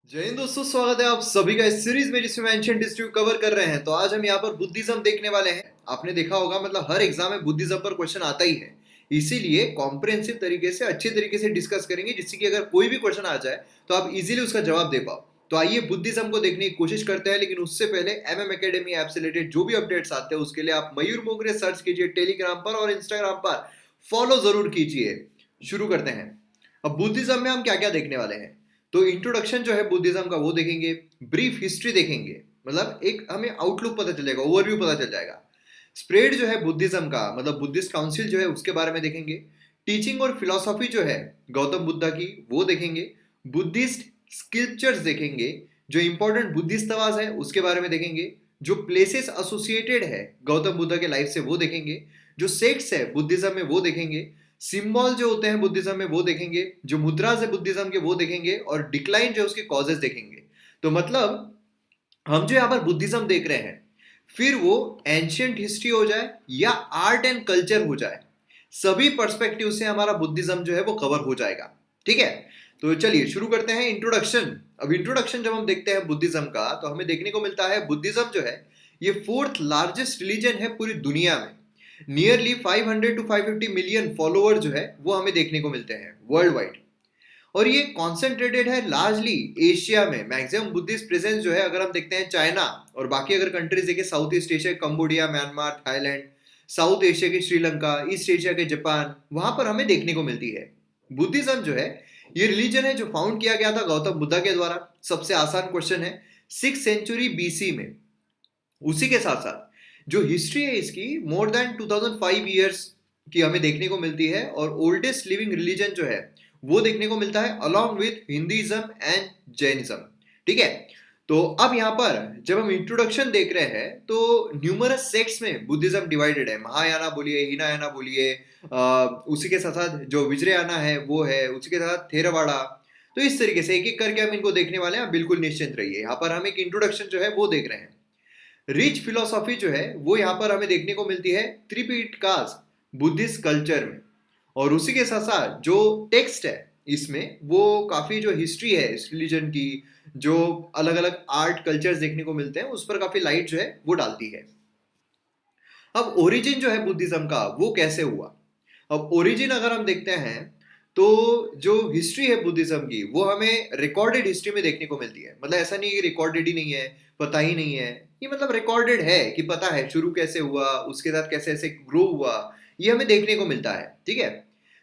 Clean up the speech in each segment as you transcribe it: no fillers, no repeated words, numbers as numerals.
जय हिंद दोस्तों, स्वागत है आप सभी का इस सीरीज में जिसमें एंशिएंट हिस्ट्री कवर कर रहे हैं। तो आज हम यहाँ पर बुद्धिज्म देखने वाले हैं। आपने देखा होगा, मतलब हर एग्जाम में बुद्धिज्म पर क्वेश्चन आता ही है। इसीलिए कॉम्प्रिहेंसिव तरीके से, अच्छे तरीके से डिस्कस करेंगे, जिससे कि अगर कोई भी क्वेश्चन आ जाए तो आप इजीली उसका जवाब दे पाओ। तो आइए बुद्धिज्म को देखने की कोशिश करते हैं, लेकिन उससे पहले एमएम एकेडमी ऐप से रिलेटेड जो भी अपडेट्स आते हैं उसके लिए आप मयूर मोगरे सर्च कीजिए टेलीग्राम पर और इंस्टाग्राम पर फॉलो जरूर कीजिए। शुरू करते हैं। अब बुद्धिज्म में हम क्या क्या देखने वाले हैं। तो इंट्रोडक्शन जो है बुद्धिज्म का वो देखेंगे, ब्रीफ हिस्ट्री देखेंगे, मतलब एक हमें आउटलुक पता चल जाएगा, ओवरव्यू पता चल जाएगा। स्प्रेड जो है बुद्धिज्म का, मतलब बुद्धिस्ट काउंसिल जो है उसके बारे में देखेंगे। टीचिंग और फिलोसॉफी जो है गौतम बुद्धा की वो देखेंगे। बुद्धिस्ट स्क्रिप्चर्स देखेंगे। जो इंपॉर्टेंट बुद्धिस्ट तवाज है उसके बारे में देखेंगे। जो प्लेसेस एसोसिएटेड है गौतम बुद्धा के लाइफ से वो देखेंगे। जो सेक्ट्स है बुद्धिज्म में वो देखेंगे। सिंबल जो होते हैं बुद्धिज्म में वो देखेंगे। जो मुद्राज है बुद्धिज्म के वो देखेंगे और डिक्लाइन जो उसके कॉजेस देखेंगे। तो मतलब हम जो यहाँ पर बुद्धिज्म देख रहे हैं, फिर वो एंशियंट हिस्ट्री हो जाए या आर्ट एंड कल्चर हो जाए, सभी पर्सपेक्टिव से हमारा बुद्धिज्म जो है वो कवर हो जाएगा। ठीक है, तो चलिए शुरू करते हैं। इंट्रोडक्शन। अब इंट्रोडक्शन जब हम देखते हैं बुद्धिज्म का, तो हमें देखने को मिलता है बुद्धिज्म जो है ये फोर्थ लार्जेस्ट रिलीजन है पूरी दुनिया में। नियरली 500 टू 550 मिलियन फॉलोअर जो है वो हमें देखने को मिलते हैं वर्ल्ड वाइड। और ये कॉन्सेंट्रेटेड है लार्जली एशिया में। मैक्सिमम बुद्धिस्ट प्रेजेंस जो है, अगर हम देखते हैं चाइना और बाकी अगर कंट्रीज देखें, south east Asia Cambodia, Myanmar, Thailand, south Asia के श्रीलंका, ईस्ट एशिया के जापान, वहां पर हमें देखने को मिलती है। बुद्धिज्म जो है ये रिलीजन है जो फाउंड किया गया था गौतम बुद्धा के द्वारा। सबसे आसान क्वेश्चन है, 6th सेंचुरी बीसी में। उसी के साथ साथ जो हिस्ट्री है इसकी मोर देन 2005 ईयर्स की हमें देखने को मिलती है। और ओल्डेस्ट लिविंग रिलीजन जो है वो देखने को मिलता है along with Hinduism and Jainism. ठीक है, तो अब यहाँ पर जब हम इंट्रोडक्शन देख रहे हैं तो न्यूमरस सेक्ट्स में बुद्धिज्म डिवाइडेड है। महायाना बोलिए, हीनायाना बोलिए, उसी के साथ साथ जो विजययाना है वो है, उसी के साथ थेरवाड़ा। तो इस तरीके से एक एक करके हम इनको देखने वाले हैं। बिल्कुल निश्चिंत रहिए, यहाँ पर हम एक इंट्रोडक्शन जो है वो देख रहे हैं। रिच फिलोसॉफी जो है वो यहाँ पर हमें देखने को मिलती है त्रिपिटकास बुद्धिस्ट कल्चर में। और उसी के साथ साथ जो टेक्स्ट है इसमें वो काफी, जो हिस्ट्री है इस रिलीजन की, जो अलग अलग आर्ट कल्चर्स देखने को मिलते हैं, उस पर काफी लाइट जो है वो डालती है। अब ओरिजिन जो है बुद्धिज्म का वो कैसे हुआ। अब ओरिजिन अगर हम देखते हैं तो जो हिस्ट्री है बुद्धिज्म की वो हमें रिकॉर्डेड हिस्ट्री में देखने को मिलती है। मतलब ऐसा नहीं कि रिकॉर्डेड ही नहीं है, पता ही नहीं है, ये मतलब रिकॉर्डेड है कि पता है शुरू कैसे हुआ, उसके साथ कैसे ऐसे ग्रो हुआ, ये हमें देखने को मिलता है। ठीक है,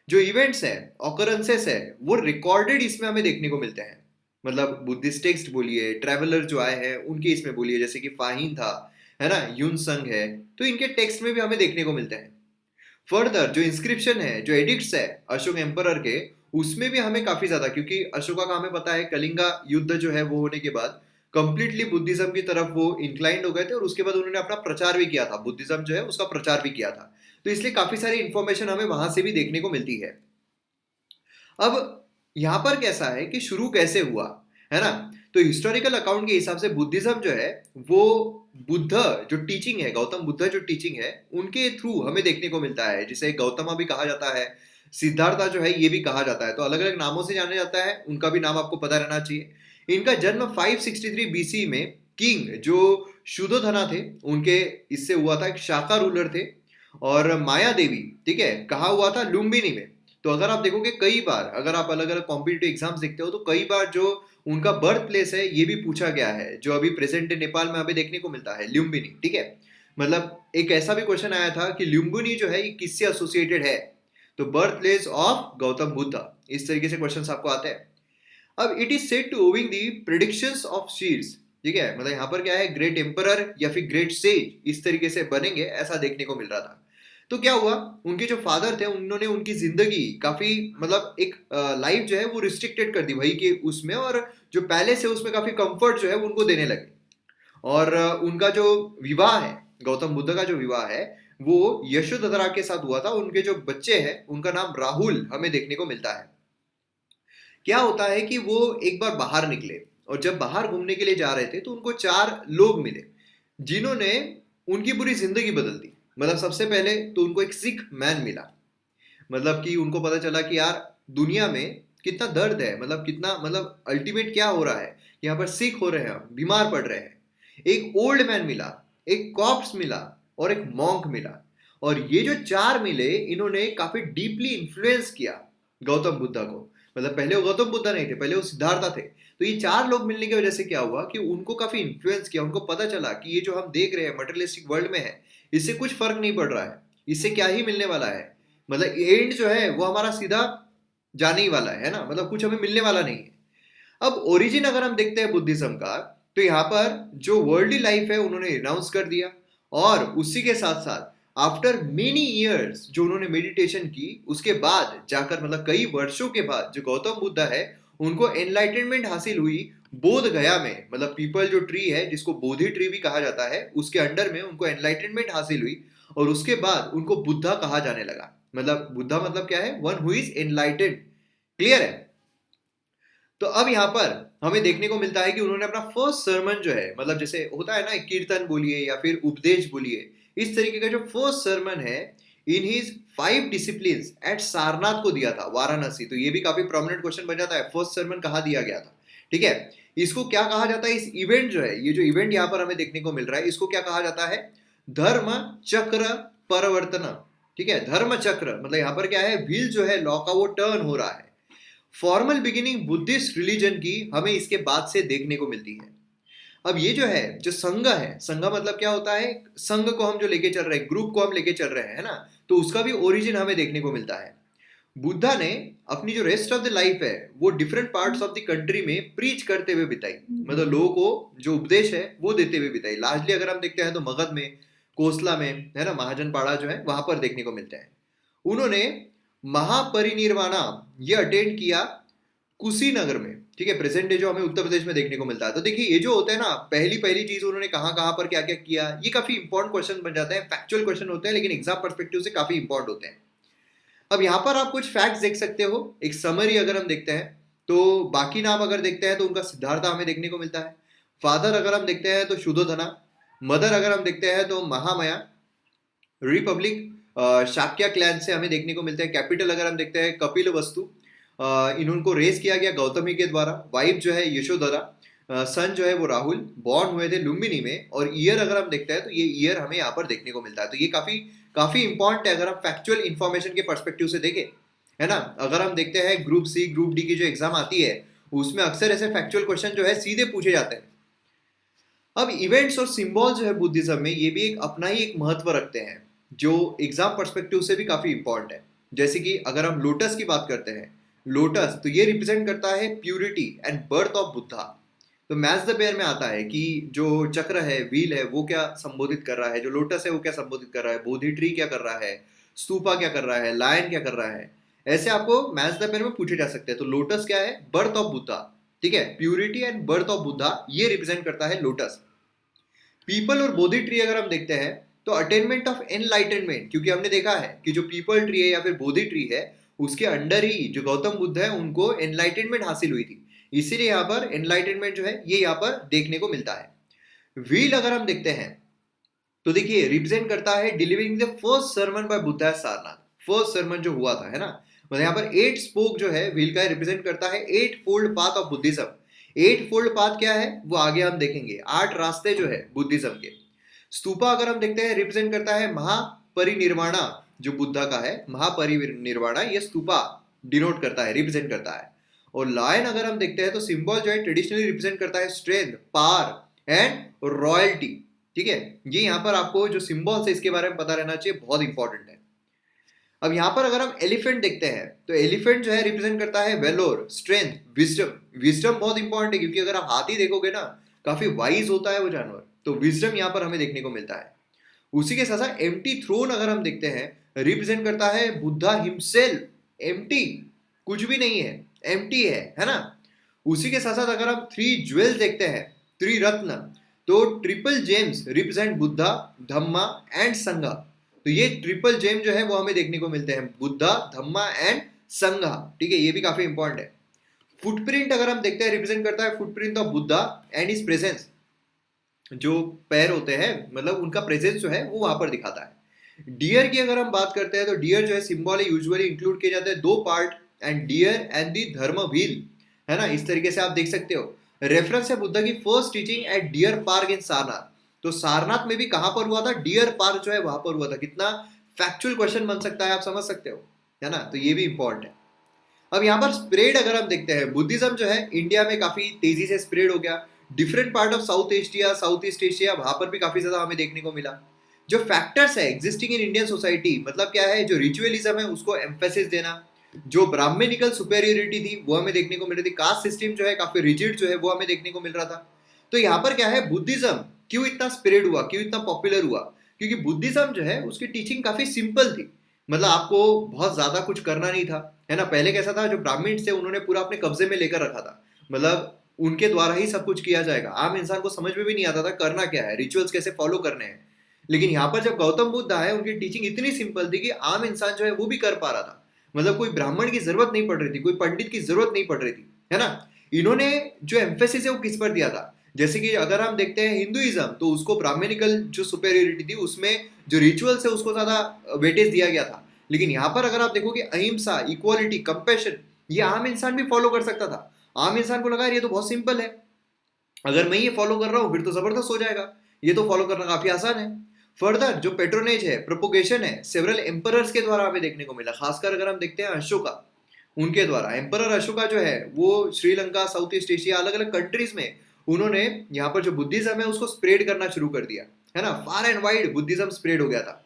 जो इवेंट्स हैं, ऑकरेंसेस है, वो रिकॉर्डेड इसमें हमें देखने को मिलते हैं। मतलब बुद्धिस्ट टेक्स्ट बोलिए, ट्रैवलर जो आए हैं उनके इसमें बोलिए, जैसे कि फाहिन था, है ना, यून संग है, तो इनके टेक्स्ट में भी हमें देखने को मिलते हैं। फर्दर जो इंस्क्रिप्शन है, जो एडिक्ट्स है अशोक एम्परर के, उसमें भी हमें काफी ज्यादा, क्योंकि अशोका का हमें पता है कलिंगा युद्ध जो है वो होने के बाद कंप्लीटली बुद्धिज्म की तरफ वो इंक्लाइंड हो गए थे और उसके बाद उन्होंने अपना प्रचार भी किया था, बुद्धिज्म जो है उसका प्रचार भी किया था। तो इसलिए काफी सारी इंफॉर्मेशन हमें वहां से भी देखने को मिलती है। अब यहाँ पर कैसा है कि शुरू कैसे हुआ, है ना। तो हिस्टोरिकल अकाउंट के हिसाब से बुद्धिज्म जो है वो बुद्ध जो टीचिंग है, गौतम बुद्ध जो टीचिंग है उनके थ्रू हमें देखने को मिलता है। जिसे गौतमा भी कहा जाता है, सिद्धार्था जो है ये भी कहा जाता है, तो अलग अलग नामों से जाना जाता है, उनका भी नाम आपको पता रहना चाहिए। इनका जन्म 563 बीसी में किंग जो शुद्धोधना थे उनके इससे हुआ था। एक शाका रूलर थे। और माया देवी, ठीक है, कहा हुआ था लुम्बिनी में। तो अगर आप देखोगे कई बार, अगर आप अलग अलग कॉम्पिटिटिव एग्जाम्स देखते हो तो कई बार जो उनका बर्थ प्लेस है ये भी पूछा गया है, जो अभी प्रेजेंट नेपाल में हमें देखने को मिलता है, लुम्बिनी। ठीक है, मतलब एक ऐसा भी क्वेश्चन आया था कि लुम्बिनी जो है ये किससे एसोसिएटेड है, तो birth place of Gautam Buddha. इस तरीके से क्वेश्चन आपको आते हैं। अब it is said to owing the predictions of seers. ठीक है, मतलब यहाँ पर क्या है, ग्रेट एम्परर या फिर ग्रेट सेज इस तरीके से बनेंगे, ऐसा देखने को मिल रहा था। तो क्या हुआ, उनके जो फादर थे उन्होंने उनकी जिंदगी काफी, मतलब एक लाइफ जो है वो रिस्ट्रिक्टेड कर दी वही के उसमें, और जो पैलेस है उसमें काफी कंफर्ट जो है वो उनको देने लगे। और उनका जो विवाह है, गौतम बुद्ध का जो विवाह है वो यशोधरा के साथ हुआ था। उनके जो बच्चे हैं उनका नाम राहुल हमें देखने को मिलता है। क्या होता है कि वो एक बार बाहर निकले और जब बाहर घूमने के लिए जा रहे थे तो उनको 4 लोग मिले जिन्होंने उनकी पूरी जिंदगी बदल दी। मतलब सबसे पहले तो उनको एक सिख मैन मिला। मतलब कि उनको पता चला कि यार दुनिया में कितना दर्द है, मतलब कितना, मतलब अल्टीमेट क्या हो रहा है यहाँ पर सिक हो रहे हैं, बीमार पड़ रहे हैं। एक ओल्ड मैन मिला, एक कॉप्स मिला और एक मॉन्क मिला। और ये जो चार मिले, इन्होंने काफी डीपली इन्फ्लुएंस किया गौतम बुद्धा को। मतलब पहले वो गौतम बुद्धा नहीं थे, पहले वो सिद्धार्था थे। तो ये चार लोग मिलने की वजह से क्या हुआ कि उनको काफी इन्फ्लुएंस किया। उनको पता चला कि ये जो हम देख रहे हैं मटेरियलिस्टिक वर्ल्ड में है, इससे कुछ फर्क नहीं पड़ रहा है, इससे क्या ही मिलने वाला है। मतलब एंड जो है वो हमारा सीधा जाने ही वाला है ना, मतलब कुछ हमें मिलने वाला नहीं है। अब ओरिजिन अगर हम देखते हैं बुद्धिज्म का, तो यहाँ पर जो वर्ल्डली लाइफ है उन्होंने रिनाउंस कर दिया। और उसी के साथ साथ आफ्टर मेनी ईयर्स जो उन्होंने मेडिटेशन की, उसके बाद जाकर मतलब कई वर्षों के बाद जो गौतम बुद्धा है उनको एनलाइटनमेंट हासिल हुई बोध गया में। मतलब पीपल जो ट्री है, जिसको बोधि ट्री भी कहा जाता है, उसके अंडर में उनको एनलाइटनमेंट हासिल हुई। और उसके बाद उनको बुद्धा कहा जाने लगा। मतलब बुद्धा मतलब क्या है? One who is एनलाइटेड। क्लियर है? तो अब यहाँ पर हमें देखने को मिलता है कि उन्होंने अपना फर्स्ट सरमन जो है, मतलब जैसे होता है ना कीर्तन बोलिए या फिर उपदेश बोलिए, इस तरीके का जो फर्स्ट सरमन है in his 5 disciplines at Sarnath को दिया था, वाराणसी। तो ये भी काफी प्रोमिनेंट क्वेश्चन बन जाता है, फर्स्ट सरमन कहाँ दिया गया था। ठीक है, इसको क्या कहा जाता है? इस इवेंट जो है, ये जो इवेंट यहाँ पर हमें देखने को मिल रहा है, इसको क्या कहा जाता है? धर्म चक्र परिवर्तन। ठीक है, धर्म चक्र मतलब यहाँ पर क्या है? व्हील जो है लॉ का वो टर्न हो रहा है। फॉर्मल बिगिनिंग बुद्धिस्ट रिलीजन की हमें इसके बाद से देखने को मिलती है। अब ये जो है, जो संघ है, संघ मतलब क्या होता है? संघ को हम जो लेके चल रहे हैं, ग्रुप को हम लेके चल रहे हैं, है ना, तो उसका भी ओरिजिन हमें देखने को मिलता है। बुद्धा ने अपनी जो रेस्ट ऑफ द लाइफ है वो different parts of the country में प्रीच करते हुए बिताई। मतलब लोगों को जो उपदेश है वो देते हुए बिताई। लार्जली अगर हम देखते हैं तो मगध में, कोसला में, है ना, महाजन पाड़ा जो है वहां पर देखने को मिलते हैं। उन्होंने महापरिनिर्वाणा ये अटेंड किया कुशीनगर में। ठीक है, प्रेजेंट डे जो हमें उत्तर प्रदेश में देखने को मिलता है। तो देखिए ये जो होता है ना, पहली पहली चीज उन्होंने कहाँ कहाँ पर क्या क्या किया, ये काफी इंपॉर्टेंट क्वेश्चन बन जाते हैं। फैक्चुअल क्वेश्चन होते हैं लेकिन एग्जाम पर्सपेक्टिव से काफी इंपॉर्टेंट होते हैं। अब यहाँ पर आप कुछ फैक्ट्स देख सकते हो। एक समरी अगर हम देखते हैं तो बाकी नाम अगर देखते हैं तो उनका सिद्धार्था हमें देखने को मिलता है। फादर अगर हम देखते हैं तो शुद्धोधना। मदर अगर हम देखते हैं तो महामाया। रिपब्लिक शाक्या क्लैन से हमें देखने को मिलते हैं। कैपिटल अगर हम देखते हैं कपिल वस्तु। इनको रेस किया गया गौतमी के द्वारा। वाइफ जो है यशोधरा। सन जो है वो राहुल, बॉर्न हुए थे लुम्बिनी में। और ईयर अगर हम देखते हैं तो ये ईयर हमें यहाँ पर देखने को मिलता है। तो ये काफी काफी इंपॉर्टेंट है अगर हम फैक्चुअल इंफॉर्मेशन के पर्सपेक्टिव से देखें, है ना। अगर हम देखते हैं ग्रुप सी ग्रुप डी की जो एग्जाम आती है उसमें अक्सर ऐसे फैक्चुअल क्वेश्चन जो है सीधे पूछे जाते हैं। अब इवेंट्स और सिंबल जो है बुद्धिज्म में, ये भी एक अपना ही एक महत्व रखते हैं जो एग्जाम पर्सपेक्टिव से भी काफी इंपॉर्टेंट है। जैसे कि अगर हम लोटस की बात करते हैं, लोटस तो ये रिप्रेजेंट करता है purity and birth of Buddha. तो मैच द पेयर में आता है कि जो चक्र है, व्हील है, वो क्या संबोधित कर रहा है, जो लोटस है वो क्या संबोधित कर रहा है, बोधि ट्री क्या कर रहा है, स्तूपा क्या कर रहा है, लायन क्या कर रहा है। ऐसे आपको मैच द पेयर में पूछे जा सकते हैं। तो लोटस क्या है? Birth of Buddha. ठीक है, purity and birth of Buddha ये रिप्रेजेंट करता है लोटस। पीपल और बोधि ट्री अगर हम देखते हैं तो अटेनमेंट ऑफ एनलाइटनमेंट, क्योंकि हमने देखा है कि जो पीपल ट्री है या फिर बोधि ट्री है उसके अंडर ही जो गौतम बुद्ध है उनको एनलाइटनमेंट हासिल हुई थी। इसीलिए यहाँ पर एनलाइटनमेंट जो है ये यहाँ पर देखने को मिलता है। व्हील अगर हम देखते हैं तो देखिए रिप्रेजेंट करता है delivering the first sermon by Buddha Sarnath. First sermon जो हुआ था, है ना, मतलब यहाँ पर 8 स्पोक जो है व्हील का रिप्रेजेंट करता है 8 fold path of Buddhism. 8 fold path क्या है वो आगे हम देखेंगे। 8 रास्ते जो है बुद्धिज्म के। स्तूपा अगर हम देखते हैं रिप्रेजेंट करता है महापरिनिर्वाणा, जो बुद्धा का है महापरिनिर्वाणा, ये स्तूपा डिनोट करता है, रिप्रेजेंट करता है। और लायन अगर हम देखते हैं तो सिंबल जो है ट्रेडिशनली रिप्रेजेंट करता है स्ट्रेंथ, पावर एंड रॉयल्टी। ठीक है, ये यहाँ पर आपको जो सिंबल्स है इसके बारे में पता रहना चाहिए, बहुत इंपॉर्टेंट है। अब यहाँ पर अगर हम एलिफेंट देखते हैं तो एलिफेंट जो है रिप्रेजेंट करता है वेलोर, स्ट्रेंथ, विजडम। विजडम बहुत इंपॉर्टेंट है क्योंकि अगर आप हाथी देखोगे ना, काफी वाइज होता है वो जानवर। तो विजडम यहाँ पर हमें देखने को मिलता है। उसी के साथ साथ एम्प्टी थ्रोन अगर हम देखते हैं रिप्रेजेंट करता है बुद्धा हिमसेल्फ। एम्प्टी, कुछ भी नहीं है, एम्प्टी है ना। उसी के साथ साथ अगर हम 3 ज्वेल्स देखते हैं, 3 रत्न, तो triple James represent Buddha, Dhamma and संघा। तो ये ट्रिपल जेम जो है वो हमें देखने को मिलते हैं, बुद्धा, धम्मा एंड संघा। ठीक है, ये भी काफी इंपॉर्टेंट है। फुटप्रिंट अगर हम देखते हैं रिप्रेजेंट करता है footprint of Buddha and his presence. जो पैर होते हैं मतलब उनका प्रेजेंस जो है वो वहां पर दिखाता है। डियर की अगर हम बात करते हैं तो डियर जो है सिंबल है, यूजुअली इंक्लूड किए जाते हैं 2 part, and deer and the dharma wheel, है ना। इस तरीके से आप देख सकते हो रेफरेंस है बुद्धा की first teaching eight deer park इन सारनाथ। तो सारनाथ में भी कहां पर हुआ था? डियर पार्क जो है वहां पर हुआ था। कितना फैक्चुअल क्वेश्चन बन सकता है, आप समझ सकते हो, है ना? तो ये भी इंपॉर्टेंट है। अब यहाँ पर स्प्रेड अगर हम देखते हैं, बुद्धिज्म जो है इंडिया में काफी तेजी से स्प्रेड हो गया। Different part of south east Asia वहां पर भी काफी ज्यादा हमें देखने को मिला। जो फैक्टर्स है एग्जिस्टिंग इन इंडियन सोसाइटी, मतलब क्या है, जो रिचुअलिज्म है उसको एम्फेसिस देना, जो ब्राह्मणिकल सुपेरियोरिटी थी वो हमें देखने को मिल रही थी, कास्ट सिस्टम जो है काफी रिजिड जो है वो हमें देखने को मिल रहा था। तो यहाँ पर क्या है, बुद्धिज्म क्यों इतना स्प्रेड हुआ, क्यों इतना पॉपुलर हुआ? क्योंकि बुद्धिज्म जो है उसकी टीचिंग काफी सिंपल थी। मतलब आपको बहुत ज्यादा कुछ करना नहीं था, है ना? पहले कैसा था, जो ब्राह्मण थे उन्होंने पूरा अपने कब्जे में लेकर रखा था। मतलब उनके द्वारा ही सब कुछ किया जाएगा। आम इंसान को समझ में भी नहीं आता था करना क्या है, रिचुअल्स कैसे फॉलो करने हैं। लेकिन यहाँ पर जब गौतम बुद्ध आए, उनकी टीचिंग इतनी सिंपल थी कि आम इंसान जो है वो भी कर पा रहा था। मतलब कोई ब्राह्मण की जरूरत नहीं पड़ रही थी, कोई पंडित की जरूरत नहीं पड़ रही थी, है ना? इन्होंने जो एम्फेसिस है वो किस पर दिया था? जैसे कि अगर हम देखते हैं हिंदुइज्म, तो उसको ब्राह्मणिकल जो सुपेरियोरिटी थी उसमें जो रिचुअल्स है उसको ज्यादा वेटेज दिया गया था। लेकिन यहाँ पर अगर आप देखोगे अहिंसा, इक्वालिटी, कंपैशन, ये आम इंसान भी फॉलो कर सकता था। आम इंसान को लगा ये तो बहुत सिंपल है, अगर मैं ये फॉलो कर रहा हूँ फिर तो जबरदस्त हो जाएगा, ये तो फॉलो करना काफी आसान है। फर्दर जो पेट्रोनेज है, प्रोपोगेशन है, सेवरल एम्परर्स के द्वारा हमें देखने को मिला। खासकर अगर हम देखते हैं अशोका, उनके द्वारा, एम्परर अशोका जो है वो श्रीलंका, साउथ ईस्ट एशिया, अलग अलग कंट्रीज में उन्होंने यहाँ पर जो बुद्धिज्म है उसको स्प्रेड करना शुरू कर दिया, है ना? Far and wide Buddhism spread हो गया था।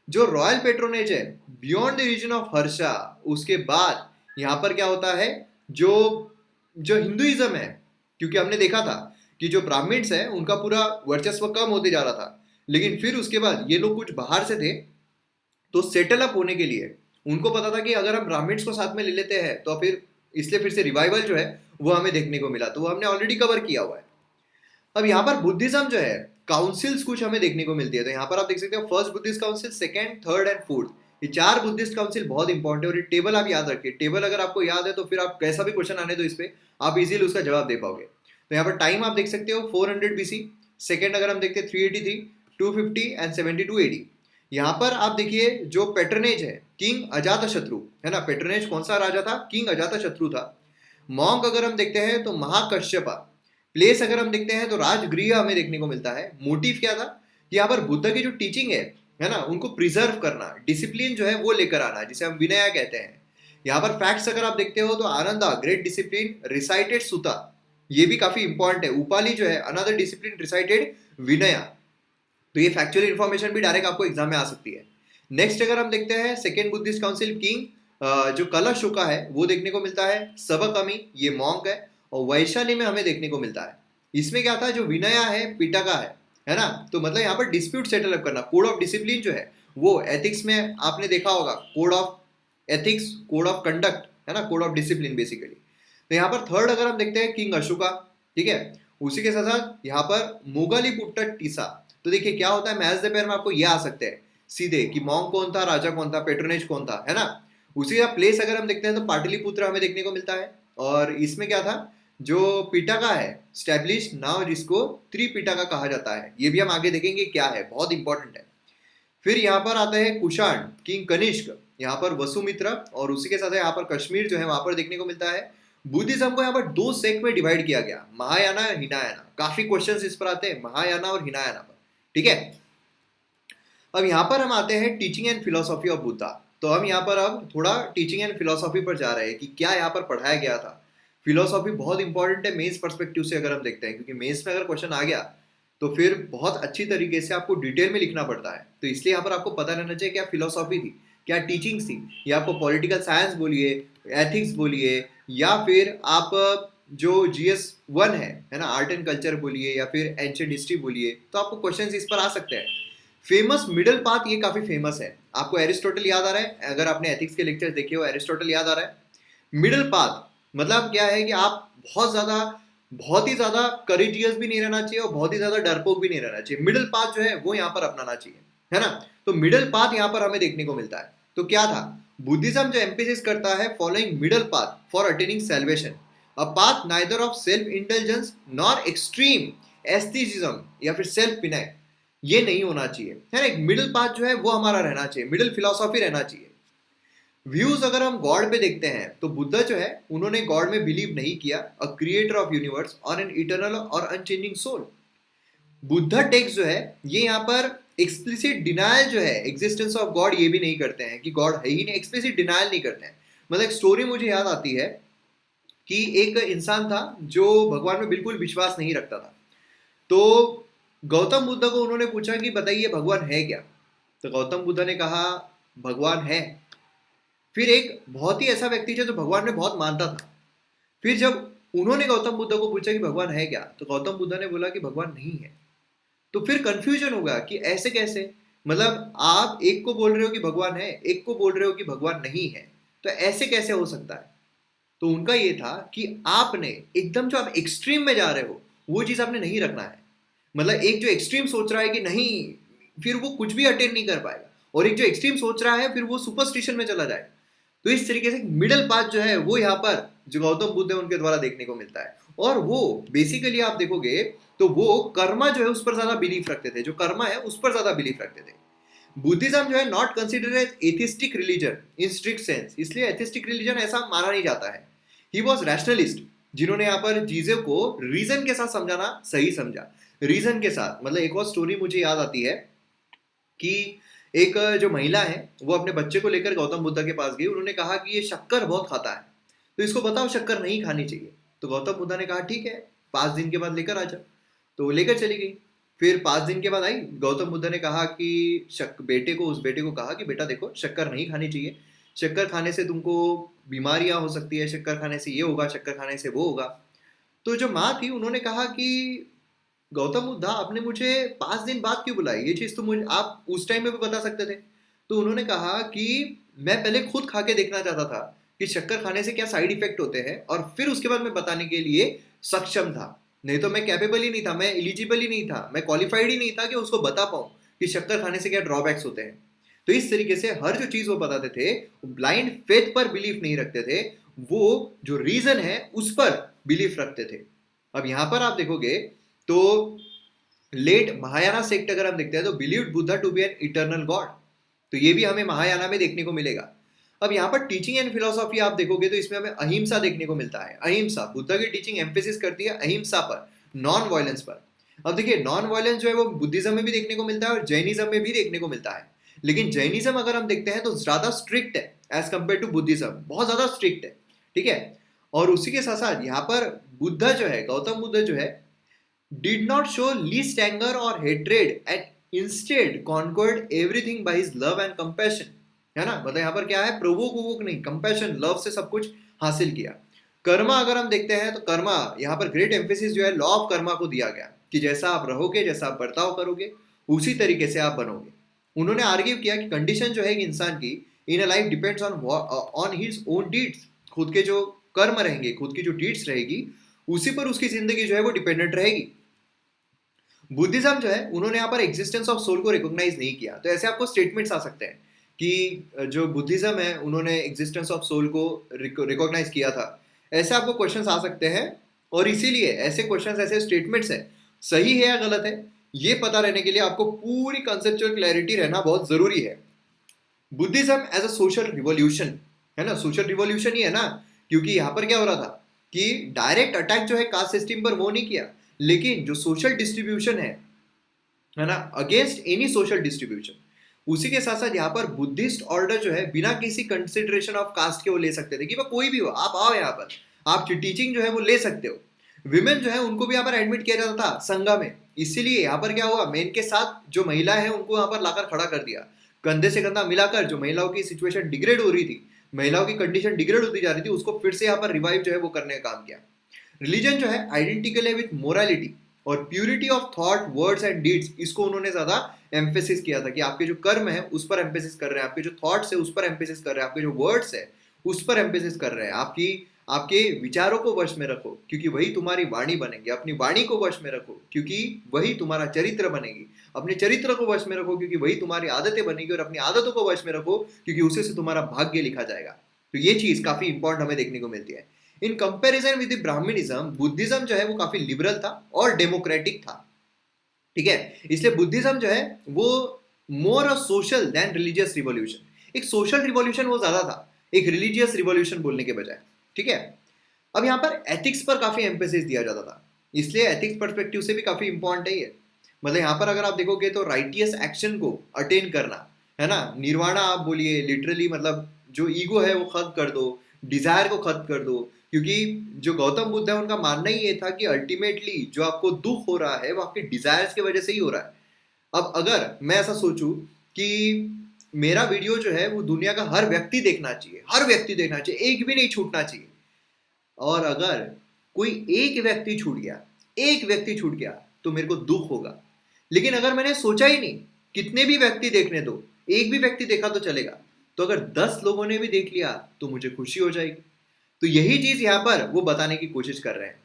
जो रॉयल पेट्रोनेज है beyond the region of Harsha, उसके बाद यहाँ पर क्या होता है, जो जो हिंदुइज्म है, क्योंकि हमने देखा था कि जो ब्राह्मण्स है उनका पूरा वर्चस्व कम होते जा रहा था। लेकिन फिर उसके बाद ये लोग कुछ बाहर से थे, तो सेटल अप होने के लिए उनको पता था कि अगर हम ब्राह्मण्स को साथ में ले लेते हैं तो फिर, इसलिए फिर से रिवाइवल जो है वो हमें देखने को मिला। तो वो हमने ऑलरेडी कवर किया हुआ है। अब यहाँ पर बुद्धिज्म जो है काउंसिल्स कुछ हमें देखने को मिलती है। तो यहाँ पर आप देख सकते हो first Buddhist council, second, third and fourth, ये चार बुद्धिस्ट काउंसिल बहुत इंपॉर्टेंट है। और ये टेबल आप याद रखिए, टेबल अगर आपको याद है तो फिर आप कैसा भी क्वेश्चन आने दो इस पे आप इजीली उसका जवाब दे पाओगे। तो यहाँ पर टाइम आप देख सकते हो 400 BC, सेकंड अगर हम देखते हैं 383, 250 एंड 72 AD। यहाँ पर आप देखिए जो पेट्रनेज है किंग अजातशत्रु, है ना? पेट्रनेज कौन सा राजा था? किंग अजातशत्रु था। मॉन्क अगर हम देखते हैं तो महाकश्यपा। प्लेस अगर हम देखते हैं तो राजगृह हमें देखने को मिलता है। मोटिव क्या था? यहाँ पर बुद्ध की जो टीचिंग है ना, उनको प्रिजर्व करना, डिसिप्लिन जो है वो लेकर आना, जिसे हम विनया कहते हैं। यहाँ पर फैक्ट्स अगर आप देखते हो तो आनंदा ग्रेट डिसिप्लिन, रिसाइटेड सुता, ये भी काफी इंपॉर्टेंट है। उपाली जो है अनदर डिसिप्लिन, रिसाइटेड विनया। तो ये फैक्चुअल इंफॉर्मेशन भी डायरेक्ट आपको एग्जाम में आ सकती है। नेक्स्ट अगर हम देखते हैं सेकेंड बुद्धिस्ट काउंसिल, किंग जो कलश शुका है वो देखने को मिलता है। सबकमी ये मॉन्क है। और वैशाली में हमें देखने को मिलता है। इसमें क्या था, जो विनया है पिटका है ना? तो मतलब यहाँ पर डिस्प्यूट सेटल अप करना, कोड ऑफ डिसिप्लिन जो है वो एथिक्स में आपने देखा होगा, code of ethics, code of conduct, है ना? Code of discipline basically. तो यहाँ पर थर्ड अगर हम देखते हैं किंग अशोका, ठीक है। उसी के साथ साथ यहाँ पर मोगाली पुट्ट टीसा। तो देखिए क्या होता है, मैच द पेयर में आपको ये आ सकते हैं सीधे कि मॉन्क कौन था, राजा कौन था, पेट्रोनेज कौन था, है ना? उसी का प्लेस अगर हम देखते हैं तो पाटलिपुत्र हमें देखने को मिलता है। और इसमें क्या था, जो पिटाका है स्टैब्लिश नाउ, जिसको त्रिपिटाका कहा जाता है, ये भी हम आगे देखेंगे क्या है, बहुत इंपॉर्टेंट है। फिर यहाँ पर आता है कुषाण, किंग कनिष्क, यहाँ पर वसुमित्र, और उसी के साथ यहाँ पर कश्मीर जो है वहां पर देखने को मिलता है। बुद्धिज्म को यहाँ पर दो सेक्ट में डिवाइड किया गया, महायाना और हिनायाना। काफी क्वेश्चंस इस पर आते हैं महायाना और हिनायाना पर, ठीक है। अब यहाँ पर हम आते हैं teaching and philosophy of Buddha. तो हम यहाँ पर अब थोड़ा टीचिंग एंड फिलोसॉफी पर जा रहे हैं कि क्या यहाँ पर पढ़ाया गया था। फिलोसॉफी बहुत इंपॉर्टेंट है मेंस पर्सपेक्टिव से अगर हम देखते हैं, क्योंकि मेंस में अगर क्वेश्चन आ गया तो फिर बहुत अच्छी तरीके से आपको डिटेल में लिखना पड़ता है। तो इसलिए यहाँ पर आपको पता रहना चाहिए क्या फिलोसॉफी थी, क्या टीचिंग्स थी। या आपको पॉलिटिकल साइंस बोलिए, एथिक्स बोलिए, या फिर आप जो GS1 है ना, आर्ट एंड कल्चर बोलिए, या फिर एंशिएंट हिस्ट्री बोलिए, तो आपको क्वेश्चंस इस पर आ सकते हैं। फेमस मिडल पाथ, ये काफी फेमस है। आपको एरिस्टोटल याद आ रहा है, अगर आपने एथिक्स के लेक्चर देखे हो एरिस्टोटल याद आ रहा है। मिडल पाथ मतलब क्या है कि आप बहुत ही ज्यादा करेजियस भी नहीं रहना चाहिए और बहुत ही ज्यादा डरपोक भी नहीं रहना चाहिए। मिडिल पाथ जो है वो यहाँ पर अपनाना चाहिए, है ना? तो मिडिल पाथ यहाँ पर हमें देखने को मिलता है। तो क्या था, बुद्धिज्म जो एम्फेसिस करता है following middle path for attaining salvation, a path neither of self intelligence nor extreme aestheticism या फिर सेल्फ पिनाई, ये नहीं होना चाहिए, है ना? एक मिडिल पाथ जो है वो हमारा रहना चाहिए, मिडिल फिलोसॉफी रहना चाहिए। व्यूज अगर हम गॉड पे देखते हैं तो बुद्धा जो है उन्होंने गॉड में बिलीव नहीं किया, अ क्रिएटर ऑफ यूनिवर्स और एन इटर्नल और अनचेंजिंग सोल। बुद्धा टेक्स्ट जो है ये यहाँ पर एक्सप्लिसिट डिनायल जो है एग्जिस्टेंस ऑफ गॉड ये भी नहीं करते हैं कि गॉड है ही नहीं, एक्सप्लिसिट डिनायल नहीं करते हैं। मतलब एक स्टोरी मुझे याद आती है कि एक इंसान था जो भगवान में बिल्कुल विश्वास नहीं रखता था। तो गौतम बुद्ध को उन्होंने पूछा कि बताइए भगवान है क्या। तो गौतम बुद्ध ने कहा भगवान है। फिर एक बहुत ही ऐसा व्यक्ति है जो भगवान में बहुत मानता था। फिर जब उन्होंने गौतम बुद्ध को पूछा कि भगवान है क्या, तो गौतम बुद्ध ने बोला कि भगवान नहीं है। तो फिर कंफ्यूजन होगा कि ऐसे कैसे, मतलब आप एक को बोल रहे हो कि भगवान है, एक को बोल रहे हो कि भगवान नहीं है, तो ऐसे कैसे हो सकता है। तो उनका ये था कि आपने एकदम जो आप एक्सट्रीम में जा रहे हो वो चीज आपने नहीं रखना है। मतलब एक जो एक्सट्रीम सोच रहा है कि नहीं, फिर वो कुछ भी अटेंड नहीं कर पाएगा, और एक जो एक्सट्रीम सोच रहा है फिर वो सुपरस्टिशन में चला जाएगा। तो इस तरीके से मिडिल पाथ जो है वो यहाँ पर जो गौतम बुद्ध है उनके द्वारा देखने को मिलता है। और वो बेसिकली आप देखोगे तो वो कर्मा जो है उस पर ज्यादा बिलीफ रखते थे, जो कर्मा है उस पर ज्यादा बिलीफ रखते थे। बुद्धिज्म जो है not considered as atheistic religion in strict sense, इसलिए एथिस्टिक रिलीजन ऐसा माना नहीं जाता है। ही वॉज रैशनलिस्ट, जिन्होंने यहाँ पर चीजों को रीजन के साथ समझाना सही समझा। रीजन के साथ मतलब एक और स्टोरी मुझे याद आती है कि एक जो महिला है वो अपने बच्चे को लेकर गौतम बुद्ध के पास गई। उन्होंने कहा कि ये शक्कर बहुत खाता है, तो इसको बताओ शक्कर नहीं खानी चाहिए। तो गौतम बुद्ध ने कहा ठीक है, 5 दिन के बाद लेकर आ जाओ। तो वो लेकर चली गई। फिर 5 दिन के बाद आई, गौतम बुद्ध ने कहा कि उस बेटे को कहा कि बेटा देखो शक्कर नहीं खानी चाहिए, शक्कर खाने से तुमको बीमारियां हो सकती है, शक्कर खाने से ये होगा, शक्कर खाने से वो होगा। तो जो माँ थी उन्होंने कहा कि गौतम बुद्धा आपने मुझे 5 दिन बाद क्यों बुलाई, ये चीज तो मुझे आप उस टाइम में भी बता सकते थे। तो उन्होंने कहा कि मैं पहले खुद खा के देखना चाहता था कि शक्कर खाने से क्या साइड इफेक्ट होते हैं, और फिर उसके बाद मैं बताने के लिए सक्षम था। नहीं तो मैं कैपेबल ही नहीं था, मैं एलिजिबल ही नहीं था, मैं क्वालिफाइड ही नहीं था कि उसको बता पाऊं कि शक्कर खाने से क्या ड्रॉबैक्स होते हैं। तो इस तरीके से हर जो चीज वो बताते थे ब्लाइंड फेथ पर बिलीफ नहीं रखते थे, वो जो रीजन है उस पर बिलीफ रखते थे। अब यहां पर आप देखोगे तो लेट महायाना सेक्ट अगर हम देखते हैं तो believed Buddha to be an eternal god, तो ये भी हमें महायाना में देखने को मिलेगा। अब यहाँ पर टीचिंग एंड फिलोसॉफी आप देखोगे तो इसमें हमें अहिंसा देखने को मिलता है। अहिंसा, बुद्धा की टीचिंग एम्फेसिस करती है अहिंसा पर, नॉन वायलेंस पर। अब देखिए नॉन वायलेंस जो है वो बुद्धिज्म में भी देखने को मिलता है और जैनिज्म में भी देखने को मिलता है। लेकिन जैनिज्म अगर हम देखते हैं तो ज्यादा स्ट्रिक्ट है एज कंपेयर टू बुद्धिज्म, बहुत ज्यादा स्ट्रिक्ट है। ठीक है। और उसी के साथ साथ यहाँ पर बुद्धा जो है, गौतम बुद्ध जो है, did not show least anger or hatred and instead conquered everything by his love and compassion। है ना, मतलब यहाँ पर क्या है, प्रोवोक वोक नहीं, कंपैशन, लव से सब कुछ हासिल किया। कर्मा अगर हम देखते हैं तो कर्मा यहाँ पर ग्रेट एम्फेसिस जो है लॉ ऑफ कर्मा को दिया गया कि जैसा आप रहोगे, जैसा आप बर्ताव करोगे, उसी तरीके से आप बनोगे। उन्होंने आर्ग्यू किया कि कंडीशन जो है कि इंसान की in a life depends on his own deeds, खुद के जो कर्म रहेंगे, खुद की जो डीड्स रहेगी, उसी पर उसकी जिंदगी जो है वो डिपेंडेंट रहेगी। बुद्धिज्म जो है उन्होंने यहाँ पर एग्जिस्टेंस ऑफ सोल को रिकॉग्नाइज नहीं किया। तो ऐसे आपको स्टेटमेंट्स आ सकते हैं कि जो बुद्धिज्म है उन्होंने एग्जिस्टेंस ऑफ सोल को रिकॉग्नाइज किया था, ऐसे आपको क्वेश्चंस आ सकते हैं। और इसीलिए ऐसे क्वेश्चंस, ऐसे स्टेटमेंट्स है, सही है या गलत है, ये पता रहने के लिए आपको पूरी कंसेप्चुअल क्लैरिटी रहना बहुत जरूरी है। Buddhism as a social revolution, है ना, सोशल रिवॉल्यूशन ही है ना, क्योंकि यहाँ पर क्या हो रहा था कि डायरेक्ट अटैक जो है कास्ट सिस्टम पर वो नहीं किया, लेकिन जो सोशल डिस्ट्रीब्यूशन है ना, अगेंस्ट एनी सोशल डिस्ट्रीब्यूशन। उसी के साथ साथ यहाँ पर बुद्धिस्ट ऑर्डर जो है बिना किसी कंसिडरेशन ऑफ कास्ट के वो ले सकते थे कि वह कोई भी हो, आप आओ यहाँ पर, आप टीचिंग जो है वो ले सकते हो। विमेन जो है उनको भी यहाँ पर एडमिट किया जाता था संघा में। इसीलिए यहाँ पर क्या हुआ, मेन के साथ जो महिला है उनको यहाँ पर लाकर खड़ा कर दिया, कंधे से कंधा मिलाकर। जो महिलाओं की सिचुएशन डिग्रेड हो रही थी, महिलाओं की कंडीशन डिग्रेड होती जा रही थी, उसको फिर से यहाँ पर रिवाइव जो है वो करने का काम किया। रिलीजन जो है आइडेंटिकल है विथ मोरालिटी और purity of thought, words and deeds, इसको उन्होंने ज्यादा एम्फेसिस किया था कि आपके जो कर्म है उस पर एम्फेसिस कर रहे हैं, आपके जो थॉट्स है उस पर एम्फेसिस कर रहे हैं, आपके जो वर्ड्स है उस पर एम्फेसिस कर रहे हैं। आपके विचारों को वश में रखो क्योंकि वही तुम्हारी वाणी बनेगी, अपनी वाणी को वश में रखो क्योंकि वही तुम्हारा चरित्र बनेगी, अपने चरित्र को वश में रखो क्योंकि वही तुम्हारी आदतें बनेगी, और अपनी आदतों को वश में रखो क्योंकि उसी से तुम्हारा भाग्य लिखा जाएगा। तो ये चीज काफी इंपॉर्टेंट हमें देखने को मिलती है। In comparison with Brahmanism, Buddhism जो है वो काफी लिबरल था और डेमोक्रेटिक था। ठीक है, इसलिए बुद्धिज्म जो है वो more a social than religious revolution, एक सोशल रिवॉल्यूशन वो ज्यादा था। एक रिलीजियस रिवॉल्यूशन बोलने के बजाय, ठीक है। अब यहाँ पर एथिक्स पर काफी एम्फेसिस दिया जाता था, इसलिए एथिक्स पर्सपेक्टिव से भी काफी इंपॉर्टेंट है ये। मतलब यहाँ पर अगर आप देखोगे तो राइटियस एक्शन को अटेन करना, है ना, निर्वाणा आप बोलिए लिटरली, मतलब जो ईगो है वो खत्म कर दो, डिजायर को खत्म कर दो। क्योंकि जो गौतम बुद्ध है उनका मानना ही ये था कि अल्टीमेटली जो आपको दुख हो रहा है वो आपके डिजायर्स की वजह से ही हो रहा है। अब अगर मैं ऐसा सोचूं कि मेरा वीडियो जो है वो दुनिया का हर व्यक्ति देखना चाहिए, हर व्यक्ति देखना चाहिए, एक भी नहीं छूटना चाहिए, और अगर कोई एक व्यक्ति छूट गया, एक व्यक्ति छूट गया तो मेरे को दुख होगा। लेकिन अगर मैंने सोचा ही नहीं, कितने भी व्यक्ति देखने दो, एक भी व्यक्ति देखा तो चलेगा, तो अगर 10 लोगों ने भी देख लिया तो मुझे खुशी हो जाएगी। तो यही चीज यहाँ पर वो बताने की कोशिश कर रहे हैं।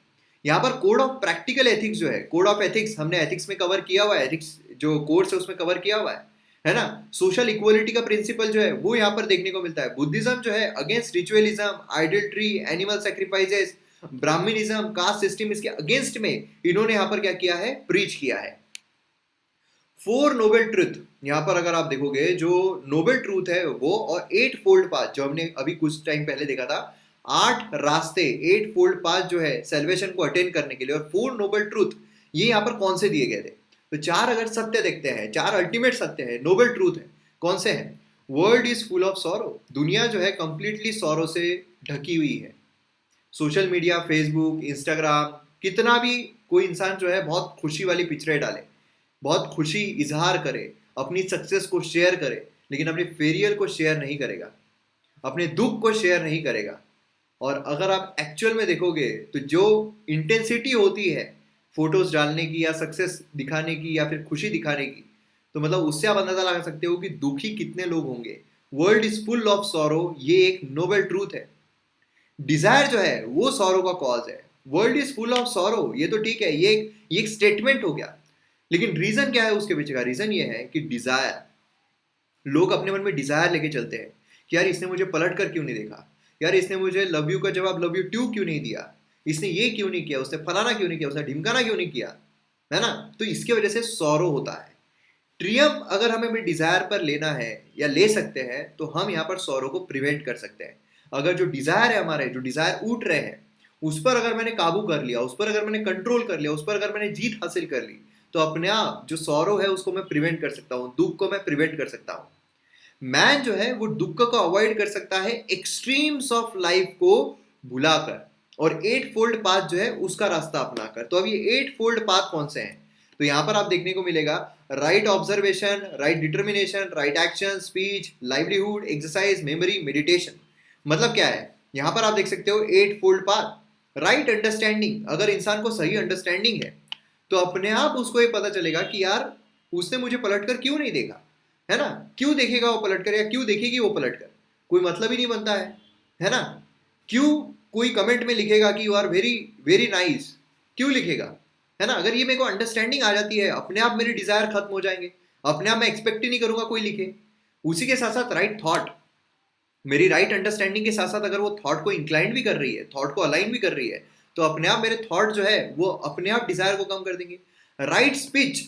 यहाँ पर कोड ऑफ प्रैक्टिकल एथिक्स जो है, कोड ऑफ एथिक्स हमने एथिक्स में कवर किया हुआ है, एथिक्स जो कोर्स है उसमें कवर किया हुआ है ना। सोशल इक्वलिटी का प्रिंसिपल जो है वो यहाँ पर देखने को मिलता है। बुद्धिज्म जो है against ritualism, idolatry, animal sacrifices, Brahmanism, caste system, इसके अगेंस्ट में इन्होंने यहाँ पर क्या किया है, प्रीच किया है। 4 नोबल ट्रूथ, यहाँ पर अगर आप देखोगे जो नोबल ट्रूथ है वो, और 8 फोल्ड पाथ जो हमने अभी कुछ टाइम पहले देखा था, 8 रास्ते, 8 फोल्ड पाथ जो है सेल्वेशन को अटेन करने के लिए, और 4 नोबल ट्रूथ ये यहाँ पर कौन से दिए गए थे। तो 4 अगर सत्य देखते हैं, 4 अल्टीमेट सत्य है, नोबल ट्रूथ है, कौन से हैं। World is full of sorrow, दुनिया जो है कंप्लीटली सॉरो से ढकी हुई है। सोशल मीडिया, फेसबुक, इंस्टाग्राम, कितना भी कोई इंसान जो है बहुत खुशी वाली पिक्चरें डाले, बहुत खुशी इजहार करे, अपनी सक्सेस को शेयर करे, लेकिन अपने फेलियर को शेयर नहीं करेगा, अपने दुख को शेयर नहीं करेगा। और अगर आप एक्चुअल में देखोगे तो जो इंटेंसिटी होती है फोटोज डालने की या सक्सेस दिखाने की या फिर खुशी दिखाने की, तो मतलब उससे आप अंदाजा लगा सकते हो कि दुखी कितने लोग होंगे। World is full of sorrow, ये एक नोबल ट्रूथ है। डिजायर जो है वो सॉरो का कॉज है। World is full of sorrow, ये तो ठीक है, ये एक स्टेटमेंट हो गया, लेकिन रीजन क्या है उसके पीछे का। रीजन ये है कि डिजायर, लोग अपने मन में डिजायर लेके चलते हैं कि यार इसने मुझे पलट कर क्यों नहीं देखा, यार इसने मुझे लव यू का जवाब लव यू टू क्यों नहीं दिया, इसने ये क्यों नहीं किया, उसने फलाना क्यों नहीं किया, उसने ढिमकाना क्यों नहीं किया, है ना। तो इसकी वजह से सॉरो होता है। ट्रियम्फ अगर हमें अपने डिजायर पर लेना है या ले सकते हैं तो हम यहाँ पर सॉरो को प्रिवेंट कर सकते हैं। अगर जो डिजायर है हमारे, जो डिजायर उठ रहे हैं, उस पर अगर मैंने काबू कर लिया, उस पर अगर मैंने कंट्रोल कर लिया, उस पर अगर मैंने जीत हासिल कर ली, तो अपने आप जो सॉरो है उसको मैं प्रिवेंट कर सकता हूँ, दुख को मैं प्रिवेंट कर सकता हूँ। मैन जो है वो दुख को अवॉइड कर सकता है एक्सट्रीम्स ऑफ लाइफ को भुलाकर, और 8 फोल्ड पाथ जो है उसका रास्ता अपनाकर। तो अब ये 8 फोल्ड पाथ कौन से हैं, तो यहां पर आप देखने को मिलेगा right observation, right determination, right action, speech, livelihood, exercise, memory, meditation. मतलब क्या है, यहां पर आप देख सकते हो 8 फोल्ड पाथ। राइट अंडरस्टैंडिंग, अगर इंसान को सही अंडरस्टैंडिंग है तो अपने आप उसको ये पता चलेगा कि यार उसने मुझे पलटकर क्यों नहीं देखा, है ना। क्यों देखेगा वो पलटकर, या क्यों देखेगी वो पलटकर, कोई मतलब ही नहीं बनता है ना। क्यों कोई कमेंट में लिखेगा कि you are very very nice, क्यों लिखेगा, है ना। अगर ये मेरे को अंडरस्टैंडिंग आ जाती है, अपने आप मेरे डिजायर खत्म हो जाएंगे, अपने आप मैं एक्सपेक्ट ही नहीं करूंगा कोई लिखे। उसी के साथ साथ राइट थॉट, मेरी राइट अंडरस्टैंडिंग के साथ साथ अगर वो थॉट को इंक्लाइन भी कर रही है, थॉट को अलाइन भी कर रही है, तो अपने आप मेरे थॉट जो है वो अपने आप डिजायर को कम कर देंगे। राइट स्पीच,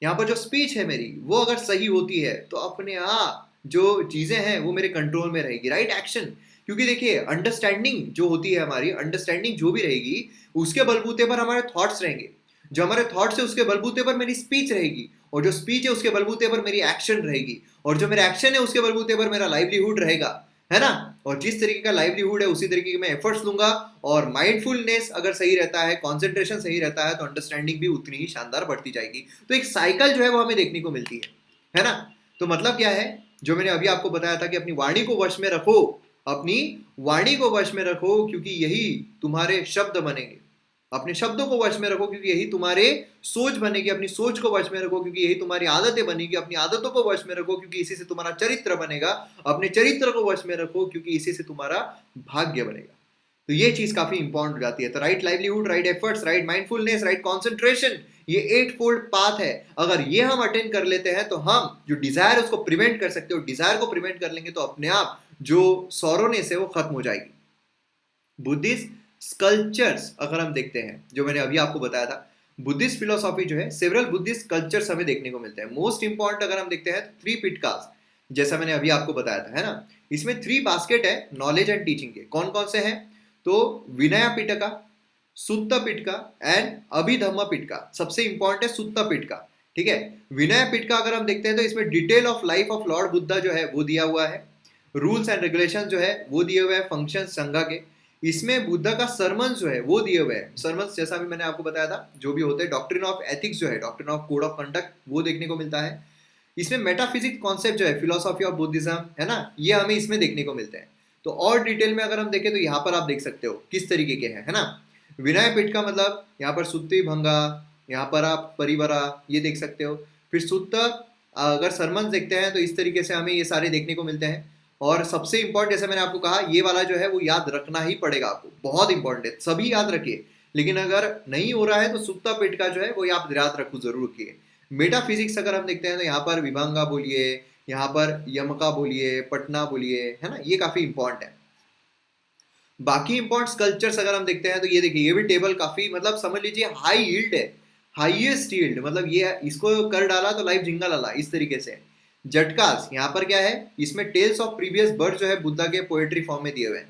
यहाँ पर जो स्पीच है मेरी वो अगर सही होती है तो अपने आप जो चीजें हैं वो मेरे कंट्रोल में रहेगी। राइट एक्शन, क्योंकि देखिए अंडरस्टैंडिंग जो होती है, हमारी अंडरस्टैंडिंग जो भी रहेगी उसके बलबूते पर हमारे थॉट्स रहेंगे, जो हमारे थॉट्स है उसके बलबूते पर मेरी स्पीच रहेगी, और जो स्पीच है उसके बलबूते पर मेरी एक्शन रहेगी, और जो मेरा एक्शन है उसके बलबूते पर मेरा लाइवलीहुड रहेगा, है ना। और जिस तरीके का लाइवलीहुड है उसी तरीके के मैं एफर्ट्स लूंगा, और माइंडफुलनेस अगर सही रहता है, कॉन्सेंट्रेशन सही रहता है, तो अंडरस्टैंडिंग भी उतनी ही शानदार बढ़ती जाएगी। तो एक साइकिल जो है वो हमें देखने को मिलती है ना। तो मतलब क्या है, जो मैंने अभी आपको बताया था कि अपनी वाणी को वश में रखो, अपनी वाणी को वश में रखो, क्योंकि यही तुम्हारे शब्द बनेंगे। अपने शब्दों को वश में रखो क्योंकि यही तुम्हारे सोच बनेगी, अपनी सोच को वश में रखो क्योंकि यही तुम्हारी आदतें बनेगी, अपनी आदतों को वश में रखो क्योंकि इसी से तुम्हारा चरित्र बनेगा, अपने चरित्र को वश में रखो क्योंकि इसी से तुम्हारा भाग्य बनेगा। तो ये चीज काफी इंपॉर्टेंट हो जाती है। तो right livelihood, right efforts, right mindfulness, right concentration, ये 8 फोल्ड पाथ है। अगर ये हम अटेंड कर लेते हैं तो हम जो डिजायर उसको प्रिवेंट कर सकते हो, डिजायर को प्रिवेंट कर लेंगे तो अपने आप जो सॉरोनेस है वो खत्म हो जाएगी। बुद्धिस्ट स्कल्पचर्स अगर हम देखते हैं, जो मैंने अभी आपको बताया था, बुद्धिस्ट फिलोसॉफी जो है, सेवरल बुद्धिस्ट कल्चर्स हमें देखने को मिलते हैं। मोस्ट इंपॉर्टेंट अगर हम देखते हैं 3 पिटकास, जैसा मैंने अभी आपको बताया था, है ना। इसमें 3 बास्केट है नॉलेज एंड टीचिंग के। कौन कौन से हैं? तो विनया पिटका, सुत्त पिटका एंड अभिधम्म पिटका। सबसे इंपॉर्टेंट है सुत्त पिटका, ठीक है। विनय पिटका अगर हम देखते हैं तो इसमें detail of life of Lord Buddha जो है वो दिया हुआ है। रूल्स एंड रेगुलेशन जो है वो दिए हुए हैं फंक्शन संघा के। इसमें बुद्धा का सरमन जो है वो दिए हुए हैं। सरमन जैसा भी मैंने आपको बताया था जो भी होते हैं। डॉक्ट्रिन ऑफ एथिक्स जो है, doctrine of code of conduct, वो देखने को मिलता है। इसमें मेटाफिजिक्स कॉन्सेप्ट जो है, फिलोसॉफी ऑफ बुद्धिज्म, है ना, ये हमें इसमें देखने को मिलते हैं। तो और डिटेल में अगर हम देखें तो यहाँ पर आप देख सकते हो किस तरीके के हैं, है ना। विनय पीठ का मतलब यहाँ पर सुत्ती भंगा, यहाँ पर आप परिवरा, ये देख सकते हो। फिर सुत्त अगर सरमन देखते हैं तो इस तरीके से हमें ये सारे देखने को मिलते हैं। और सबसे इंपॉर्टेंट, जैसे मैंने आपको कहा, ये वाला जो है वो याद रखना ही पड़ेगा आपको, बहुत इंपॉर्टेंट है, सभी याद रखिए। लेकिन अगर नहीं हो रहा है तो सुत्ता पेट का जो है वो आप याद रखो जरूर रखिए। मेटाफिजिक्स अगर हम देखते हैं तो यहाँ पर विभांगा बोलिए, यहाँ पर यमका बोलिए, पटना बोलिए, है ना, ये काफी इंपॉर्टेंट है। बाकी इंपॉर्टेंट स्कल्पचर्स अगर हम देखते हैं तो ये देखिए, ये भी टेबल काफी मतलब समझ लीजिए हाई यील्ड है, हाईएस्ट यील्ड, मतलब ये इसको कर डाला तो लाइफ जिंगा लाला, इस तरीके से। जटकास यहाँ पर क्या है, इसमें टेल्स ऑफ प्रीवियस बर्थ जो है बुद्धा के पोएट्री फॉर्म में दिए हुए हैं।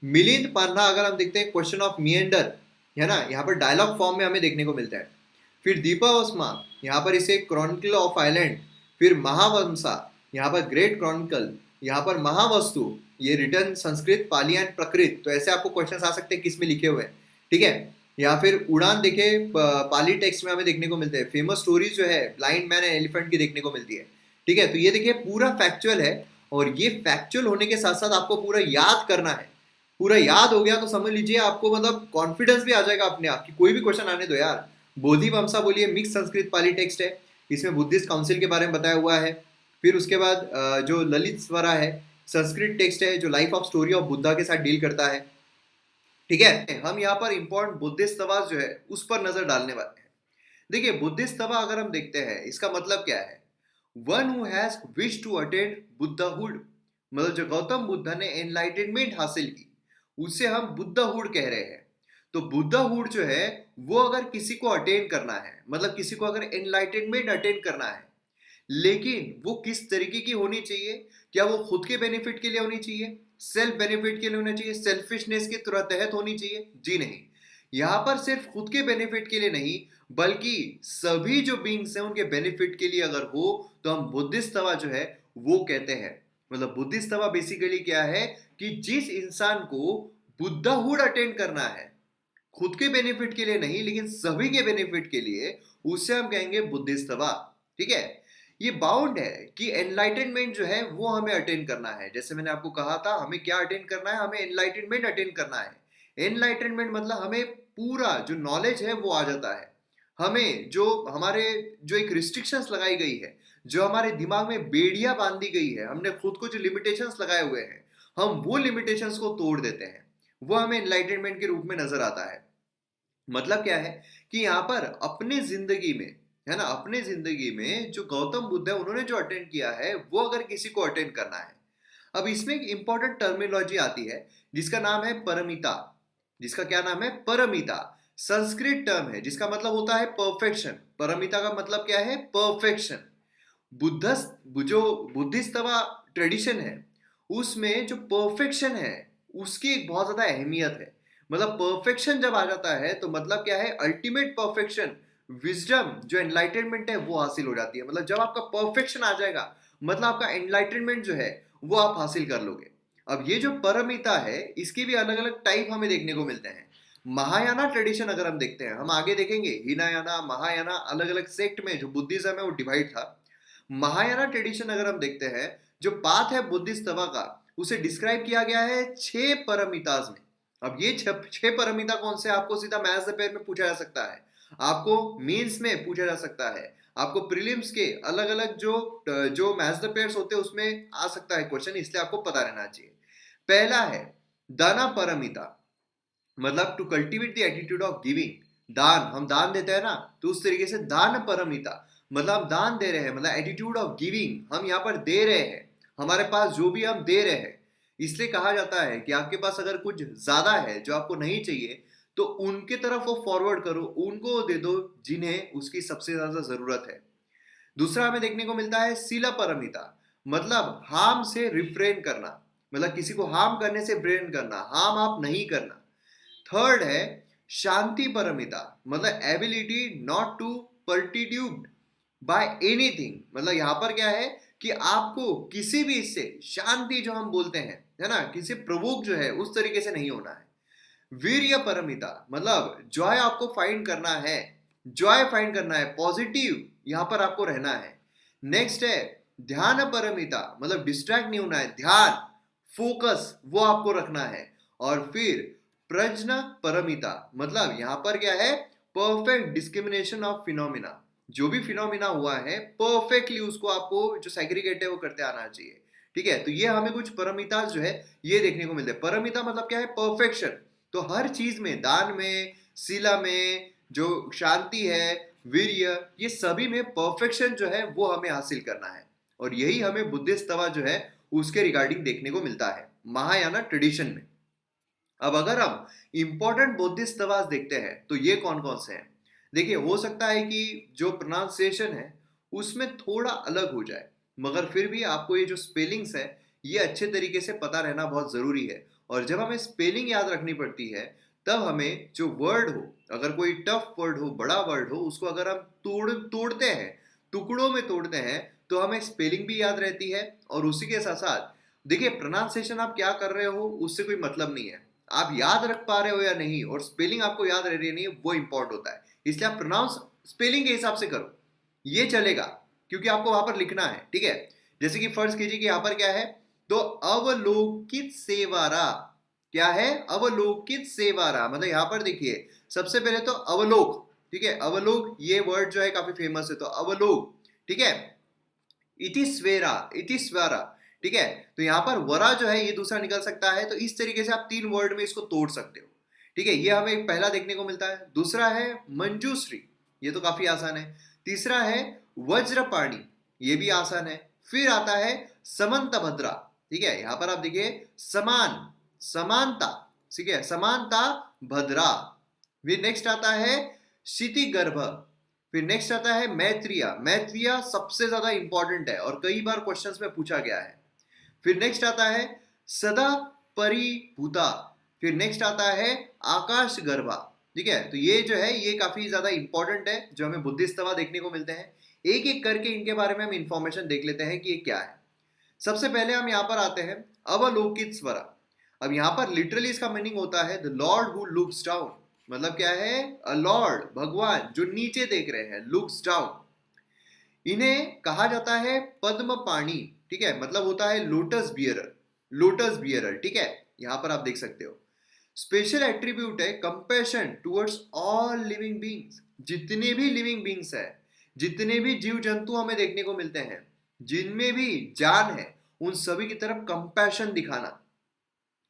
मिलिंद पान्हा अगर हम देखते हैं क्वेश्चन ऑफ मिएंडर, है ना, यहाँ पर डायलॉग फॉर्म में हमें देखने को मिलता है। फिर दीपावस्मा, यहाँ पर इसे क्रॉनिकल ऑफ आइलैंड। फिर महावंसा, यहाँ पर ग्रेट क्रॉनिकल। यहाँ पर महावस्तु, ये रिटर्न संस्कृत, पाली एंड प्रकृत। तो ऐसे आपको क्वेश्चन आ सकते हैं किस में लिखे हुए हैं, ठीक है। या फिर उड़ान देखे, पाली टेक्स्ट में हमें देखने को मिलते हैं। फेमस स्टोरीज जो है ब्लाइंड मैन एंड एलिफेंट की देखने को मिलती है, ठीक है। तो ये देखिए पूरा फैक्चुअल है, और ये फैक्चुअल होने के साथ साथ आपको पूरा याद करना है। पूरा याद हो गया तो समझ लीजिए आपको मतलब कॉन्फिडेंस भी आ जाएगा अपने आप की, कोई भी क्वेश्चन आने दो यार। बोधि वंशा बोलिए, मिक्स संस्कृत पाली टेक्स्ट है। इसमें बुद्धिस्ट काउंसिल के बारे में बताया हुआ है। फिर उसके बाद जो ललित स्वरा है, संस्कृत टेक्स्ट है जो life of story of Buddha के साथ डील करता है, ठीक है। हम यहाँ पर इंपॉर्टेंट बुद्धिस्ट तवास जो है उस पर नजर डालने वाले हैं। देखिए बुद्धिस्ट तवा अगर हम देखते हैं इसका मतलब क्या है, one who has wish to attain Buddhahood, मतलब जो गौतम बुद्ध ने एनलाइटनमेंट हासिल की उसे हम बुद्धहुड कह रहे हैं। तो बुद्धहुड जो है वो अगर किसी को अटेन करना है, मतलब किसी को अगर एनलाइटनमेंट अटेन करना है, लेकिन वो किस तरीके की होनी चाहिए? क्या वो खुद के बेनिफिट के लिए होनी चाहिए, सेल्फ बेनिफिट के लिए होना चाहिए, सेल्फिशनेस के तहत होनी चाहिए? जी नहीं। यहां पर सिर्फ खुद के बेनिफिट के लिए नहीं, बल्कि सभी जो बींग्स हैं उनके बेनिफिट के लिए अगर हो तो हम बुद्धिस्ट तवा जो है वो कहते हैं। मतलब बुद्धिस्ट तवा बेसिकली क्या है कि जिस इंसान को बुद्धहुड अटेंड करना है, खुद के बेनिफिट के लिए नहीं लेकिन सभी के बेनिफिट के लिए, उसे हम कहेंगे बुद्धिस्ट तवा, ठीक है। ये बाउंड है कि एनलाइटनमेंट जो है वो हमें अटेन करना है। जैसे मैंने आपको कहा था हमें क्या अटेन करना है, हमें एनलाइटनमेंट अटेन करना है। एनलाइटनमेंट मतलब हमें पूरा जो नॉलेज है वो आ जाता है। हमें जो हमारे जो एक रिस्ट्रिक्शंस लगाई गई है, जो हमारे दिमाग में बेड़ियां बांधी गई है, हमने खुद को जो लिमिटेशंस लगाए हुए हैं, हम वो लिमिटेशंस को तोड़ देते हैं। वो हमें एनलाइटनमेंट के रूप में नजर आता है। मतलब क्या है कि यहाँ पर अपने जिंदगी में, है ना, अपने जिंदगी में जो गौतम बुद्ध है उन्होंने जो अटेंड किया है वो अगर किसी को अटेंड करना है। अब इसमें एक इंपॉर्टेंट टर्मिनोलॉजी आती है जिसका नाम है परमिता। जिसका क्या नाम है? परमिता। संस्कृत टर्म है जिसका मतलब होता है परफेक्शन। परमिता का मतलब क्या है? परफेक्शन। बुद्धिस्ट, जो बुद्धिस्तवा ट्रेडिशन है उसमें जो परफेक्शन है उसकी एक बहुत ज्यादा अहमियत है। मतलब परफेक्शन जब आ जाता है तो मतलब क्या है? अल्टीमेट परफेक्शन, विजडम, जो एनलाइटनमेंट है वो हासिल हो जाती है। मतलब जब आपका परफेक्शन आ जाएगा मतलब आपका एनलाइटनमेंट जो है वो आप हासिल कर लोगे। अब ये जो परमिता है इसके भी अलग अलग टाइप हमें देखने को मिलते हैं। महायाना ट्रेडिशन अगर हम देखते हैं, हम आगे देखेंगे हिनायाना महायाना अलग अलग सेक्ट में जो बुद्धिज्म है वो डिवाइड था। महायाना ट्रेडिशन अगर हम देखते हैं, जो पाथ है बुद्धिस्ट तवा का उसे डिस्क्राइब किया गया है 6 परमिताज में। अब ये 6 परमिता कौन से, आपको सीधा मैथ्स द पेयर में पूछा जा सकता है, आपको मेंस में पूछा जा सकता है, आपको प्रीलिम्स के अलग अलग जो जो मैथ्स द पेयर्स होते हैं उसमें आ सकता है क्वेश्चन, इसलिए आपको पता रहना चाहिए। पहला है दाना परमिता, मतलब to cultivate the attitude of giving. दान, हम दान देते हैं ना, तो उस तरीके से दान परमिता, मतलब हम दान दे रहे हैं, मतलब एटीट्यूड ऑफ गिविंग, हम यहाँ पर दे रहे हैं, हमारे पास जो भी हम दे रहे हैं। इसलिए कहा जाता है कि आपके पास अगर कुछ ज्यादा है जो आपको नहीं चाहिए तो उनके तरफ वो फॉरवर्ड करो, उनको दे दो जिन्हें उसकी सबसे ज्यादा जरूरत है। दूसरा हमें देखने को मिलता है शीला परमिता, मतलब हार्म से रिफ्रेन करना, मतलब किसी को हार्म करने से रिफ्रेन करना, हार्म आप नहीं करना। थर्ड है शांति परमिता, मतलब ability not to perturbed by anything, मतलब यहां पर क्या है कि आपको किसी भी इससे शांति जो हम बोलते हैं, है ना, किसी प्रवोक जो है उस तरीके से नहीं होना है। वीर्य परमिता, मतलब जॉय आपको फाइंड करना है, जॉय फाइंड करना है, पॉजिटिव यहां पर आपको रहना है। नेक्स्ट है ध्यान परमिता, मतलब डिस्ट्रैक्ट नहीं होना है, ध्यान फोकस वो आपको रखना है। और फिर प्रज्ञा परमिता, मतलब यहां पर क्या है, परफेक्ट डिस्क्रिमिनेशन ऑफ फिनोमिना, जो भी फिनोमिना हुआ है परफेक्टली उसको आपको जो सेग्रीगेट है वो करते आना चाहिए। ठीक है, तो ये हमें कुछ परमिता जो है ये देखने को मिलते हैं। परमिता मतलब क्या है, परफेक्शन। तो हर चीज में, दान में, शिला में, जो शांति है, वीर्य, ये सभी में परफेक्शन जो है वो हमें हासिल करना है। और यही हमें बुद्धिस्ट तवा जो है उसके रिगार्डिंग देखने को मिलता है महायाना ट्रेडिशन में। अब अगर हम इंपॉर्टेंट बुद्धिस्ट तवास देखते हैं तो ये कौन कौन से हैं। देखिए, हो सकता है कि जो प्रोनाउंसिएशन है उसमें थोड़ा अलग हो जाए, मगर फिर भी आपको ये जो स्पेलिंग्स है ये अच्छे तरीके से पता रहना बहुत जरूरी है। और जब हमें स्पेलिंग याद रखनी पड़ती है तब हमें जो वर्ड हो, अगर कोई टफ वर्ड हो, बड़ा वर्ड हो, उसको अगर हम तोड़ते हैं, टुकड़ों में तोड़ते हैं, तो हमें स्पेलिंग भी याद रहती है। और उसी के साथ साथ देखिए, प्रोनाउंसिएशन आप क्या कर रहे हो उससे कोई मतलब नहीं है, आप याद रख पा रहे हो या नहीं, और स्पेलिंग आपको याद रह रही है नहीं, वो इंपॉर्टेंट होता है। इसलिए आप प्रोनाउंस स्पेलिंग के हिसाब से करो, ये चलेगा, क्योंकि आपको वहां पर लिखना है। ठीक है, जैसे कि फर्ज कीजिए कि यहां पर क्या है, तो अवलोकित सेवारा, क्या है, अवलोकित सेवारा, मतलब यहां पर देखिए सबसे पहले तो अवलोक, ठीक है, अवलोक ये वर्ड जो है काफी फेमस है, तो अवलोक, ठीक है, इति स्वेरा, इति स्वेरा, ठीक है। तो यहां पर वरा जो है ये दूसरा निकल सकता है, तो इस तरीके से आप 3 वर्ड में इसको तोड़ सकते हो। ठीक है, ये हमें पहला देखने को मिलता है। दूसरा है मंजूश्री, ये तो काफी आसान है। तीसरा है वज्रपाणी, ये भी आसान है। फिर आता है समंत भद्रा, ठीक है, यहां पर आप देखिए समान, समानता, ठीक है, समानता भद्रा। फिर नेक्स्ट आता है क्षिति गर्भ। फिर नेक्स्ट आता है मैत्रिया, मैत्रिया सबसे ज्यादा इंपॉर्टेंट है और कई बार क्वेश्चंस में पूछा गया है। फिर नेक्स्ट आता है सदा परिभूता। फिर नेक्स्ट आता है आकाश गर्भा। ठीक है, तो ये जो है ये काफी ज्यादा इंपॉर्टेंट है, जो हमें बुद्धिस्ट तवा देखने को मिलते हैं। एक एक करके इनके बारे में हम इंफॉर्मेशन देख लेते हैं कि ये क्या है। सबसे पहले हम यहाँ पर आते हैं अवलोकित स्वरा। अब यहाँ पर लिटरली इसका मीनिंग होता है the Lord who looks down, मतलब क्या है, अ लॉर्ड, भगवान जो नीचे देख रहे हैं, लुक्स डाउन। इन्हें कहा जाता है पद्म पाणी, ठीक है, मतलब होता है लोटस बियरर, लोटस बियरर, ठीक है, यहां पर आप देख सकते हो। स्पेशल एट्रीब्यूट है compassion towards all living beings, जितने भी लिविंग बीइंग्स है, जितने भी जीव जंतु हमें देखने को मिलते हैं, जिनमें भी जान है, उन सभी की तरफ कंपैशन दिखाना।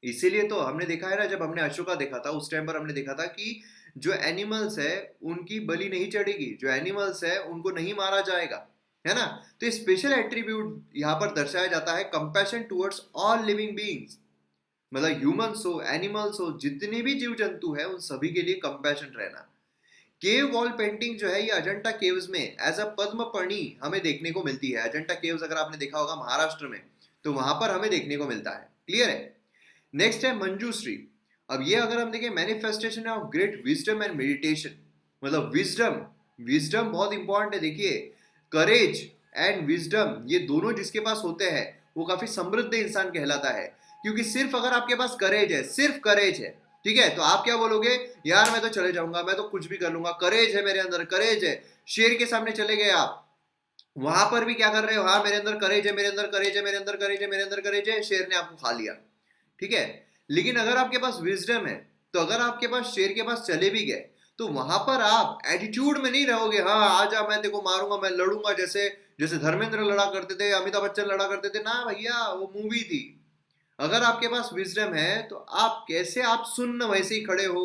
इसीलिए तो हमने देखा है ना, जब हमने अशोका देखा था उस टाइम पर हमने देखा था कि जो एनिमल्स है उनकी बलि नहीं चढ़ेगी, जो एनिमल्स है उनको नहीं मारा जाएगा, है ना। तो स्पेशल एट्रीब्यूट यहाँ पर दर्शाया जाता है compassion towards all living beings, मतलब ह्यूमंस हो, एनिमल्स हो, जितने भी जीव जंतु है उन सभी के लिए कंपैशन रहना। केव वॉल पेंटिंग जो है ये अजंता केव्स में एज अ पद्म पर्णी हमें देखने को मिलती है। अजंता केव्स अगर आपने देखा होगा महाराष्ट्र में, तो वहां पर हमें देखने को मिलता है। क्लियर है। नेक्स्ट है मंजूश्री। अब ये अगर हम देखें, manifestation of great wisdom and meditation, मतलब विजडम, विजडम बहुत इंपॉर्टेंट है। देखिए, करेज एंड विजडम ये दोनों जिसके पास होते हैं वो काफी समृद्ध इंसान कहलाता है। क्योंकि सिर्फ अगर आपके पास करेज है, सिर्फ करेज है, ठीक है, तो आप क्या बोलोगे, यार मैं तो चले जाऊंगा, मैं तो कुछ भी कर लूंगा, करेज है मेरे अंदर, करेज है। शेर के सामने चले गए आप, वहां पर भी क्या कर रहे हो, हाँ मेरे अंदर करेज है, मेरे अंदर करेज है, मेरे अंदर करेज है, मेरे अंदर करेज है, शेर ने आपको खा लिया। ठीक है, लेकिन अगर आपके पास विजडम है, तो अगर आपके पास शेर के पास चले भी गए, तो वहां पर आप एटीट्यूड में नहीं रहोगे, हाँ आजा मैं तेको मारूंगा, मैं लड़ूंगा, जैसे जैसे धर्मेंद्र लड़ा करते थे, अमिताभ बच्चन लड़ा करते थे ना भैया, वो मूवी थी। अगर आपके पास विजडम है तो आप कैसे, आप सुन्न वैसे ही खड़े हो,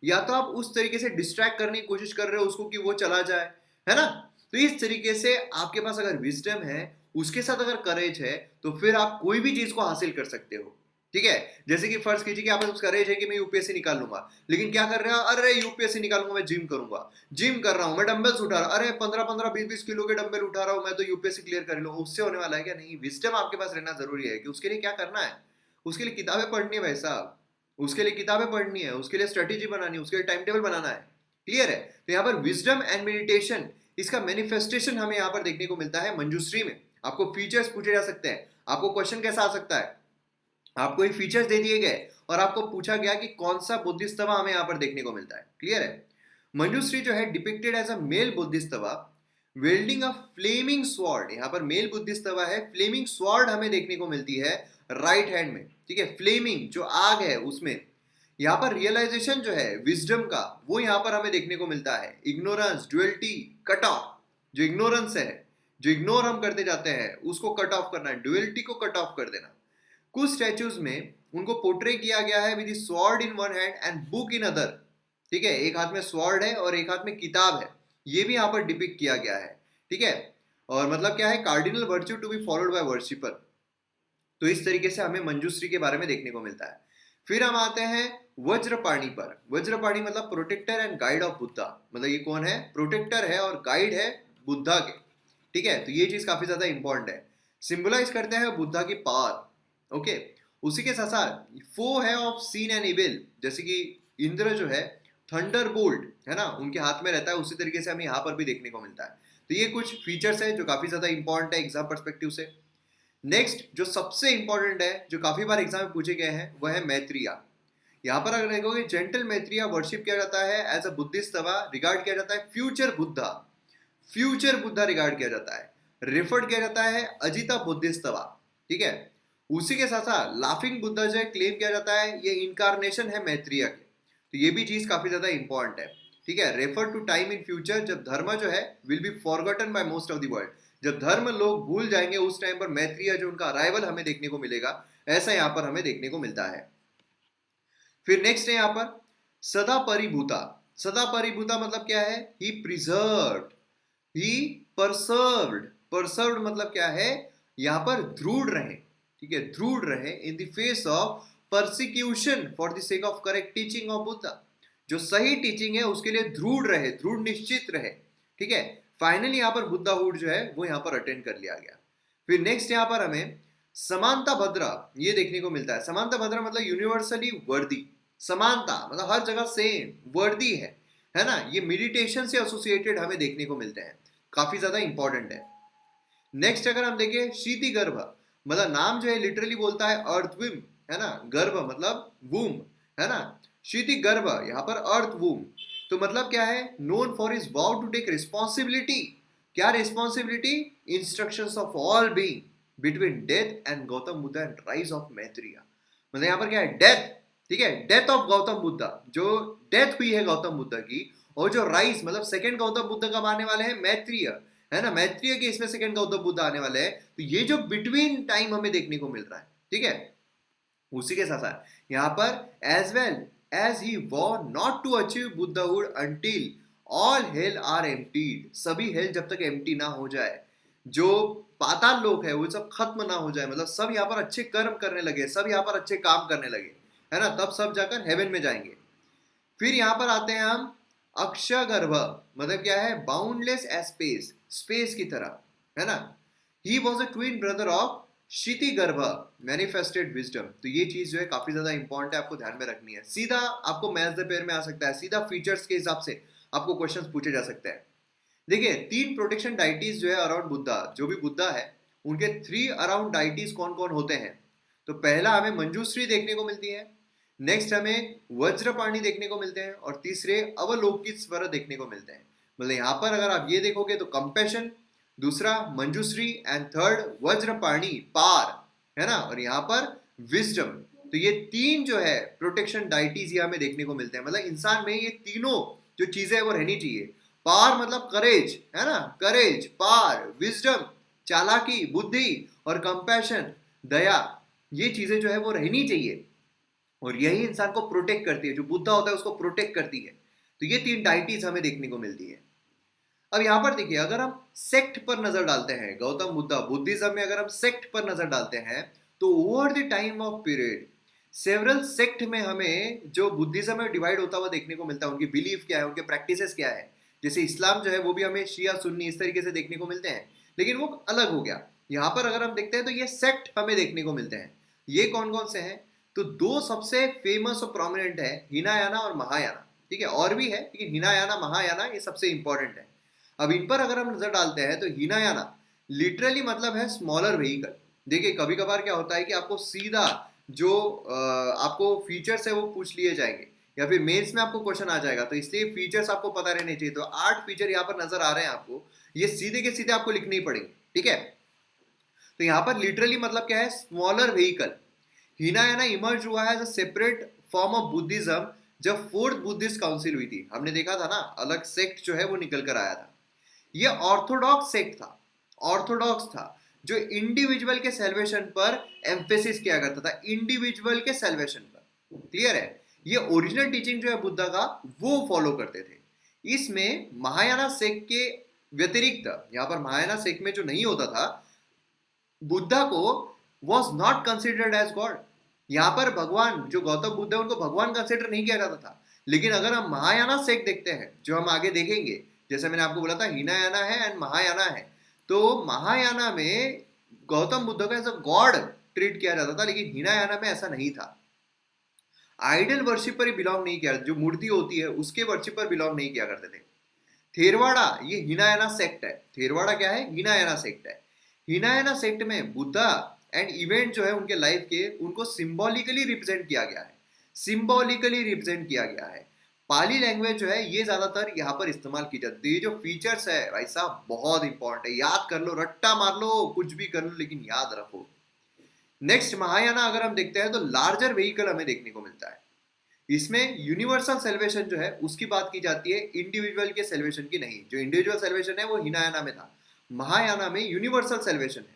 या तो आप उस तरीके से डिस्ट्रैक्ट करने की कोशिश कर रहे हो उसको कि वो चला जाए, है ना। तो इस तरीके से आपके पास अगर विजडम है, उसके साथ अगर करेज है, तो फिर आप कोई भी चीज को हासिल कर सकते हो। ठीक है। जैसे कि फर्ज कीजिए कि आपके पास करेज है कि मैं यूपीएससी निकाल लूंगा, लेकिन क्या कर रहा है, अरे यूपीएससी निकालूंगा, मैं जिम करूंगा, जिम कर रहा हूं, मैं डंबल्स उठा रहा हूं, अरे 15-15 20-20 किलो के डंबल उठा रहा हूं, मैं तो यूपीएससी क्लियर कर लूंगा। उससे होने वाला है क्या? नहीं। विजडम आपके पास रहना जरूरी है कि उसके लिए क्या करना है। उसके लिए किताबें पढ़नी है भाई साहब, उसके लिए किताबें पढ़नी है, उसके लिए स्ट्रेटेजी बनानी है, उसके लिए टाइम टेबल बनाना है। क्लियर है? तो यहाँ पर विजडम एंड मेडिटेशन, इसका मैनिफेस्टेशन हमें यहाँ पर देखने को मिलता है मंजूश्री में। आपको फीचर्स पूछे जा सकते हैं, आपको क्वेश्चन कैसा आ सकता है, आपको ये फीचर्स दे दिए गए और आपको पूछा गया कि कौन सा बुद्धिस्तवा हमें यहाँ पर देखने को मिलता है। क्लियर है? मंजूश्री जो है depicted as a male bodhisattva wielding a flaming sword. यहाँ पर मेल बुद्धिस्तवा है, फ्लेमिंग स्वॉर्ड हमें देखने को मिलती है राइट हैंड में। ठीक है, फ्लेमिंग जो आग है उसमें। यहाँ पर रियलाइजेशन जो है विजडम का, वो यहाँ पर हमें देखने को मिलता है। Ignorance, duality, cut off. जो इग्नोरेंस है, जो इग्नोर हम करते जाते हैं उसको कट ऑफ करना है, ड्युअलिटी को कट ऑफ कर देना। कुछ स्टैचूज में उनको पोर्ट्रे किया गया है with sword in one hand and book in other. ठीक है, एक हाथ में स्वॉर्ड है और एक हाथ में किताब है, ये भी यहाँ पर डिपिक्ट किया गया है। ठीक है, और मतलब क्या है, cardinal virtue to be followed by worshipper. तो इस तरीके से हमें मंजूश्री के बारे में देखने को मिलता है। फिर हम आते हैं वज्रपाणी पर। वज्रपाणी मतलब protector and guide of Buddha. मतलब ये कौन है? प्रोटेक्टर है और गाइड है बुद्धा के। ठीक है, तो ये चीज काफी ज्यादा इंपॉर्टेंट है। सिंबलाइज करते हैं बुद्धा की पावर। ओके, उसी के साथ साथ फो है ऑफ सीन एंड इविल, जैसे कि इंद्र जो है थंडर बोल्ट है ना, उनके हाथ में रहता है, उसी तरीके से हमें यहाँ पर भी देखने को मिलता है। तो ये कुछ फीचर्स है जो काफी ज्यादा इंपॉर्टेंट है एग्जाम परस्पेक्टिव से। नेक्स्ट जो सबसे इंपॉर्टेंट है, जो काफी बार एग्जाम में पूछे गए हैं, वह है मैत्रिया। यहाँ पर अगर देखोगे जेंटल मैत्रिया वर्शिप किया जाता है एज अ बुद्धिस्ट तवा, रिगार्ड किया जाता है future Buddha, future Buddha regard किया जाता है, रेफर्ड किया जाता है अजिता बुद्धिस्ट तवा। ठीक है, उसी के साथ साथ लाफिंग बुद्धा जो है क्लेम किया जाता है ये इनकारनेशन है मैत्रिया के। तो ये भी चीज काफी ज्यादा इंपॉर्टेंट है। ठीक है, refer to time in future, जब धर्म जो है will be forgotten by most of the world, जब धर्म लोग भूल जाएंगे उस टाइम पर मैत्रिया जो उनका अराइवल हमें देखने को मिलेगा, ऐसा यहाँ पर हमें देखने को मिलता है। फिर नेक्स्ट है यहाँ पर सदा परिभूता। सदा परिभूता मतलब क्या है? ही प्रिजर्व्ड, ही परसर्व्ड। परसर्व्ड मतलब क्या है? यहाँ पर दृढ़ रहे। ठीक है, दृढ़ रहे in the face of persecution for the sake of correct teaching of Buddha. जो सही टीचिंग है उसके लिए दृढ़ रहे, दृढ़ निश्चित रहे। ठीक है, फाइनली यहाँ पर बुद्धाहुड जो है वो यहाँ पर अटेंड कर लिया गया। फिर नेक्स्ट यहाँ पर हमें समानता भद्रा ये देखने को मिलता है। समानता भद्रा मतलब यूनिवर्सली वर्दी। समानता मतलब हर जगह सेम, वर्दी है ना। ये मेडिटेशन से एसोसिएटेड हमें देखने को मिलते हैं, काफी ज्यादा इंपॉर्टेंट है। नेक्स्ट अगर हम देखें शीति गर्भ, मतलब नाम जो है लिटरली बोलता है अर्थविम, है ना। गर्भ मतलब वूम, है ना। शीति गर्भ यहाँ पर अर्थ वूम। तो मतलब क्या है? Known for his vow to take responsibility. क्या responsibility? Instructions of all being between death and Gautam Buddha and rise of Maitreya. मतलब यहाँ पर क्या है? डेथ। ठीक है, डेथ ऑफ गौतम बुद्धा, जो डेथ हुई है गौतम बुद्धा की, और जो राइज मतलब सेकंड गौतम बुद्ध कब आने वाले हैं? मैत्रिय, है ना। मैत्रिय के इसमें सेकंड गौतम बुद्ध आने वाले हैं। तो ये जो बिटवीन टाइम हमें देखने को मिल रहा है। ठीक है, उसी के साथ साथ यहाँ पर as well as he vow not to achieve Buddhahood until all hell are emptied. सभी हेल जब तक एम्प्टी ना हो जाए, जो पाताल लोग है वो सब खत्म ना हो जाए, मतलब सब यहाँ पर अच्छे कर्म करने लगे, सब यहाँ पर अच्छे काम करने लगे, है ना, तब सब जाकर हेवन में जाएंगे। फिर यहाँ पर आते हैं हम अक्षगर्भ, मतलब क्या है? बाउंडलेस एज स्पेस, स्पेस की तरह, है ना। He was a twin brother of Kshitigarbha manifested wisdom. तो ये चीज जो है काफी ज्यादा इंपॉर्टेंट है, आपको ध्यान में रखनी है। सीधा आपको मैच द पेयर में आ सकता है, सीधा फीचर्स के हिसाब से आपको क्वेश्चंस पूछे जा सकते हैं। देखिए 3 प्रोटेक्शन डाइटीज जो है अराउंड बुद्धा, जो भी बुद्धा है उनके 3 अराउंड डाइटीज कौन कौन होते हैं? तो पहला हमें मंजूश्री देखने को मिलती है, नेक्स्ट हमें वज्रपाणी देखने को मिलते हैं, और तीसरे अवलोकित स्वर देखने को मिलते हैं। मतलब यहाँ पर अगर आप ये देखोगे तो कंपैशन, दूसरा मंजूश्री, एंड थर्ड वज्रपाणी पार, है ना, और यहाँ पर विजडम। तो ये 3 जो है प्रोटेक्शन डाइटीज ये हमें देखने को मिलते हैं। मतलब इंसान में ये तीनों जो चीजें है वो रहनी चाहिए। पार मतलब करेज, है ना, करेज, पार, विजडम चालाकी, बुद्धि, और कंपैशन दया, ये चीजें जो है वो रहनी चाहिए, और यही इंसान को प्रोटेक्ट करती है। जो बुद्धा होता है उसको प्रोटेक्ट करती है। तो ये 3 डाइटीज हमें देखने को मिलती है। अब यहां पर देखिए, अगर हम सेक्ट पर नजर डालते हैं, गौतम बुद्धा बुद्धिज्म में अगर हम सेक्ट पर नजर डालते हैं, तो over the time of period several sect में हमें जो बुद्धिज्म में डिवाइड होता हुआ देखने को मिलता है, उनकी बिलीफ क्या है, उनके प्रैक्टिसेस क्या है। जैसे इस्लाम जो है वो भी हमें शिया सुन्नी इस तरीके से देखने को मिलते हैं, लेकिन वो अलग हो गया। यहाँ पर अगर हम देखते हैं तो ये सेक्ट हमें देखने को मिलते हैं। ये कौन कौन से हैं? तो दो सबसे फेमस और प्रोमिनेंट है, हिनायाना और महायाना। ठीक है, और भी है लेकिन हिनायाना महायाना ये सबसे इंपॉर्टेंट है। अब इन पर अगर हम नजर डालते हैं तो हिनायाना लिटरली मतलब है स्मॉलर व्हीकल। देखिए कभी कभार क्या होता है कि आपको सीधा जो आपको फीचर्स है वो पूछ लिए जाएंगे, या फिर मेंस में आपको क्वेश्चन आ जाएगा, तो इसलिए फीचर्स आपको पता रहने चाहिए। तो 8 फीचर यहाँ पर नजर आ रहे हैं आपको, ये सीधे के सीधे आपको लिखने ही पड़ेंगे। ठीक है, तो यहाँ पर लिटरली मतलब क्या है? Smaller vehicle. हिनायाना इमर्ज हुआ है as a separate form of Buddhism जब फोर्थ बुद्धिस्ट काउंसिल हुई थी। हमने देखा था ना, अलग सेक्ट जो है वो निकल कर आया था। ये ऑर्थोडॉक्स सेक्ट था, ऑर्थोडॉक्स था, जो इंडिविजुअल के सेल्वेशन पर एम्फेसिस किया करता था, इंडिविजुअल के सेल्वेशन पर। क्लियर है? ये ओरिजिनल टीचिंग जो है बुद्धा का वो फॉलो करते थे। इसमें महायाना सेक्ट के व्यतिरिक्त, यहाँ पर महायाना सेक्ट में जो नहीं होता था, बुद्धा को was not considered as god. यहाँ पर भगवान जो गौतम बुद्ध है उनको भगवान कंसिडर नहीं किया जाता था। लेकिन अगर हम महायाना सेक्ट देखते हैं, जो हम आगे देखेंगे, जैसे मैंने आपको बोला था हिनायाना है एंड महायाना है, तो महायाना में गौतम बुद्ध को एज अ गॉड ट्रीट किया जाता था, लेकिन हिनायाना में ऐसा नहीं था। आइडल वर्शिप पर ही बिलोंग नहीं किया, जो मूर्ति होती है उसके वर्शिप पर बिलोंग नहीं किया करते थे। थेरवाड़ा ये हिनायाना सेक्ट है। थेरवाड़ा क्या है? हिनायाना सेक्ट है। हिनायाना सेक्ट में बुद्धा एंड इवेंट जो है उनके लाइफ के, उनको सिंबॉलिकली रिप्रेजेंट किया गया है, सिंबॉलिकली रिप्रेजेंट किया गया है। पाली लैंग्वेज जो है ये ज्यादातर यहाँ पर इस्तेमाल की जाती है। ये जो फीचर्स है भाई साहब बहुत इंपॉर्टेंट है, याद कर लो, रट्टा मार लो, कुछ भी कर लो, लेकिन याद रखो। नेक्स्ट महायाना अगर हम देखते हैं तो लार्जर व्हीकल हमें देखने को मिलता है। इसमें यूनिवर्सल सेल्वेशन जो है उसकी बात की जाती है, इंडिविजुअल के सेल्वेशन की नहीं। जो इंडिविजुअल सेल्वेशन है वो हिनायाना में था, महायाना में यूनिवर्सल सेल्वेशन है।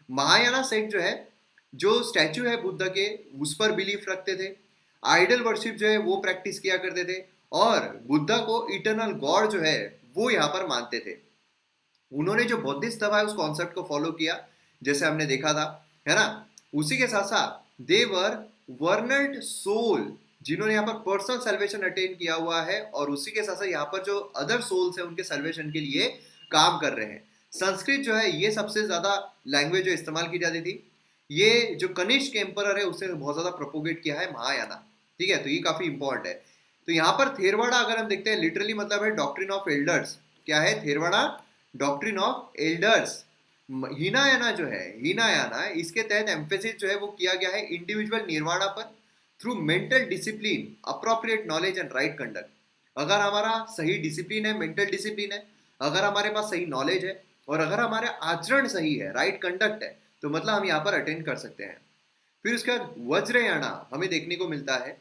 महायाना सेक्ट जो है, जो स्टैचू है बुद्ध के उस पर बिलीफ रखते थे, आइडल वर्शिप जो है वो प्रैक्टिस किया करते थे, और बुद्धा को इटर्नल गॉड जो है वो यहाँ पर मानते थे। उन्होंने जो बौद्धिस्ट था उस कॉन्सेप्ट को फॉलो किया, जैसे हमने देखा था, है ना। उसी के साथ साथ देवर वर्नल्ड सोल, जिन्होंने यहाँ पर पर्सनल सेल्वेशन अटेन किया हुआ है, और उसी के साथ साथ यहाँ पर जो अदर सोल्स है उनके सेल्वेशन के लिए काम कर रहे हैं। संस्कृत जो है ये सबसे ज्यादा लैंग्वेज जो इस्तेमाल की जाती थी। ये जो कनिष्क एम्परर है उसने बहुत ज्यादा प्रोपोगेट किया है महायाना। ठीक है, तो ये काफी इंपॉर्टेंट है। तो यहाँ पर थेरवाड़ा अगर हम देखते हैं, लिटरली मतलब है डॉक्ट्रिन ऑफ एल्डर्स। क्या है Theravada? Doctrine of elders. Hinayana जो है, हिनायाना इसके तहत एम्फेसिस जो है वो किया गया है इंडिविजुअल निर्वाणा पर through mental discipline, appropriate knowledge and right conduct. अगर हमारा सही डिसिप्लिन है, मेंटल डिसिप्लिन है, अगर हमारे पास सही नॉलेज है, और अगर हमारे आचरण सही है, राइट कंडक्ट है, तो मतलब हम यहाँ पर अटेंड कर सकते हैं। फिर उसके बाद वज्रयाना हमें देखने को मिलता है।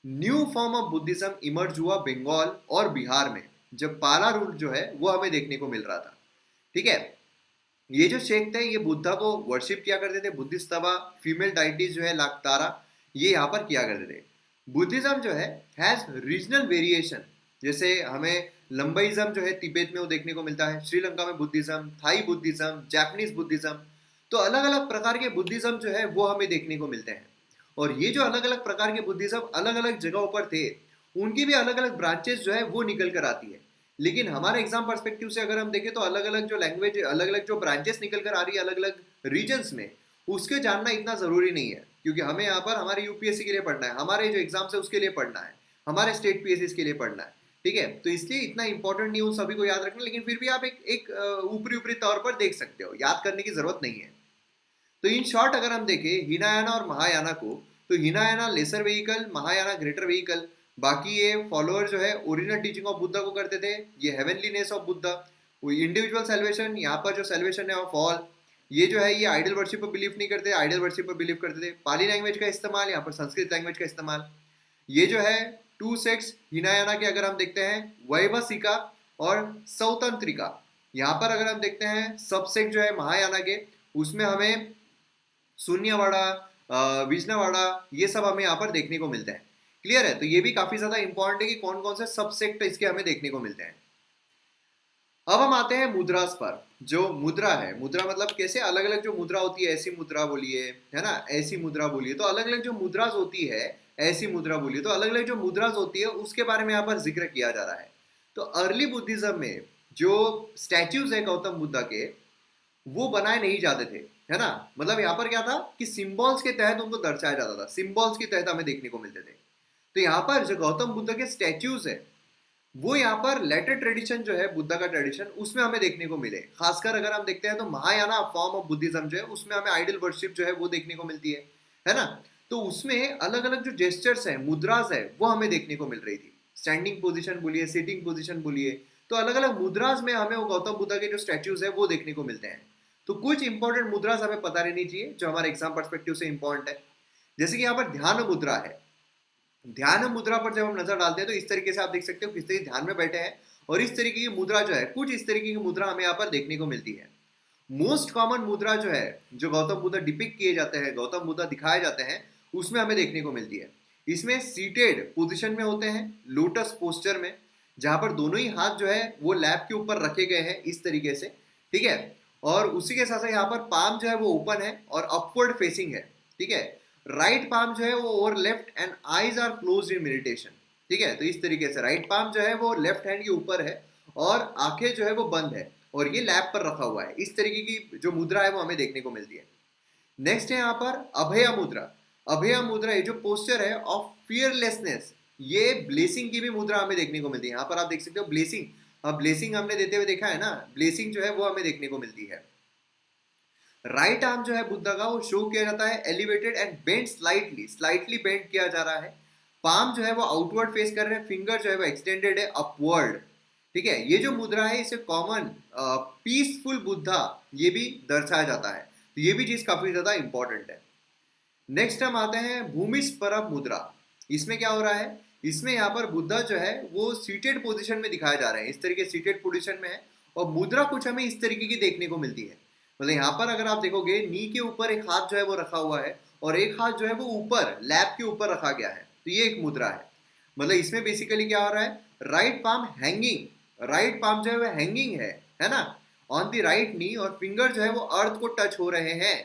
New form of Buddhism emerge हुआ बंगाल और बिहार में, जब पाला रूल जो है वो हमें देखने को मिल रहा था। ठीक है, ये जो सेक्ट है ये बुद्धा को वर्शिप किया करते थे, बुद्धिस्ट तबा, फीमेल डाइटीज जो है लाक्तारा, ये यहाँ पर किया करते थे। बुद्धिज्म जो है हैज रीजनल वेरिएशन, जैसे हमें लंबाइज्म जो है तिब्बत में वो देखने को मिलता है, श्रीलंका में Buddhism, Thai Buddhism, Japanese Buddhism. तो अलग अलग प्रकार के बुद्धिज्म जो है वो हमें देखने को मिलते हैं। और ये जो अलग अलग प्रकार के बुद्धिज्म अलग अलग जगहों पर थे, उनकी भी अलग अलग ब्रांचेस जो है वो निकल कर आती है। लेकिन हमारे एग्जाम पर्सपेक्टिव से अगर हम देखें तो अलग अलग जो लैंग्वेज, अलग अलग जो ब्रांचेस निकल कर आ रही है अलग अलग रीजन्स में, उसके जानना इतना जरूरी नहीं है, क्योंकि हमें यहाँ पर हमारे यूपीएससी के लिए पढ़ना है, हमारे जो एग्जाम्स है उसके लिए पढ़ना है, हमारे स्टेट पीएससी के लिए पढ़ना है। ठीक है, तो इसलिए इतना इंपॉर्टेंट नहीं उन सभी को याद रखना, लेकिन फिर भी आप एक ऊपरी ऊपरी तौर पर देख सकते हो, याद करने की जरूरत नहीं है। तो इन शॉर्ट अगर हम देखें हिनायाना और महायाना को, तो Hinayana laser vehicle, Mahayana greater vehicle. बाकी ये फॉलोअर जो है ओरिजिनल टीचिंग ऑफ बुद्धा को करते थे, ये हेवनलीनेस ऑफ बुद्धा, वो इंडिविजुअल सेल्वेशन, यहाँ पर जो सेल्वेशन है ऑफ ऑल। ये जो है ये आइडल वर्शिप पर बिलीव नहीं करते, आइडल वर्शिप पर बिलीव करते थे। पाली लैंग्वेज का इस्तेमाल, यहाँ पर संस्कृत लैंग्वेज का इस्तेमाल। ये जो है टू सेक्ट्स हिनायाना के अगर हम देखते हैं, वैवसिका और सौतंत्रिका। यहाँ पर अगर हम देखते हैं सब सेक्ट जो है महायाना के, उसमें हमें शून्यवाड़ा, विष्णुवाड़ा, ये सब हमें यहाँ पर देखने को मिलते हैं। क्लियर है? तो ये भी काफी ज्यादा इंपॉर्टेंट है कि कौन कौन से सब सेक्ट इसके हमें देखने को मिलते हैं। अब हम आते हैं मुद्रास पर। जो मुद्रा है, मुद्रा मतलब कैसे अलग अलग जो मुद्रा होती है, ऐसी मुद्रा बोलिए, है ना, ऐसी मुद्रा बोलिए, तो अलग अलग जो मुद्रास होती है, ऐसी मुद्रा बोलिए, तो अलग अलग जो मुद्रास होती है उसके बारे में यहाँ पर जिक्र किया जा रहा है। तो अर्ली बुद्धिज्म में जो स्टैच्यूज है गौतम बुद्धा के, वो बनाए नहीं जाते थे, है ना। मतलब यहाँ पर क्या था कि सिंबल्स के तहत उनको दर्शाया जाता था, सिंबल्स के तहत हमें देखने को मिलते थे। तो यहाँ पर जो गौतम बुद्ध के स्टैच्यूज है, वो यहाँ पर लेटर ट्रेडिशन जो है, बुद्धा का ट्रेडिशन, उसमें हमें देखने को मिले। खासकर अगर हम देखते हैं तो महायाना फॉर्म ऑफ बुद्धिज्म जो है, उसमें हमें आइडल वर्शिप जो है वो देखने को मिलती है ना। तो उसमें अलग अलग जो जेस्चर्स है, मुद्रास है, वो हमें देखने को मिल रही थी। स्टैंडिंग पोजिशन बोलिए, सिटिंग पोजिशन बोलिए, तो अलग अलग मुद्रास में हमें वो गौतम बुद्धा के जो स्टैच्यूज है वो देखने को मिलते हैं। तो कुछ इंपॉर्टेंट मुद्रास हमें पता रहनी चाहिए जो हमारे एग्जाम पर्सपेक्टिव से इंपॉर्टेंट है। जैसे कि यहाँ पर ध्यान मुद्रा है। ध्यान मुद्रा पर जब हम नजर डालते हैं तो इस तरीके से आप देख सकते हो किस तरीके ध्यान में बैठे हैं, और इस तरीके की मुद्रा जो है, कुछ इस तरीके की मुद्रा हमें यहाँ पर देखने को मिलती है। मोस्ट कॉमन मुद्रा जो है, जो गौतम बुद्ध डिपिक्ट किए जाते हैं, गौतम बुद्ध दिखाए जाते हैं, उसमें हमें देखने को मिलती है। इसमें सीटेड पोजिशन में होते हैं, लोटस पोस्चर में, जहां पर दोनों ही हाथ जो है वो लैप के ऊपर रखे गए हैं इस तरीके से, ठीक है। और उसी के साथ साथ यहाँ पर पाम जो है वो ओपन है और अपवर्ड फेसिंग है, ठीक है। राइट पाम जो है वो over left and eyes are closed in meditation, ठीक है। तो इस तरीके से राइट पाम जो है वो लेफ्ट हैंड के ऊपर है और आंखें जो है वो बंद है और ये लैप पर रखा हुआ है। इस तरीके की जो मुद्रा है वो हमें देखने को मिलती है। नेक्स्ट है यहाँ पर अभय मुद्रा। अभय मुद्रा ये जो पोस्चर है ऑफ फियरलेसनेस, ये ब्लेसिंग की भी मुद्रा हमें देखने को मिलती है। यहाँ पर आप देख सकते हो ब्लेसिंग, अब ब्लेसिंग हमने देते हुए देखा है ना, ब्लेसिंग जो है वो हमें देखने को मिलती है। राइट आर्म जो है बुद्धा का वो शो किया जाता है elevated and bend slightly, slightly bend किया जा रहा है। पाम जो है वो आउटवर्ड फेस कर रहे हैं, फिंगर जो है वो एक्सटेंडेड है अपवर्ड, ठीक है। ये जो मुद्रा है इसे कॉमन पीसफुल बुद्धा ये भी दर्शाया जाता है। तो ये भी चीज काफी ज्यादा इंपॉर्टेंट है। नेक्स्ट हम आते हैं भूमिस्परम मुद्रा। इसमें क्या हो रहा है, इसमें यहाँ पर बुद्धा जो है वो सीटेड पोजीशन में दिखाए जा रहे हैं, इस तरीके सीटेड पोजीशन में है, और मुद्रा कुछ हमें इस तरीके की देखने को मिलती है। मतलब यहाँ पर अगर आप देखोगे नी के ऊपर एक हाथ जो है वो रखा हुआ है और एक हाथ जो है वो ऊपर लैप के ऊपर रखा गया है, तो ये एक मुद्रा है। मतलब इसमें बेसिकली क्या हो रहा है, right palm hanging, right palm जो है वो हैंगिंग है ना, ऑन द राइट नी, और फिंगर जो है वो अर्थ को टच हो रहे हैं।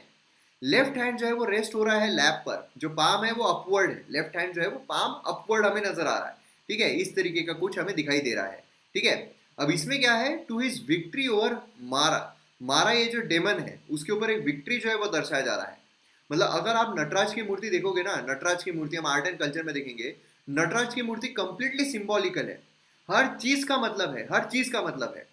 लेफ्ट हैंड जो है वो रेस्ट हो रहा है लैप पर, जो पाम है वो अपवर्ड है, लेफ्ट हैंड जो है वो पाम अपवर्ड हमें नजर आ रहा है, ठीक है। इस तरीके का कुछ हमें दिखाई दे रहा है, ठीक है। अब इसमें क्या है, टू हिज विक्ट्री ओवर मारा, मारा ये जो डेमन है उसके ऊपर एक विक्ट्री जो है वो दर्शाया जा रहा है। मतलब अगर आप नटराज की मूर्ति देखोगे ना, नटराज की मूर्ति हम आर्ट एंड कल्चर में देखेंगे, नटराज की मूर्ति कंप्लीटली सिंबॉलिकल है, हर चीज का मतलब है, हर चीज का मतलब है।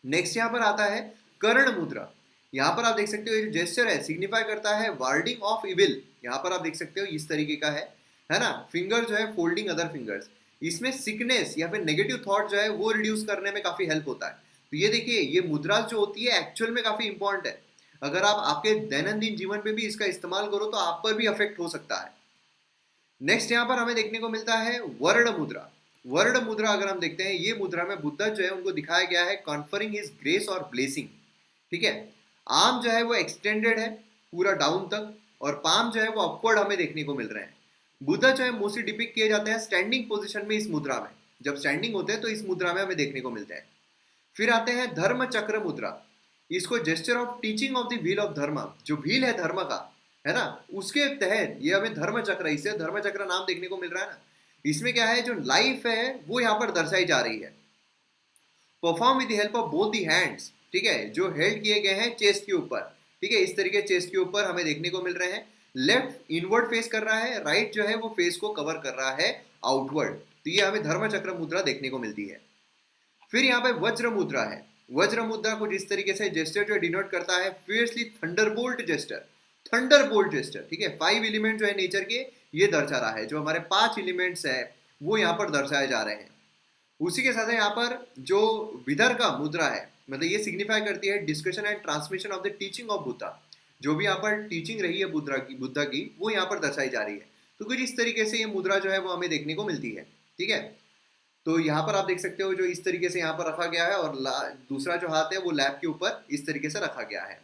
नेक्स्ट यहाँ पर आता है कर्ण मुद्रा। यहाँ पर आप देख सकते हो ये जो जेस्चर है सिग्निफाई करता है वार्डिंग ऑफ इविल। यहाँ पर आप देख सकते हो इस तरीके का है ना, फिंगर जो है फोल्डिंग अदर फिंगर्स। इसमें सिकनेस या फिर नेगेटिव थॉट जो है वो रिड्यूस करने में काफी हेल्प होता है। तो ये देखिए, ये मुद्रा जो होती है एक्चुअल में काफी इंपॉर्टेंट है। अगर आप आपके दैनंदिन जीवन में भी इसका इस्तेमाल करो तो आप पर भी अफेक्ट हो सकता है। नेक्स्ट यहाँ पर हमें देखने को मिलता है वर्ण मुद्रा। वर्ण मुद्रा अगर हम देखते हैं, ये मुद्रा में बुद्धा जो है उनको दिखाया गया है कॉन्फरिंग हिज ग्रेस और ब्लेसिंग, ठीक है। आर्म जो है वो एक्सटेंडेड है पूरा डाउन तक, और पाम जो है वो अपवर्ड हमें देखने को मिल रहे हैं। बुद्धा जो है मोस्टली डिपिक्ट किए जाते हैं स्टैंडिंग पोजीशन में इस मुद्रा में, जब स्टैंडिंग होते हैं तो इस मुद्रा में हमें देखने को मिलते हैं। फिर आते हैं धर्म चक्र मुद्रा। इसको gesture of teaching of the wheel of धर्म, जो व्हील है धर्म का, है ना, उसके तहत ये हमें धर्म चक्र, इससे धर्म चक्र नाम देखने को मिल रहा है ना। इसमें क्या है, जो लाइफ है वो यहाँ पर दर्शाई जा रही है। Perform with the help of both the hands, ठीक है, जो हेल्ड किए गए हैं चेस्ट के ऊपर, ठीक है, इस तरीके चेस्ट के ऊपर हमें देखने को मिल रहे हैं। लेफ्ट इनवर्ड फेस कर रहा है, राइट जो है वो फेस को कवर कर रहा है आउटवर्ड। तो ये हमें धर्म चक्र मुद्रा देखने को मिलती है। फिर यहाँ पे वज्र मुद्रा है। वज्र मुद्रा कुछ इस तरीके से जेस्टर जो डिनोट करता है fiercely thunderbolt gesture, thunderbolt gesture, ठीक है। 5 एलिमेंट जो है नेचर के ये दर्शा रहा है, जो हमारे 5 एलिमेंट्स है वो यहाँ पर दर्शाए जा रहे हैं। उसी के साथ यहाँ पर जो विदर का मुद्रा है, मतलब ये सिग्निफाई करती है discussion and transmission of the teaching of Buddha. जो भी यहाँ पर टीचिंग रही है बुद्धा की वो यहाँ पर दर्शाई जा रही है। तो कुछ इस तरीके से ये मुद्रा जो है वो हमें देखने को मिलती है, ठीक है। तो यहाँ पर आप देख सकते हो जो इस तरीके से यहाँ पर रखा गया है, और दूसरा जो हाथ है वो लैप के ऊपर इस तरीके से रखा गया है।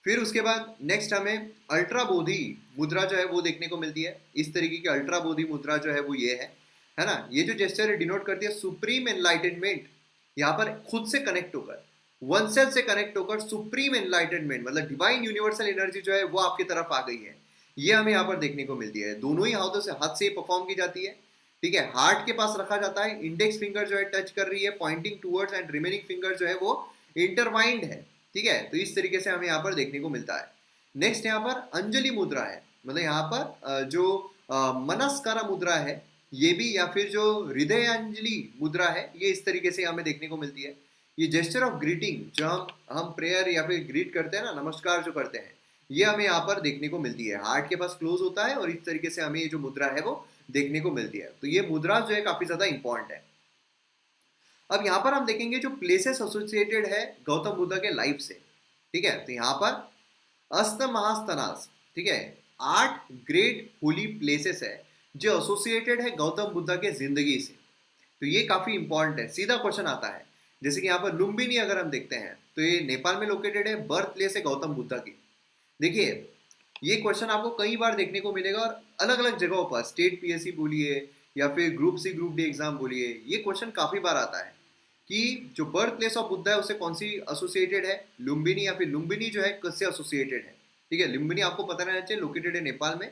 फिर उसके बाद नेक्स्ट हमें अल्ट्रा बोधि मुद्रा जो है वो देखने को मिलती है। इस तरीके की अल्ट्रा बोधि मुद्रा जो है वो ये है ना। ये जो जेस्चर डिनोट करती है सुप्रीम एनलाइटनमेंट, यहाँ पर खुद से कनेक्ट होकर, वन सेल्फ से कनेक्ट होकर सुप्रीम एनलाइटनमेंट मतलब डिवाइन यूनिवर्सल एनर्जी जो है वो आपकी तरफ आ गई है, ये हमें यहाँ पर देखने को मिलती है। दोनों ही हाथों से हाथ से परफॉर्म की जाती है, ठीक है। हार्ट के पास रखा जाता है, इंडेक्स फिंगर जो है टच कर रही है pointing towards and remaining finger जो है वो इंटरवाइंड है, ठीक है। तो इस तरीके से हमें यहाँ पर देखने को मिलता है। नेक्स्ट यहाँ पर अंजलि मुद्रा है, मतलब यहाँ पर जो मनस्कारा मुद्रा है ये भी, या फिर जो हृदयांजलि मुद्रा है ये इस तरीके से हमें देखने को मिलती है। ये जेस्चर ऑफ ग्रीटिंग जो हम प्रेयर या फिर ग्रीट करते हैं ना, नमस्कार जो करते हैं, ये हमें यहाँ पर देखने को मिलती है। हार्ट के पास क्लोज होता है और इस तरीके से हमें ये जो मुद्रा है वो देखने को मिलती है। तो ये मुद्रा जो है काफी ज्यादा इंपॉर्टेंट है। अब यहाँ पर हम देखेंगे जो प्लेसेस एसोसिएटेड है गौतम बुद्ध के लाइफ से, ठीक है। तो यहाँ पर अस्त महास्तनास, ठीक है, 8 ग्रेट होली प्लेसेस है जो एसोसिएटेड है गौतम बुद्ध के जिंदगी से। तो ये काफी इंपॉर्टेंट है। सीधा क्वेश्चन आता है, जैसे कि यहाँ पर लुम्बिनी अगर हम देखते हैं तो ये नेपाल में लोकेटेड है, बर्थ प्लेस है गौतम बुद्ध की। देखिए ये क्वेश्चन आपको कई बार देखने को मिलेगा और अलग अलग जगहों पर, स्टेट पीएससी बोलिए या फिर group C group D exam बोलिए, ये क्वेश्चन काफी बार आता है कि जो बर्थ प्लेस ऑफ बुद्ध है उससे कौन सी एसोसिएटेड है, लुम्बिनी, या फिर लुम्बिनी जो है किससे एसोसिएटेड है, ठीक है। लुम्बिनी आपको पता रहना चाहिए, लोकेटेड है नेपाल में।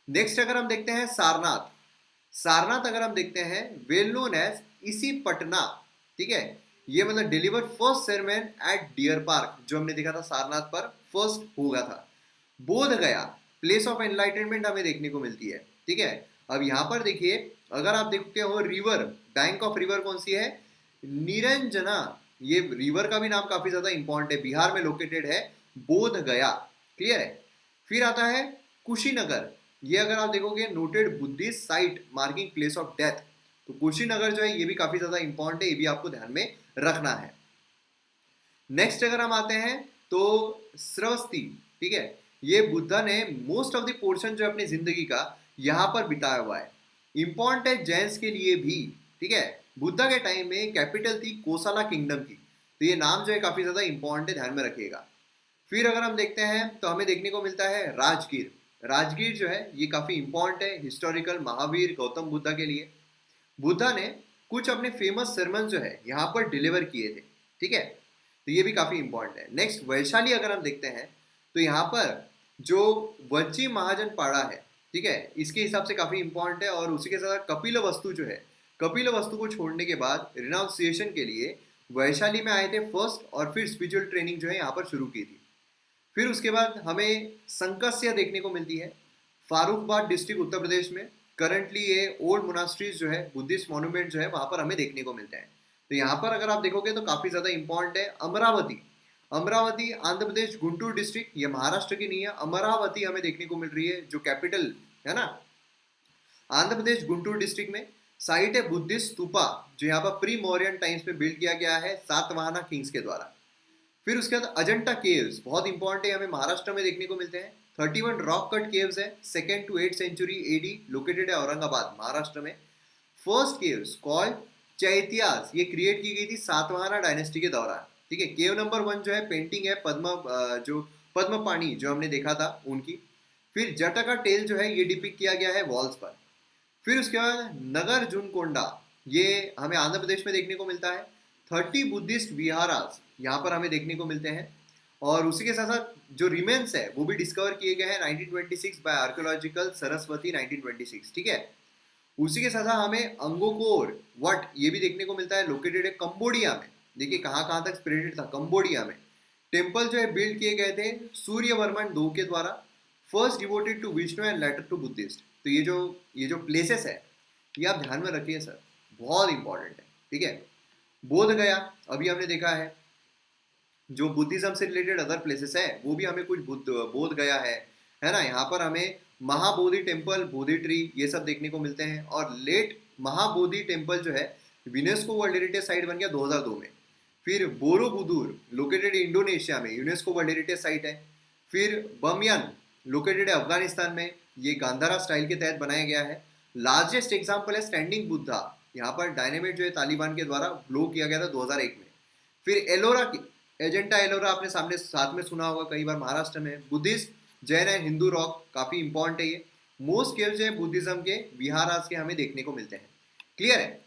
नेक्स्ट अगर हम देखते हैं सारनाथ, सारनाथ अगर हम देखते हैं वेल नोन एज इसी पटना, ठीक है। ये मतलब deliver first sermon at deer park, जो हमने देखा था सारनाथ पर फर्स्ट होगा था। बोध गया प्लेस ऑफ एनलाइटनमेंट हमें देखने को मिलती है, ठीक है। अब यहाँ पर देखिए अगर आप देखते हो रिवर, बैंक ऑफ रिवर कौन सी है, निरंजना, ये रिवर का भी नाम काफी ज्यादा इंपॉर्टेंट है, बिहार में लोकेटेड है बोध गया, क्लियर है। फिर आता है कुशीनगर, ये अगर आप देखोगे noted Buddhist site marking place of death, तो कुशीनगर जो है ये भी काफी ज्यादा इंपॉर्टेंट है, ये भी आपको ध्यान में रखना है। नेक्स्ट अगर हम आते हैं तो श्रवस्ती, ठीक है, ये बुद्धा ने मोस्ट ऑफ द पोर्शन जो अपनी जिंदगी का यहाँ पर बिताया हुआ है। इंपॉर्टेंट है जैन्स के लिए भी, ठीक है। बुद्धा के टाइम में कैपिटल थी कोसाला किंगडम की, तो ये नाम जो है काफी ज्यादा इंपॉर्टेंट है, ध्यान में रखिएगा। फिर अगर हम देखते हैं तो हमें देखने को मिलता है राजगीर, राजगीर जो है ये काफी इंपॉर्टेंट है हिस्टोरिकल महावीर गौतम बुद्धा के लिए। बुद्धा ने कुछ अपने फेमस सरमन जो है यहाँ पर डिलीवर किए थे, ठीक है। तो ये भी काफी इंपॉर्टेंट है। नेक्स्ट वैशाली अगर हम देखते हैं तो यहाँ पर जो वज्जी महाजन पाड़ा है, ठीक है, इसके हिसाब से काफी इंपॉर्टेंट है। और उसी के साथ कपिल वस्तु जो है, कपिल वस्तु को छोड़ने के बाद रिनाउंसिएशन के लिए वैशाली में आए थे फर्स्ट, और फिर स्पिरिचुअल ट्रेनिंग जो है यहाँ पर शुरू की थी। फिर उसके बाद हमें संकस्य देखने को मिलती है फारूकबाद डिस्ट्रिक्ट उत्तर प्रदेश में। करंटली ये ओल्ड मोनास्ट्रीज जो है, बुद्धिस्ट मॉन्यूमेंट जो है वहां पर हमें देखने को मिलते हैं। तो यहाँ पर अगर आप देखोगे तो काफी ज्यादा इंपॉर्टेंट है अमरावती, अमरावती आंध्र प्रदेश गुंटूर डिस्ट्रिक्ट, ये महाराष्ट्र की नहीं है, अमरावती हमें देखने को मिल रही है जो कैपिटल है ना आंध्र प्रदेश गुंटूर डिस्ट्रिक्ट में। साइट है बुद्धिस्ट स्तूपा जो यहाँ पर प्री मौर्यन टाइम्स में बिल्ड किया गया है सातवाहना किंग्स के द्वारा। फिर उसके बाद अजंता केव्स बहुत इंपॉर्टेंट है, हमें महाराष्ट्र में देखने को मिलते हैं। 31 रॉक कट केव्स है, 2nd to 8th century AD, located है औरंगाबाद महाराष्ट्र में। फर्स्ट केव्स कॉल्ड चैत्यास, ये क्रिएट की गई थी सातवाहना डायनेस्टी के दौरान, ठीक है। केव नंबर 1 जो है पेंटिंग है जो पद्म पाणी जो हमने देखा था उनकी। फिर जटा का टेल जो है ये डिपिक्ट किया गया है वॉल्स पर। फिर उसके बाद नगर जुनकोंडा, ये हमें आंध्र प्रदेश में देखने को मिलता है। 30 बुद्धिस्ट विहारास यहाँ पर हमें देखने को मिलते हैं। और उसी के साथ साथ जो रिमेन्स है वो भी डिस्कवर किए गए हैं 1926 बाय आर्कियोलॉजिकल सरस्वती 1926, ठीक है। उसी के साथ साथ हमें अंगोकोर वट ये भी देखने को मिलता है, लोकेटेड है कंबोडिया में। देखिए कहाँ कहाँ तक स्प्रेडेड था, कंबोडिया में। टेम्पल जो है बिल्ड किए गए थे सूर्यवर्मन II के द्वारा, first devoted to Vishnu and later to Buddhist. तो ये जो प्लेसेस है ये आप ध्यान में रखिए सर, बहुत इंपॉर्टेंट है, ठीक है। बोध गया अभी हमने देखा है, जो बुद्धिज्म से रिलेटेड अदर प्लेसेस है वो भी हमें कुछ बोध गया है ना। यहाँ पर हमें महाबोधि टेम्पल, बोधि ट्री, ये सब देखने को मिलते हैं। और लेट महाबोधि टेम्पल जो है यूनेस्को वर्ल्ड हेरिटेज साइट बन गया 2002 में। फिर बोरोबुदुर लोकेटेड इंडोनेशिया में, यूनेस्को वर्ल्ड हेरिटेज साइट है। फिर बमयान लोकेटेड है अफगानिस्तान में, ये गांधारा स्टाइल के तहत बनाया गया है। लार्जेस्ट एग्जाम्पल है स्टैंडिंग बुद्धा, यहाँ पर डायनेमाइट जो है तालिबान के द्वारा ब्लो किया गया था 2001 में। फिर एलोरा की एजेंटा एलोरा आपने सामने साथ में सुना होगा कई बार, महाराष्ट्र में। Buddhist Jain and Hindu rock काफी इंपॉर्टेंट है ये। मोस्ट केव्स है बुद्धिज्म के विहारास के हमें देखने को मिलते हैं, क्लियर है।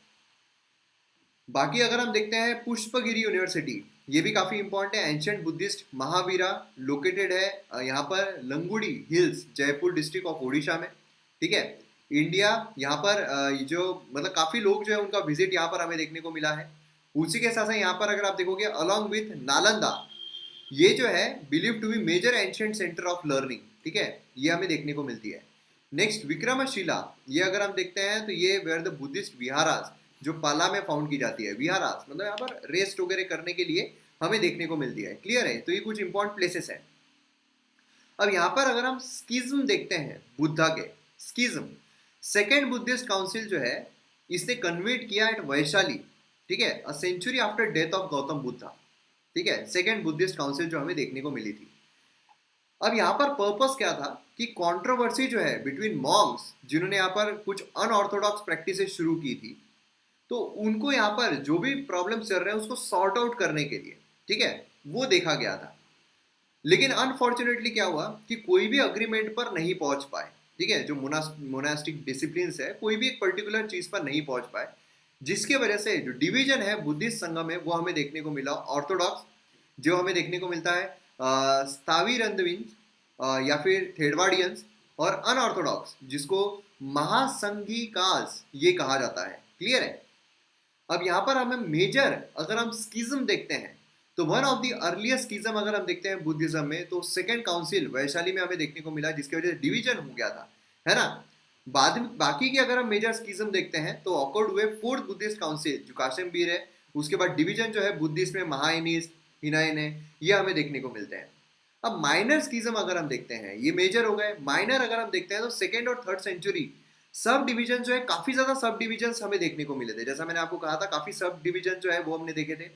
बाकी अगर हम देखते हैं पुष्पगिरी यूनिवर्सिटी, ये भी काफी इंपॉर्टेंट है, एंशियंट बुद्धिस्ट महावीरा, लोकेटेड है यहाँ पर Langudi hills, Jaipur district of Odisha में। ठीक है, इंडिया, यहाँ पर जो मतलब काफी लोग जो है उनका विजिट यहाँ पर हमें देखने को मिला है। उसी के साथ साथ यहाँ पर अगर आप देखोगे अलॉन्ग विथ नालंदा, ये जो है believe to be major ancient centre of learning. ठीक है, ये हमें देखने को मिलती है। नेक्स्ट विक्रमशिला, ये अगर हम देखते हैं तो ये वेयर द बुद्धिस्ट विहारास, जो पाला में फाउंड की जाती है। विहारास मतलब यहाँ पर रेस्ट वगैरह करने के लिए हमें देखने को मिलती है। क्लियर है, तो ये कुछ इंपॉर्टेंट प्लेसेस हैं। अब यहाँ पर अगर हम स्किज्म देखते हैं, बुद्धा के स्किज्म, सेकेंड बुद्धिस्ट काउंसिल जो है इसने कन्वेट किया एट वैशाली। ठीक है, a century after death of Gautam Buddha. ठीक है, सेकेंड बुद्धिस्ट काउंसिल जो हमें देखने को मिली थी। अब यहाँ पर पर्पस क्या था कि कंट्रोवर्सी जो है बिटवीन मॉन्क्स, जिन्होंने यहाँ पर कुछ अनऑर्थोडॉक्स प्रैक्टिसेस शुरू की थी, तो उनको यहाँ पर जो भी प्रॉब्लम चल रहे हैं उसको सॉर्ट आउट करने के लिए, ठीक है, वो देखा गया था। लेकिन अनफॉर्चुनेटली क्या हुआ कि कोई भी अग्रीमेंट पर नहीं पहुंच पाए। ठीक है, जो मोनास्टिक डिसिप्लिन है कोई भी एक पर्टिकुलर चीज पर नहीं पहुंच पाए, जिसके वजह से जो डिवीजन है बुद्धिस्ट संघ में वो हमें देखने को मिला। ऑर्थोडॉक्स जो हमें देखने को मिलता है स्थावीरंदविन या फिर थेडवाडियंस, और अनऑर्थोडॉक्स जिसको महासंघिकास ये कहा जाता है। क्लियर है। अब यहाँ पर हमें मेजर अगर हम स्किज्म देखते हैं तो वन ऑफ द अर्लीस्ट स्किज्म अगर हम देखते हैं बुद्धिज्म में तो सेकंड काउंसिल वैशाली में हमें देखने को मिला, जिसकी वजह से डिवीजन हो गया था, है ना। बाद में बाकी के अगर हम मेजर स्किज्म देखते हैं तो ऑकर्ड हुए फोर्थ बुद्धिस्ट काउंसिल जो काशमीर है, उसके बाद डिवीजन जो है बुद्धिस्ट में महायानिस्ट, हिनायन है, ये हमें देखने को मिलते हैं। अब माइनर स्किज्म अगर हम देखते हैं, ये मेजर हो गए। माइनर अगर हम देखते हैं तो सेकेंड और थर्ड सेंचुरी सब डिवीजन जो है काफी ज्यादा सब डिवीजन हमें देखने को मिले थे। जैसा मैंने आपको कहा था काफी सब डिवीजन जो है वो हमने देखे थे।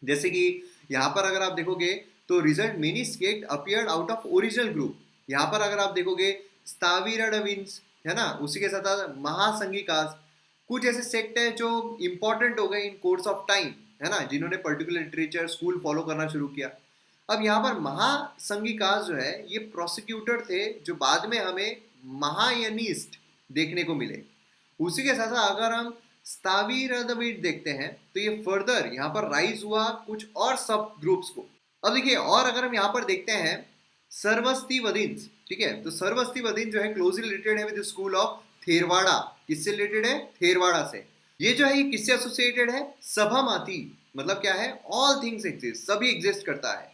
जैसे कि यहाँ पर अगर आप देखोगे तो result many sect appeared out of original group. यहाँ पर अगर आप देखोगे स्थावीरडविन्स, है ना, उसी के साथ महासंघिकास, कुछ ऐसे सेक्ट है जो इंपॉर्टेंट हो गए इन कोर्स ऑफ टाइम, है ना, जिन्होंने पर्टिकुलर लिटरेचर स्कूल फॉलो करना शुरू किया। अब यहाँ पर महासंघिकास जो है ये प्रोसिक्यूटर थे जो बाद में हमें महायानिस्ट देखने को मिले। उसी के साथ साथ अगर हम स्थावीरदविड देखते हैं तो ये फर्दर यहाँ पर राइज हुआ कुछ और सब ग्रुप्स को। अब देखिए, और अगर हम यहाँ पर देखते हैं सर्वस्तिवदिन्स, ठीक है, तो सर्वस्तिवदिन जो है क्लोजली रिलेटेड है विद स्कूल ऑफ थेरवाड़ा। किससे रिलेटेड है? थेरवाड़ा से। ये जो है ये किससे एसोसिएटेड है? सभामाती, मतलब क्या है? ऑल थिंग्स एग्जिस्ट, सभी एग्जिस्ट करता है।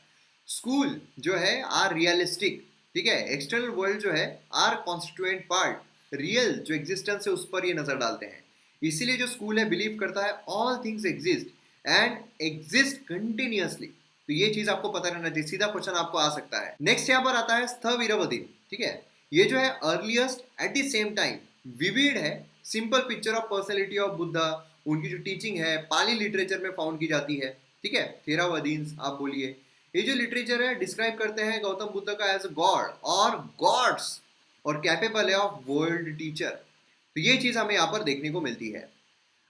स्कूल जो है आर रियलिस्टिक, ठीक है, एक्सटर्नल वर्ल्ड जो है आर कॉन्स्टिट्यूएंट पार्ट, रियल जो एग्जिस्टेंस है उस पर ये नजर डालते हैं। इसीलिए जो स्कूल है बिलीव करता है all things exist and exist continuously. तो ये चीज आपको पता रहना चाहिए, सीधा क्वेश्चन आपको आ सकता है। नेक्स्ट यहाँ पर आता है स्थवीरवदिन, ठीक है, ये जो है earliest at the same time vivid है, simple picture of personality of Buddha. उनकी जो टीचिंग है पाली लिटरेचर में फाउंड की जाती है। ठीक है, थेरावदिन्स आप बोलिए, ये जो लिटरेचर है डिस्क्राइब करते हैं गौतम बुद्ध का एज गॉड और गॉड्स और कैपेबल है ऑफ वर्ल्ड टीचर। तो ये चीज हमें यहाँ पर देखने को मिलती है।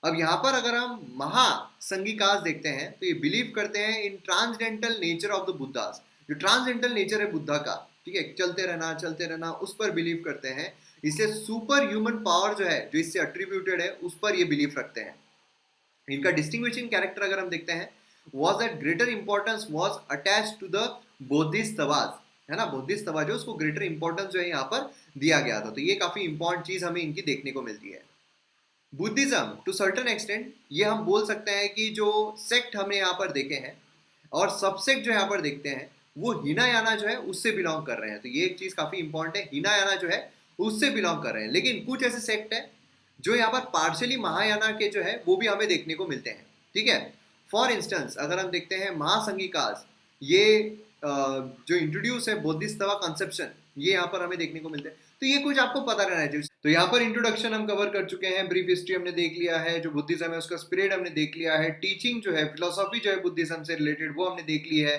अब यहाँ पर अगर हम महासंघिकास देखते हैं तो ये बिलीव करते हैं in transcendental nature of the Buddhas. जो ट्रांसडेंटल नेचर है बुद्धा का, ठीक है, चलते रहना, उस पर बिलीव करते हैं। इससे सुपर ह्यूमन पावर जो है जो इससे अट्रीब्यूटेड है उस पर ये बिलीव रखते हैं। इनका डिस्टिंग्विशिंग कैरेक्टर अगर हम देखते हैं was that greater importance was attached to the bodhisattvas, है ना, bodhisattva जो उसको ग्रेटर इंपॉर्टेंस जो है यहाँ पर दिया गया था। तो ये काफी इंपॉर्टेंट चीज हमें इनकी देखने को मिलती है। बुद्धिज्म टू सर्टेन एक्सटेंट ये हम बोल सकते हैं कि जो सेक्ट हमने यहाँ पर देखे हैं और सबसेक्ट जो यहाँ पर देखते हैं वो हिनायाना जो है उससे बिलोंग कर रहे हैं। तो ये एक चीज काफी इंपॉर्टेंट है, हिनायाना जो है उससे बिलोंग कर रहे हैं। लेकिन कुछ ऐसे सेक्ट है जो यहाँ पर पार्शियली महायाना के जो है वो भी हमें देखने को मिलते हैं। ठीक है, फॉर इंस्टेंस अगर हम देखते हैं महासंघिकास, ये जो इंट्रोड्यूस है बोधिसत्व कंसेप्शन, ये यहाँ पर हमें देखने को मिलते हैं। तो ये कुछ आपको पता रहना चाहिए। तो यहाँ पर इंट्रोडक्शन हम कवर कर चुके हैं, ब्रीफ हिस्ट्री हमने देख लिया है, जो बुद्धिज्म है उसका स्पिरिट हमने देख लिया है, टीचिंग जो है फिलोसॉफी जो है बुद्धिज्म से रिलेटेड वो हमने देख ली है,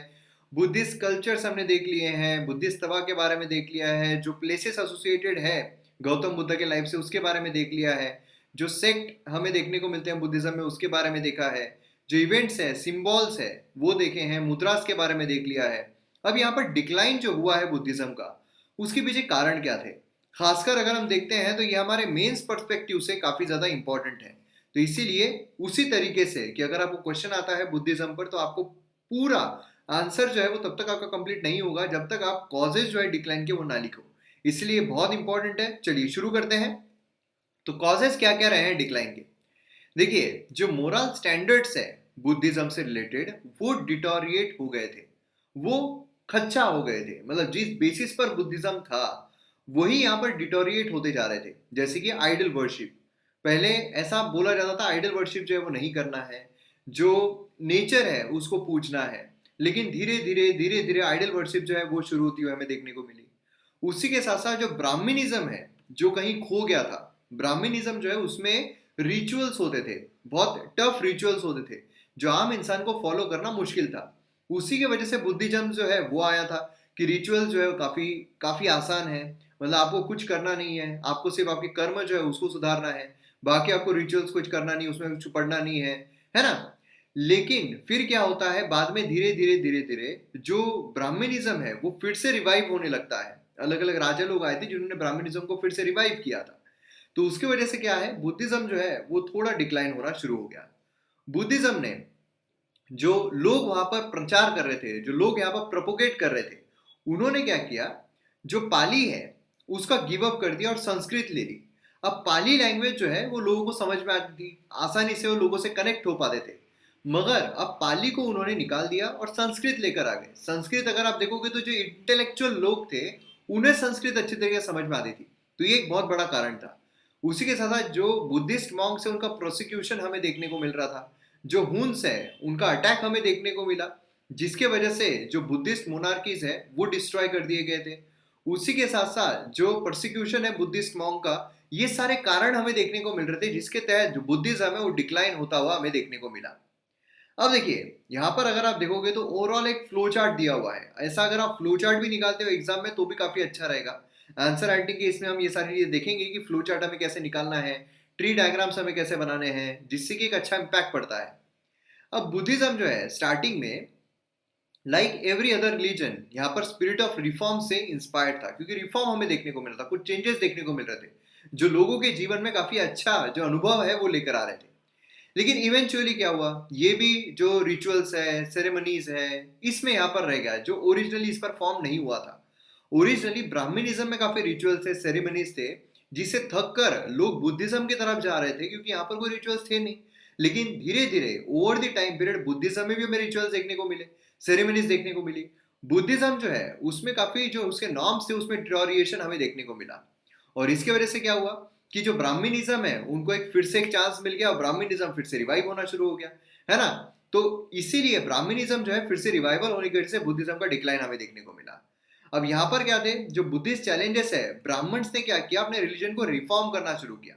बुद्धिस्ट कल्चर्स हमने देख लिए हैं, बुद्धिसत्व के बारे में देख लिया है, जो प्लेसेस एसोसिएटेड है गौतम बुद्ध के लाइफ से उसके बारे में देख लिया है, जो सेक्ट हमें देखने को मिलते हैं बुद्धिज्म में उसके बारे में देखा है, जो इवेंट्स है सिंबल्स है वो देखे हैं, मुद्रास के बारे में देख लिया है। अब यहाँ पर डिक्लाइन जो हुआ है बुद्धिज्म का उसके पीछे कारण क्या थे, खासकर अगर हम देखते हैं तो ये हमारे मेंस पर्सपेक्टिव से काफी ज्यादा इंपॉर्टेंट है। तो इसीलिए उसी तरीके से कि अगर आपको क्वेश्चन आता है बुद्धिज्म पर तो आपको पूरा आंसर जो है वो तब तक आपका कंप्लीट नहीं होगा जब तक आप कॉजेज जो है डिक्लाइन के वो ना लिखो, इसलिए बहुत इंपॉर्टेंट है। चलिए शुरू करते हैं। तो कॉजेज क्या क्या रहे हैं डिक्लाइन के। देखिए, जो मोरल स्टैंडर्ड्स है बुद्धिज्म से रिलेटेड वो डिटोरिएट हो गए थे, वो खच्चा हो गए थे। मतलब जिस बेसिस पर बुद्धिज्म था वही यहाँ पर डिटोरिएट होते जा रहे थे। जैसे कि आइडल वर्शिप, पहले ऐसा बोला जाता था आइडल वर्शिप जो है वो नहीं करना है, जो नेचर है उसको पूजना है। लेकिन धीरे धीरे आइडल वर्शिप जो है वो शुरू होती हुई हमें देखने को मिली। उसी के साथ साथ जो ब्राह्मणिज्म है जो कहीं खो गया था, ब्राह्मणिज्म जो है उसमें रिचुअल्स होते थे, बहुत टफ रिचुअल्स होते थे जो आम इंसान को फॉलो करना मुश्किल था। उसी की वजह से बुद्धिज्म जो है वो आया था कि रिचुअल जो है काफी काफी आसान है। मतलब आपको कुछ करना नहीं है, आपको सिर्फ आपके कर्म जो है उसको सुधारना है, बाकी आपको रिचुअल्स कुछ करना नहीं, उसमें कुछ पढ़ना नहीं है ना। लेकिन फिर क्या होता है बाद में धीरे धीरे जो ब्राह्मणिज्म है वो फिर से रिवाइव होने लगता है। अलग अलग राजा लोग आए थे जिन्होंने ब्राह्मणिज्म को फिर से रिवाइव किया था। तो उसकी वजह से क्या है बुद्धिज्म जो है वो थोड़ा डिक्लाइन होना शुरू हो गया। बुद्धिज्म ने जो लोग वहां पर प्रचार कर रहे थे, जो लोग यहाँ पर प्रोपोगेट कर रहे थे, उन्होंने क्या किया, जो पाली है उसका गिव अप कर दिया और संस्कृत ले ली। अब पाली लैंग्वेज जो है वो लोगों को समझ में आती थी, आसानी से वो लोगों से कनेक्ट हो पाते थे। मगर अब पाली को उन्होंने निकाल दिया और संस्कृत लेकर आ गए। संस्कृत अगर आप देखोगे तो जो इंटेलेक्चुअल लोग थे उन्हें संस्कृत अच्छी तरीके से समझ में आती थी, तो ये एक बहुत बड़ा कारण था। उसी के साथ साथ जो बुद्धिस्ट मॉन्क्स है उनका प्रोसिक्यूशन हमें देखने को मिल रहा था, जो हुन्स है उनका अटैक हमें देखने को मिला, जिसके वजह से जो बुद्धिस्ट मोनार्कीज है वो डिस्ट्रॉय कर दिए गए थे। उसी के साथ साथ जो प्रोसिक्यूशन है बुद्धिस्ट मॉन्क का, ये सारे कारण हमें देखने को मिल रहे थे जिसके तहत जो बुद्धिज्म है वो डिक्लाइन होता हुआ हमें देखने को मिला। अब देखिए यहाँ पर अगर आप देखोगे तो ओवरऑल एक फ्लो चार्ट दिया हुआ है। ऐसा अगर आप फ्लो चार्ट भी निकालते हो एग्जाम में तो भी काफी अच्छा रहेगा। आंसर राइटिंग के इसमें हम ये सारी चीजें देखेंगे कि फ्लो चार्ट हमें कैसे निकालना है, ट्री डायग्राम्स हमें कैसे बनाने हैं, जिससे कि एक अच्छा इंपैक्ट पड़ता है। अब बुद्धिज्म जो है स्टार्टिंग में लाइक एवरी अदर रिलीजन यहाँ पर स्पिरिट ऑफ रिफॉर्म से इंस्पायर्ड था, क्योंकि रिफॉर्म हमें देखने को मिल रहा था, कुछ चेंजेस देखने को मिल रहे थे जो लोगों के जीवन में काफी अच्छा जो अनुभव है वो लेकर आ रहे थे। लेकिन इवेंचुअली क्या हुआ, ये भी जो रिचुअल्स है, सेरेमनीज है, इसमें यहाँ पर रह गया जो ओरिजिनली इस पर फॉर्म नहीं हुआ था। ओरिजिनली ब्राह्मणिज्म में काफी रिचुअल्स है, सेरेमनीज थे, जिससे थक कर लोग बुद्धिज्म की तरफ जा रहे थे क्योंकि यहाँ पर कोई रिचुअल्स थे नहीं। लेकिन धीरे धीरे over the time period Buddhism में भी हमें रिचुअल्स देखने को मिले, सेरेमनीज देखने को मिली। बुद्धिज्म जो है उसमें काफी जो उसके नॉर्म्स थे उसमें डिटोरिएशन हमें देखने को मिला। और इसकी वजह से क्या हुआ कि जो ब्राह्मणिज्म है उनको एक फिर से एक चांस मिल गया और ब्राह्मणिज्म फिर से रिवाइव होना शुरू हो गया, है ना। तो इसीलिए ब्राह्मणिज्म जो है फिर से रिवाइवल होने की वजह से बुद्धिज्म का डिक्लाइन हमें देखने को मिला। अब यहाँ पर क्या थे जो बुद्धिस्ट चैलेंजेस है, ब्राह्मण्स ने क्या किया, अपने रिलीजन को रिफॉर्म करना शुरू किया।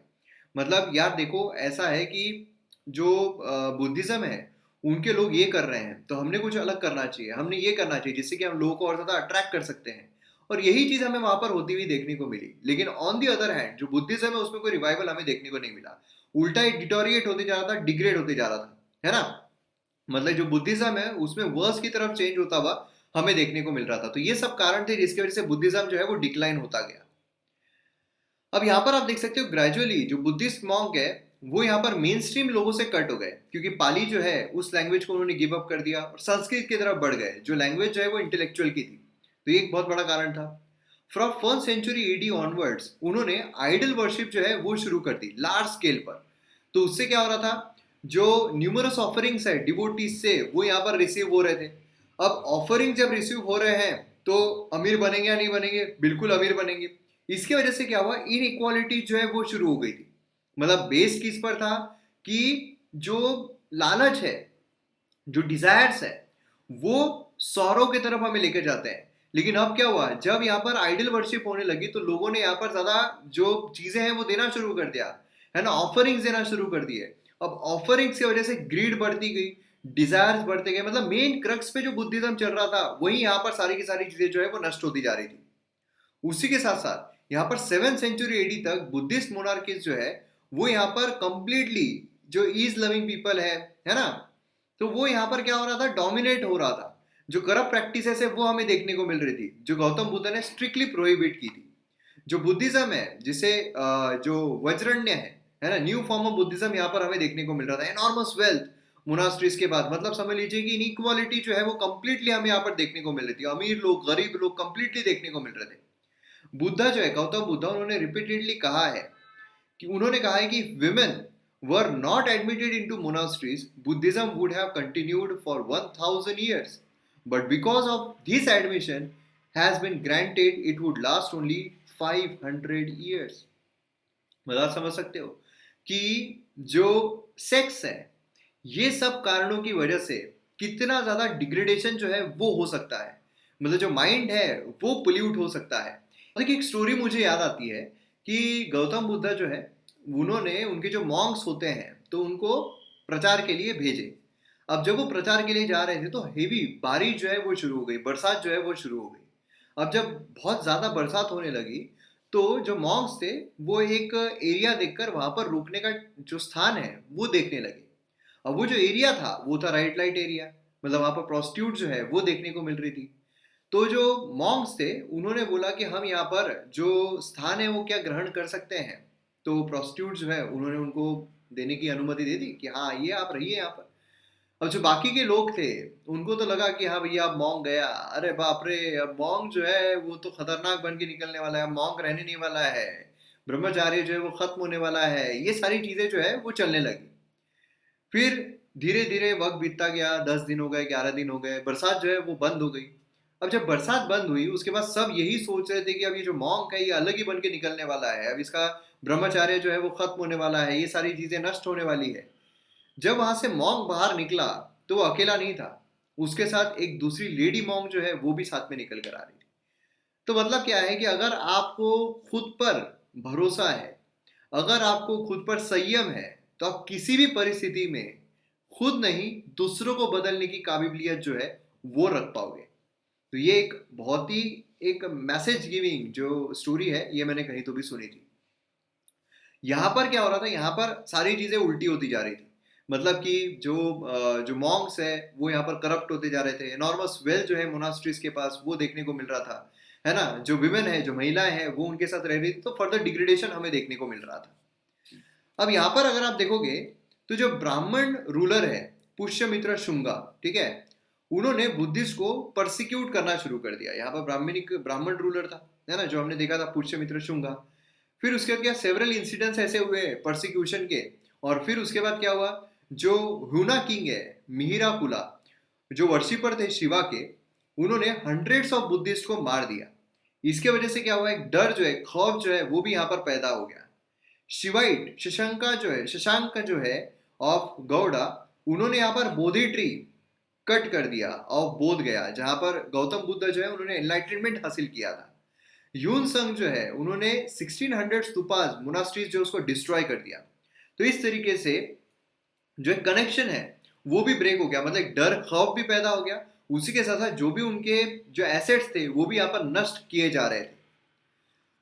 मतलब यार देखो ऐसा है कि जो बुद्धिज्म है उनके लोग ये कर रहे हैं तो हमने कुछ अलग करना चाहिए, हमने ये करना चाहिए जिससे कि हम लोगों को और ज्यादा अट्रैक्ट कर सकते हैं। और यही चीज हमें वहां पर होती हुई देखने को मिली। लेकिन ऑन दी अदर हैंड जो बुद्धिज्म है उसमें कोई रिवाइवल हमें देखने को नहीं मिला, उल्टा ही डिटोरिएट होते जा रहा था, डिग्रेड होते जा रहा था, है ना। मतलब जो बुद्धिज्म है उसमें वर्स की तरफ चेंज होता हुआ हमें देखने को मिल रहा था। तो ये सब कारण थे जिसकी वजह से बुद्धिज्म जो है वो डिक्लाइन होता गया। अब यहाँ पर आप देख सकते हो ग्रेजुअली जो बुद्धिस्ट मॉन्क है वो यहाँ पर मेन स्ट्रीम लोगों से कट हो गए, क्योंकि पाली जो है उस लैंग्वेज को उन्होंने गिव अप कर दिया और संस्कृत की तरफ बढ़ गए, जो लैंग्वेज जो है वो इंटेलेक्चुअल की थी। तो ये एक बहुत बड़ा कारण था। From 1st century AD onwards उन्होंने आइडल वर्शिप जो है वो शुरू कर दी लार्ज स्केल पर। तो उससे क्या हो रहा था, जो न्यूमरस ऑफरिंग्स है डिवोटीज से वो यहाँ पर रिसीव हो रहे थे। अब ऑफरिंग जब रिसीव हो रहे हैं तो अमीर बनेंगे या नहीं बनेंगे, बिल्कुल अमीर बनेंगे। इसकी वजह से क्या हुआ, इन जो है वो शुरू हो गई थी। मतलब बेस किस पर था कि जो लालच है, जो डिजायर्स है, वो सौरों की तरफ हमें लेकर जाते हैं। लेकिन अब क्या हुआ, जब यहाँ पर आइडल वर्शिप होने लगी तो लोगों ने यहाँ पर ज्यादा जो चीजें हैं वो देना शुरू कर दिया, है ना, ऑफरिंग्स देना शुरू कर दिए। अब ऑफरिंग्स की वजह से ग्रीड बढ़ती गई, डिजायर्स बढ़ते गए। मतलब मेन क्रक्स पे जो बुद्धिज्म चल रहा था वही यहाँ पर सारी की सारी चीजें जो है वो नष्ट होती जा रही थी। उसी के साथ साथ यहाँ पर 7th सेंचुरी एडी तक बुद्धिस्ट मोनार्कीज जो है वो यहाँ पर कंप्लीटली जो ईज लविंग पीपल है ना, तो वो यहाँ पर क्या हो रहा था, डोमिनेट हो रहा था। जो करप्ट प्रैक्टिसेस है वो हमें देखने को मिल रही थी, जो गौतम बुद्ध ने स्ट्रिक्टली प्रोहिबिट की थी। जो बुद्धिज्म है जिसे जो वज्रण्य है, है ना, न्यू फॉर्म ऑफ बुद्धिज्म यहाँ पर हमें देखने को मिल रहा था। एनॉर्मस वेल्थ मोनास्ट्रीज के बाद, मतलब समझ लीजिए कि इनइक्वालिटी जो है वो कंप्लीटली हमें यहाँ पर देखने को मिल रही थी। अमीर लोग, गरीब लोग कंप्लीटली देखने को मिल रहे थे। बुद्धा जो है, गौतम बुद्धा, उन्होंने रिपीटेडली कहा है कि women were not admitted into monasteries, Buddhism would have continued for 1000 years. But because of this admission has been granted, it would last only 500 years. मतलब आप समझ सकते हो कि जो सेक्स है, ये सब कारणों की वजह से कितना ज्यादा डिग्रेडेशन जो है वो हो सकता है। मतलब जो माइंड है वो पोल्यूट हो सकता है। देखिए, एक स्टोरी मुझे याद आती है कि गौतम बुद्धा जो है, उन्होंने उनके जो मॉन्क्स होते हैं तो उनको प्रचार के लिए भेजे। अब जब वो प्रचार के लिए जा रहे थे तो हेवी बारिश जो है वो शुरू हो गई, बरसात जो है वो शुरू हो गई। अब जब बहुत ज्यादा बरसात होने लगी तो जो मॉन्क्स थे वो एक एरिया देखकर वहां पर रुकने का जो स्थान है वो देखने लगे। अब वो जो एरिया था वो था रेड लाइट एरिया, मतलब वहां पर प्रोस्टिट्यूट जो है वो देखने को मिल रही थी। तो जो मॉन्क्स थे उन्होंने बोला कि हम यहाँ पर जो स्थान है वो क्या ग्रहण कर सकते हैं। तो प्रोस्टिट्यूट जो है उन्होंने उनको देने की अनुमति दे दी कि हाँ ये आप रहिए यहाँ पर। अब जो बाकी के लोग थे उनको तो लगा कि हाँ भैया अब मॉन्क गया, अरे बाप रे, अब मॉन्क जो है वो तो खतरनाक बन के निकलने वाला है, मॉन्क रहने नहीं वाला है, ब्रह्मचार्य जो है वो खत्म होने वाला है, ये सारी चीजें जो है वो चलने लगी। फिर धीरे धीरे वक्त बीतता गया, 10 दिन हो गए, 11 दिन हो गए, बरसात जो है वो बंद हो गई। अब जब बरसात बंद हुई उसके बाद सब यही सोच रहे थे कि अब ये जो मॉन्क है ये अलग ही बन के निकलने वाला है, अब इसका ब्रह्मचार्य जो है वो खत्म होने वाला है, ये सारी चीजें नष्ट होने वाली है। जब वहां से मॉन्क बाहर निकला तो वो अकेला नहीं था, उसके साथ एक दूसरी लेडी मॉन्क जो है वो भी साथ में निकल कर आ रही थी। तो मतलब क्या है कि अगर आपको खुद पर भरोसा है, अगर आपको खुद पर संयम है, तो आप किसी भी परिस्थिति में खुद नहीं दूसरों को बदलने की काबिलियत जो है वो रख पाओगे। तो ये एक बहुत ही एक मैसेज गिविंग जो स्टोरी है ये मैंने कहीं तो भी सुनी थी। यहाँ पर क्या हो रहा था, यहाँ पर सारी चीजें उल्टी होती जा रही थी। मतलब कि जो मॉन्क्स है वो यहाँ पर करप्ट होते जा रहे थे, एनॉर्मस वेल्थ जो है मोनास्ट्रीज के पास वो देखने को मिल रहा था, है ना। जो विमेन है, जो महिलाएं हैं वो उनके साथ रह रही थी, तो फर्दर डिग्रेडेशन हमें देखने को मिल रहा था। अब यहाँ पर अगर आप देखोगे तो जो ब्राह्मण रूलर है पुष्यमित्र शुंगा, ठीक है, उन्होंने बुद्धिस्ट को परसिक्यूट करना शुरू कर दिया। यहाँ पर ब्राह्मण रूलर था, है ना, जो हमने देखा था पुष्यमित्र शुंगा। फिर उसके बाद क्या, सेवरल इंसिडेंट्स ऐसे हुए परसिक्यूशन के। और फिर उसके बाद क्या हुआ, जो हुना किंग है मिहिरा कुला, जो वर्शिपर थे शिवा के, उन्होंने हंड्रेड्स ऑफ बुद्धिस्ट को मार दिया। इसके वजह से क्या हुआ, एक डर जो है, खौफ जो है वो भी यहाँ पर पैदा हो गया। शिवाइट शशांक जो है ऑफ गौड़ा, उन्होंने यहाँ पर बोधि ट्री कट कर दिया ऑफ बोध गया, जहां पर गौतम बुद्ध जो है उन्होंने एनलाइटनमेंट हासिल किया था। यून संग जो है उन्होंने 1600 स्तूपास मोनास्ट्रीज जो उसको डिस्ट्रॉय कर दिया। तो इस तरीके से जो एक कनेक्शन है वो भी ब्रेक हो गया, मतलब एक डर खौफ भी पैदा हो गया। उसी के साथ साथ जो भी उनके जो एसेट्स थे वो भी यहाँ पर नष्ट किए जा रहे थे।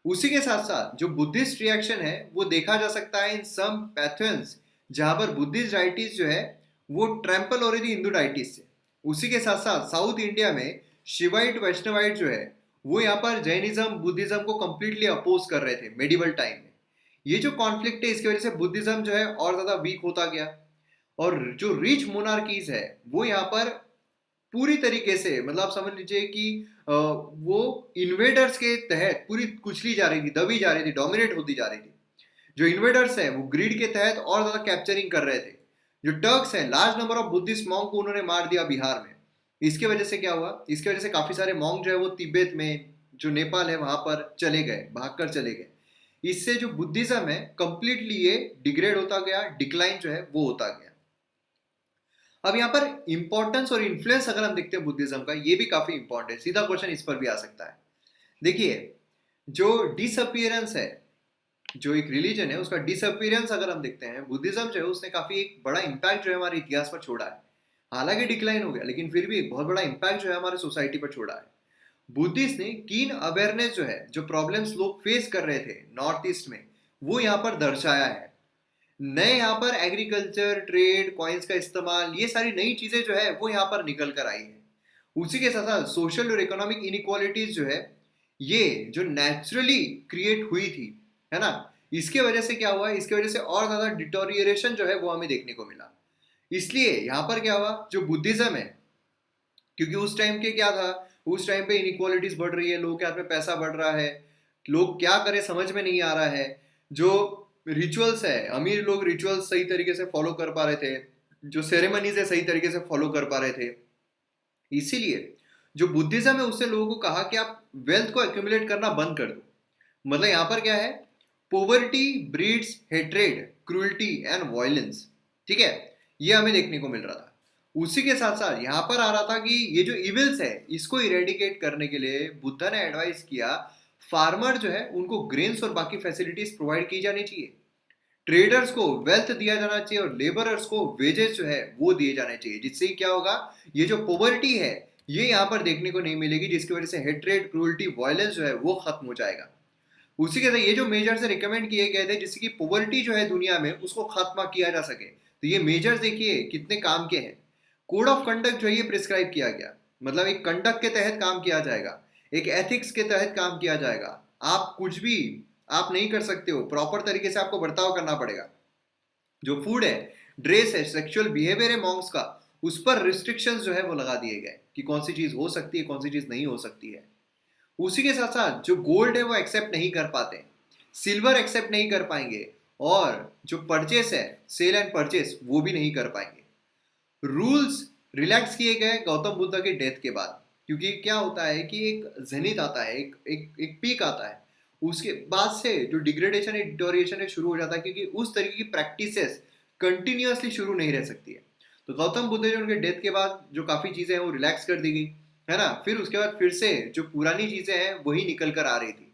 उसी के साथ साथ जो बुद्धिस्ट रिएक्शन है वो देखा जा सकता है इन सम पैथन्स, जहां पर बुद्धिस्ट डाइटीज जो है वो ट्रैम्पल हो रही थी हिंदू डाइटीज से। उसी के साथ साथ साउथ इंडिया में शिवाइट वैष्णवाइट जो है वो यहाँ पर जैनिज्म बुद्धिज्म को कंप्लीटली अपोज कर रहे थे मेडिवल टाइम में। ये जो कॉन्फ्लिक्ट है इसकी वजह से बुद्धिज्म जो है और ज्यादा वीक होता गया। और जो रिच मोनार्कीज है वो यहाँ पर पूरी तरीके से, मतलब आप समझ लीजिए कि वो इन्वेडर्स के तहत पूरी कुचली जा रही थी, दबी जा रही थी, डोमिनेट होती जा रही थी। जो इन्वेडर्स है वो ग्रीड के तहत और ज्यादा कैप्चरिंग कर रहे थे। जो टर्क्स है, large number of Buddhist monk को उन्होंने मार दिया बिहार में। इसके वजह से क्या हुआ, इसके वजह से काफी सारे मॉन्क जो है वो तिब्बत में, जो नेपाल है वहां पर चले गए, भागकर चले गए। इससे जो बुद्धिज्म है कंप्लीटली ये डिग्रेड होता गया, डिक्लाइन जो है वो होता गया। अब यहाँ पर इंपॉर्टेंस और इन्फ्लुएंस अगर हम देखते हैं बुद्धिज्म का, ये भी काफी इंपॉर्टेंट है। सीधा क्वेश्चन इस पर भी आ सकता है। देखिए, जो डिसअपियरेंस है, जो एक रिलीजन है उसका डिसअपियरेंस अगर हम देखते हैं, बुद्धिज्म जो है उसने काफी एक बड़ा इंपैक्ट जो है हमारे इतिहास पर छोड़ा है। हालांकि डिक्लाइन हो गया लेकिन फिर भी एक बहुत बड़ा इंपैक्ट जो है हमारे सोसाइटी पर छोड़ा है। बुद्धिस्ट ने कीन अवेयरनेस जो है, जो प्रॉब्लम्स लोग फेस कर रहे थे नॉर्थ ईस्ट में, वो यहाँ पर दर्शाया है। नए यहाँ पर एग्रीकल्चर, ट्रेड, कॉइन्स का इस्तेमाल, ये सारी नई चीजें जो है वो यहाँ पर निकल कर आई है। उसी के साथ साथ सोशल और इकोनॉमिक इनइक्वालिटीज जो है ये जो नेचुरली क्रिएट हुई थी, है ना, इसके वजह से क्या हुआ, इसके वजह से और ज्यादा डिटोरिएशन जो है वो हमें देखने को मिला। इसलिए यहाँ पर क्या हुआ, जो बुद्धिज्म है, क्योंकि उस टाइम के क्या था, उस टाइम पे इनइक्वालिटीज बढ़ रही है, लोगों के हाथ में पैसा बढ़ रहा है, लोग क्या करें समझ में नहीं आ रहा है। जो रिचुअल्स है, अमीर लोग रिचुअल्स सही तरीके से फॉलो कर पा रहे थे, जो सेरेमनीज है सही तरीके से फॉलो कर पा रहे थे। इसीलिए जो बुद्धिज्म है उससे लोगों को कहा कि आप वेल्थ को एक्यूमुलेट करना बंद कर दो। मतलब यहाँ पर क्या है, poverty breeds hatred, cruelty and violence. ठीक है, ये हमें देखने को मिल रहा था। उसी के साथ साथ यहाँ पर आ रहा था कि ये जो इविल्स है इसको इरेडिकेट करने के लिए बुद्धा ने एडवाइस किया, फार्मर जो है उनको ग्रेन्स और बाकी फैसिलिटीज प्रोवाइड की जानी चाहिए, ट्रेडर्स को वेल्थ दिया जाना चाहिए और लेबरर्स को वेजेस जो है वो दिए जाने चाहिए। जिससे क्या होगा, ये जो पॉवर्टी है ये यहाँ पर देखने को नहीं मिलेगी, जिसकी वजह से हेट्रेड, क्रूअल्टी, वायलेंस जो है वो खत्म हो जाएगा। उसी के साथ ये जो मेजर्स रिकमेंड किए गए थे जिससे कि पॉवर्टी जो है दुनिया में उसको खत्म किया जा सके, तो ये मेजर्स देखिए कितने काम के हैं। कोड ऑफ कंडक्ट जो है ये प्रिस्क्राइब किया गया, मतलब एक कंडक्ट के तहत काम किया जाएगा, एक एथिक्स के तहत काम किया जाएगा। आप कुछ भी आप नहीं कर सकते हो, प्रॉपर तरीके से आपको बर्ताव करना पड़ेगा। जो फूड है, ड्रेस है, सेक्सुअल बिहेवियर है मॉन्क्स का, उस पर रिस्ट्रिक्शंस जो है वो लगा दिए गए कि कौन सी चीज हो सकती है कौन सी चीज नहीं हो सकती है। उसी के साथ साथ जो गोल्ड है वो एक्सेप्ट नहीं कर पाते, सिल्वर एक्सेप्ट नहीं कर पाएंगे, और जो परचेस है, सेल एंड परचेस, वो भी नहीं कर पाएंगे। रूल्स रिलैक्स किए गए गौतम बुद्ध के डेथ के बाद, क्योंकि क्या होता है कि एक जेनिथ आता है, एक पीक आता है, उसके बाद से जो डिग्रेडेशन है, डिटोरिएशन है शुरू हो जाता है, क्योंकि उस तरीके की प्रैक्टिसेस कंटिन्यूअसली शुरू नहीं रह सकती है। तो गौतम बुद्ध जो उनके डेथ के बाद जो काफ़ी चीज़ें हैं वो रिलैक्स कर दी गई, है ना। फिर उसके बाद फिर से जो पुरानी चीज़ें हैं वही निकल कर आ रही थी।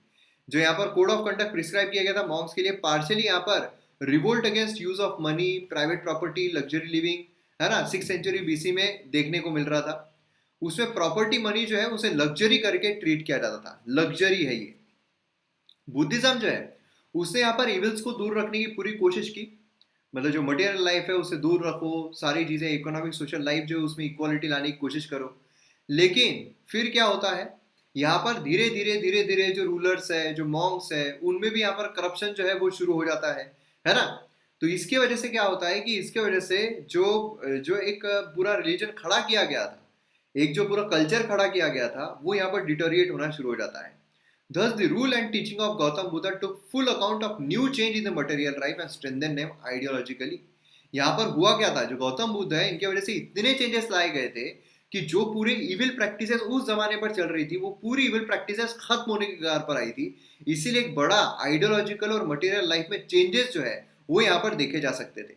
जो यहाँ पर कोड ऑफ कंडक्ट प्रिस्क्राइब किया गया था मॉन्क्स के लिए, पार्शियली यहाँ पर revolt against use of money, private property, luxury living, है ना, 6th सेंचुरी बीसी में देखने को मिल रहा था। उसमें प्रॉपर्टी मनी जो है उसे लग्जरी करके ट्रीट किया जाता था, लग्जरी है ये। बुद्धिज्म जो है उसने यहाँ पर इविल्स को दूर रखने की पूरी कोशिश की, मतलब जो मटेरियल लाइफ है उसे दूर रखो, सारी चीज़ें इकोनॉमिक सोशल लाइफ जो है उसमें इक्वालिटी लाने की कोशिश करो। लेकिन फिर क्या होता है, यहाँ पर धीरे धीरे धीरे धीरे जो रूलर्स है, जो मॉन्क्स है, उनमें भी यहाँ पर करप्शन जो है वो शुरू हो जाता है ना। तो इसके वजह से क्या होता है कि इसके वजह से जो जो एक पूरा रिलीजन खड़ा किया गया था, एक जो पूरा कल्चर खड़ा किया गया था, वो यहाँ पर डिटोरिएट होना शुरू हो जाता है। Thus, the rule and teaching of Gautam Buddha took full account of new change in the material life and strengthened them ideologically. यहाँ पर हुआ क्या था, जो गौतम बुद्ध है इनके वजह से इतने चेंजेस लाए गए थे कि जो पूरी इविल प्रैक्टिसेस उस जमाने पर चल रही थी वो पूरी इविल प्रैक्टिसेस खत्म होने के कगार पर आई थी। इसीलिए एक बड़ा आइडियोलॉजिकल और मटेरियल लाइफ में चेंजेस जो है वो यहाँ पर देखे जा सकते थे।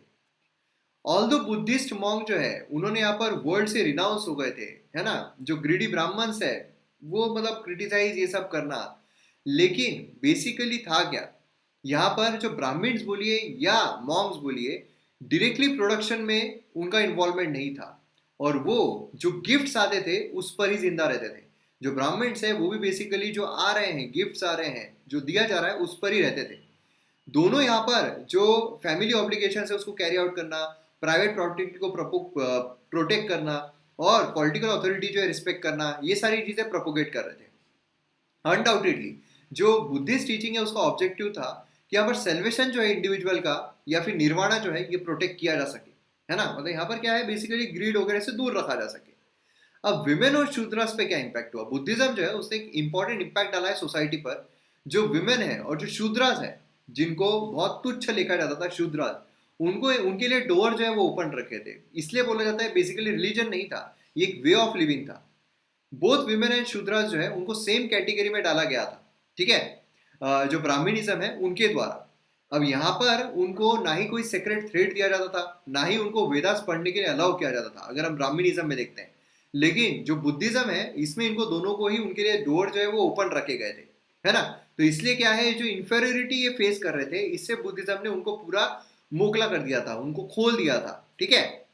ऑल दो बुद्धिस्ट मॉन्क जो है उन्होंने यहाँ पर वर्ल्ड से रिनाउंस हो गए थे, है ना। जो ग्रीडी ब्राह्मण्स है वो मतलब क्रिटिसाइज ये सब करना, लेकिन बेसिकली था क्या, यहाँ पर जो ब्राह्मण्स बोलिए या मॉन्क्स बोलिए, डायरेक्टली प्रोडक्शन में उनका इन्वॉल्वमेंट नहीं था, और वो जो गिफ्ट्स आते थे उस पर ही जिंदा रहते थे। जो ब्राह्मण्स है वो भी बेसिकली जो आ रहे हैं, गिफ्ट्स आ रहे हैं, जो दिया जा रहा है उस पर ही रहते थे। दोनों यहाँ पर जो फैमिली ऑब्लिगेशन है उसको कैरी आउट करना, प्राइवेट प्रॉपर्टी को प्रोटेक्ट करना, और पॉलिटिकल अथॉरिटी जो है रिस्पेक्ट करना, ये सारी चीज़ें प्रोपोगेट कर रहे थे। अनडाउटेडली जो बुद्धिस्ट टीचिंग है उसका ऑब्जेक्टिव था कि यहाँ पर सेल्वेशन जो है इंडिविजुअल का या फिर निर्वाणा जो है ये प्रोटेक्ट किया जा सके, है ना। मतलब यहाँ पर क्या है, बेसिकली ग्रीड वगैरह से दूर रखा जा सके। अब विमेन और शूद्रास पे क्या इम्पैक्ट हुआ, बुद्धिज्म जो है उसने एक इंपॉर्टेंट इम्पैक्ट डाला है सोसाइटी पर। जो विमेन है और जो शूद्रास है, जिनको बहुत तुच्छ लिखा जाता था शूद्रास, उनको उनके लिए डोर जो है वो ओपन रखे थे। इसलिए बोला जाता है बेसिकली रिलीजन नहीं था, ये एक वे ऑफ लिविंग था। बोथ विमेन एंड शूद्रास जो है उनको सेम कैटेगरी में डाला गया था, ठीक है, जो ब्राह्मणिज्म है उनके द्वारा। अब यहाँ पर उनको ना ही कोई सेक्रेट थ्रेड दिया जाता था, ना ही उनको वेदास पढ़ने के लिए अलाउ किया जाता था, अगर हम ब्राह्मणिज्म में देखते हैं। लेकिन जो बुद्धिज्म है इसमें इनको दोनों को ही उनके लिए डोर जो है वो ओपन रखे गए थे, है ना। तो इसलिए क्या है, जो इंफेरियोरिटी ये फेस कर रहे थे, इससे बुद्धिज्म ने उनको पूरा मोकला कर दिया था, उनको खोल दिया था, ठीक है।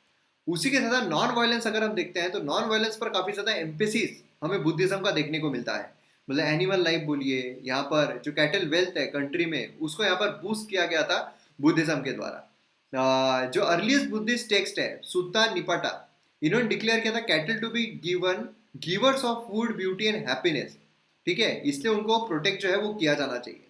उसी के साथ नॉन वायलेंस अगर हम देखते हैं तो नॉन वायलेंस पर काफी ज्यादा एम्फेसिस हमें बुद्धिज्म का देखने को मिलता है। मतलब एनिमल लाइफ बोलिए, यहाँ पर जो कैटल वेल्थ है कंट्री में उसको यहाँ पर बूस्ट किया गया था बुद्धिज्म के द्वारा। जो अर्लीस्ट बुद्धिस्ट टेक्स्ट है सुत्ता निपाटा, इन्होंने डिक्लेयर किया था cattle to be given givers of food, beauty and happiness, ठीक है। इसलिए उनको प्रोटेक्ट जो है वो किया जाना चाहिए।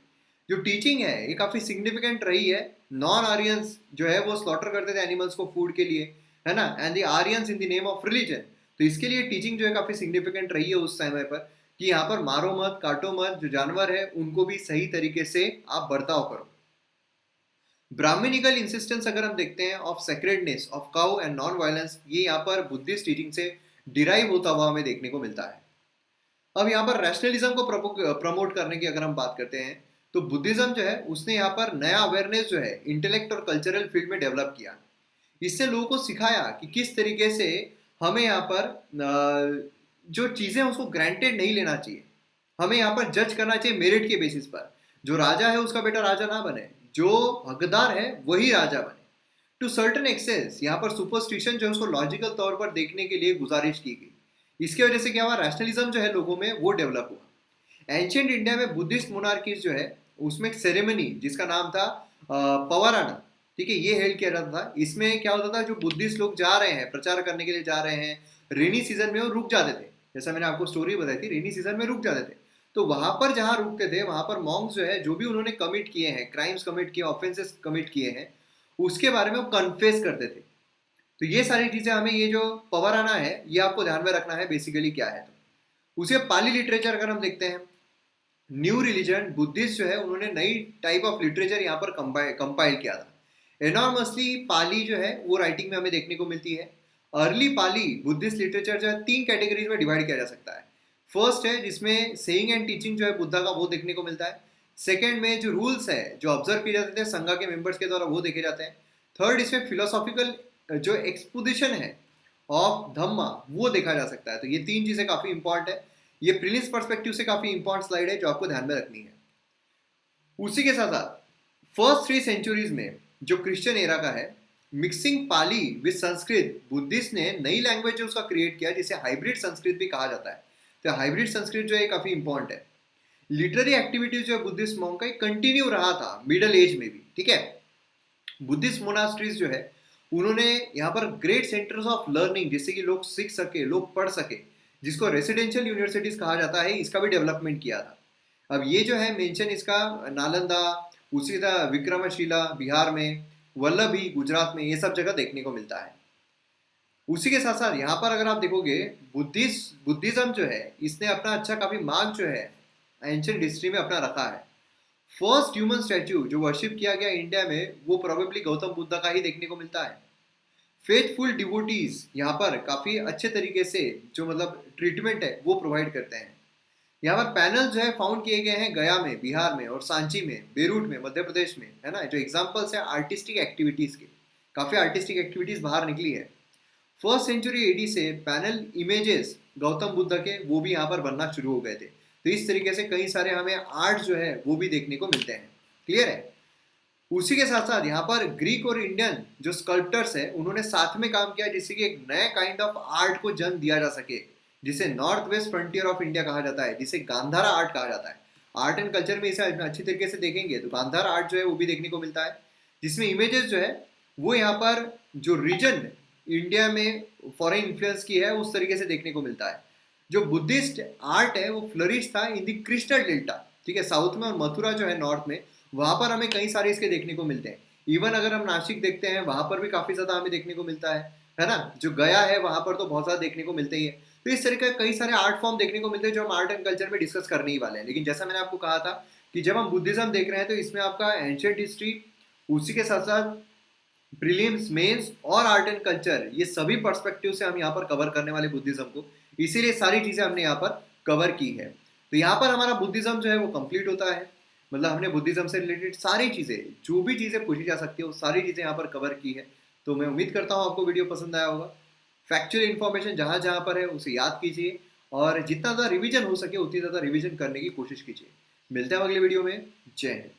जो टीचिंग है ये काफी सिग्निफिकेंट रही है। नॉन आर्यंस जो है वो स्लॉटर करते थे एनिमल्स को फूड के लिए, है ना, and the Aryans in the name of religion. तो इसके लिए टीचिंग जो है काफी सिग्निफिकेंट रही है उस समय पर, कि यहाँ पर मारो मत, काटो मत, जो जानवर है उनको भी सही तरीके से आप बर्ताव करो। ब्राह्मणिकल इंसिस्टेंस अगर हम देखते हैं of sacredness of cow and non violence, ये यहाँ पर बुद्धिस्ट टीचिंग से डिराइव होता हुआ हमें देखने को मिलता है। अब यहाँ पर रैशनलिज्म को प्रमोट करने की अगर हम बात करते हैं, तो बुद्धिज्म जो है उसने यहाँ पर नया अवेयरनेस जो है इंटेलेक्ट और कल्चरल फील्ड में डेवलप किया। इससे लोगों को सिखाया कि किस तरीके से हमें यहाँ पर जो चीज़ें उसको ग्रांटेड नहीं लेना चाहिए, हमें यहाँ पर जज करना चाहिए मेरिट के बेसिस पर। जो राजा है उसका बेटा राजा ना बने, जो हकदार है वही राजा बने। टू सर्टन एक्सेस यहाँ पर सुपरस्टिशन जो है उसको लॉजिकल तौर पर देखने के लिए गुजारिश की गई। इसकी वजह से क्या हुआ, रैशनलिज्म जो है लोगों में वो डेवलप हुआ। एंशियंट इंडिया में बुद्धिस्ट मोनार्कीज जो है उसमें एक सेरेमनी जिसका नाम था पवाराना, ठीक है, ये हेल्ड किया जाता था। इसमें क्या होता था, जो बुद्धिस्ट लोग जा रहे हैं प्रचार करने के लिए जा रहे हैं, रेनी सीजन में वो रुक जाते थे, जैसा मैंने आपको स्टोरी बताई थी, रेनी सीजन में रुक जाते थे। तो वहां पर जहां रुकते थे वहां पर मॉन्क्स जो है जो भी उन्होंने कमिट किए हैं, क्राइम्स कमिट किए, ऑफेंसेस कमिट किए हैं, उसके बारे में वो कन्फेस करते थे। तो ये सारी चीजें हमें, ये जो पवाराना है ये आपको ध्यान में रखना है बेसिकली क्या है। तो उसे पाली लिटरेचर अगर हम देखते हैं, न्यू रिलीजन बुद्धिस्ट जो है उन्होंने नई टाइप ऑफ लिटरेचर यहाँ पर कंपाइल किया था। एनॉर्मसली पाली जो है वो राइटिंग में हमें देखने को मिलती है। अर्ली पाली बुद्धिस्ट लिटरेचर जो है 3 कैटेगरीज में डिवाइड किया जा सकता है। फर्स्ट है जिसमें सेइंग एंड टीचिंग जो है बुद्धा का वो देखने को मिलता है। सेकंड में जो रूल्स है जो ऑब्जर्व किए जाते थे संघा के मेंबर्स के द्वारा वो देखे जाते हैं। थर्ड इसमें फिलोसॉफिकल जो एक्सपोजिशन है ऑफ धम्मा वो देखा जा सकता है। तो ये 3 चीजें काफी इंपॉर्टेंट है। ये प्रिलिम्स पर्सपेक्टिव से काफी इंपॉर्टेंट स्लाइड है जो आपको ध्यान में रखनी है। उसी के साथ साथ फर्स्ट 3 सेंचुरीज में जो क्रिश्चियन एरा का है, mixing Pali with Sanskrit, Buddhist ने नई लैंग्वेज जो उसका क्रिएट किया जिसे हाइब्रिड संस्कृत भी कहा जाता है। तो हाइब्रिड संस्कृत जो है काफी इंपॉर्टेंट है। लिटरेरी एक्टिविटीज जो है बुद्धिस्ट मॉन्क का कंटिन्यू रहा था मिडल एज में भी, ठीक है। बुद्धिस्ट मोनास्ट्रीज जो है उन्होंने यहाँ पर ग्रेट सेंटर्स ऑफ लर्निंग, जिससे कि लोग सीख सके, लोग पढ़ सके, जिसको रेसिडेंशियल यूनिवर्सिटीज कहा जाता है, इसका भी डेवलपमेंट किया था। अब ये जो है मेंशन इसका नालंदा, उसी तरह विक्रमशिला बिहार में, वल्लभी गुजरात में, ये सब जगह देखने को मिलता है। उसी के साथ साथ यहाँ पर अगर आप देखोगे बुद्धिज्म जो है इसने अपना अच्छा काफी मार्क जो है एंशिएंट हिस्ट्री में अपना रखा है। फर्स्ट ह्यूमन स्टैच्यू जो वर्शिप किया गया इंडिया में वो प्रोबेबली गौतम बुद्ध का ही देखने को मिलता है। फेथफुल डिवोटीज यहाँ पर काफी अच्छे तरीके से जो मतलब ट्रीटमेंट है वो प्रोवाइड करते हैं। यहाँ पर पैनल जो है फाउंड किए गए हैं गया में, बिहार में, और सांची में, बेरूट में, मध्य प्रदेश में, है ना, जो एग्जाम्पल्स है आर्टिस्टिक एक्टिविटीज के। काफी आर्टिस्टिक एक्टिविटीज बाहर निकली है। फर्स्ट सेंचुरी एडी से पैनल इमेजेस गौतम बुद्ध के वो भी यहाँ पर बनना शुरू हो गए थे। तो इस तरीके से कई सारे हमें आर्ट जो है वो भी देखने को मिलते हैं। क्लियर है। उसी के साथ साथ यहाँ पर ग्रीक और इंडियन जो स्कल्प्टर्स है उन्होंने साथ में काम किया जिससे कि एक नए काइंड ऑफ आर्ट को जन्म दिया जा सके, जिसे north west frontier of India कहा जाता है, जिसे गांधारा आर्ट कहा जाता है। आर्ट एंड कल्चर में इसे अच्छी तरीके से देखेंगे तो गांधारा आर्ट जो है वो भी देखने को मिलता है, जिसमें इमेजेस जो है वो यहाँ पर जो रीजन इंडिया में फॉरेन इन्फ्लुएंस की है उस तरीके से देखने को मिलता है। जो बुद्धिस्ट आर्ट है वो फ्लरिश था इन दी क्रिस्टल डेल्टा, ठीक है, साउथ में, और मथुरा जो है नॉर्थ में, वहां पर हमें कई सारे इसके देखने को मिलते हैं। इवन अगर हम नासिक देखते हैं वहां पर भी काफी ज्यादा हमें देखने को मिलता है ना। जो गया है वहां पर तो बहुत ज्यादा देखने को मिलते ही है। तो इस तरह के कई सारे आर्ट फॉर्म देखने को मिलते हैं जो हम आर्ट एंड कल्चर में डिस्कस करने ही वाले हैं। लेकिन जैसा मैंने आपको कहा था कि जब हम बुद्धिज्म देख रहे हैं तो इसमें आपका एंशिएंट हिस्ट्री, उसी के साथ साथ प्रीलिम्स, मेंस और आर्ट एंड कल्चर, ये सभी पर्सपेक्टिव से हम यहाँ पर कवर करने वाले बुद्धिज्म को, इसीलिए सारी चीजें हमने यहाँ पर कवर की है। तो यहाँ पर हमारा बुद्धिज्म जो है वो कंप्लीट होता है। मतलब हमने बुद्धिज्म से रिलेटेड सारी चीजें, जो भी चीजें पूछी जा सकती है वो सारी चीजें यहाँ पर कवर की है। तो मैं उम्मीद करता हूँ आपको वीडियो पसंद आया होगा। फैक्चुअल इन्फॉर्मेशन जहाँ जहाँ पर है उसे याद कीजिए और जितना ज़्यादा रिवीजन हो सके उतनी ज़्यादा रिवीजन करने की कोशिश कीजिए। मिलते हैं अगले वीडियो में। जय हिंद।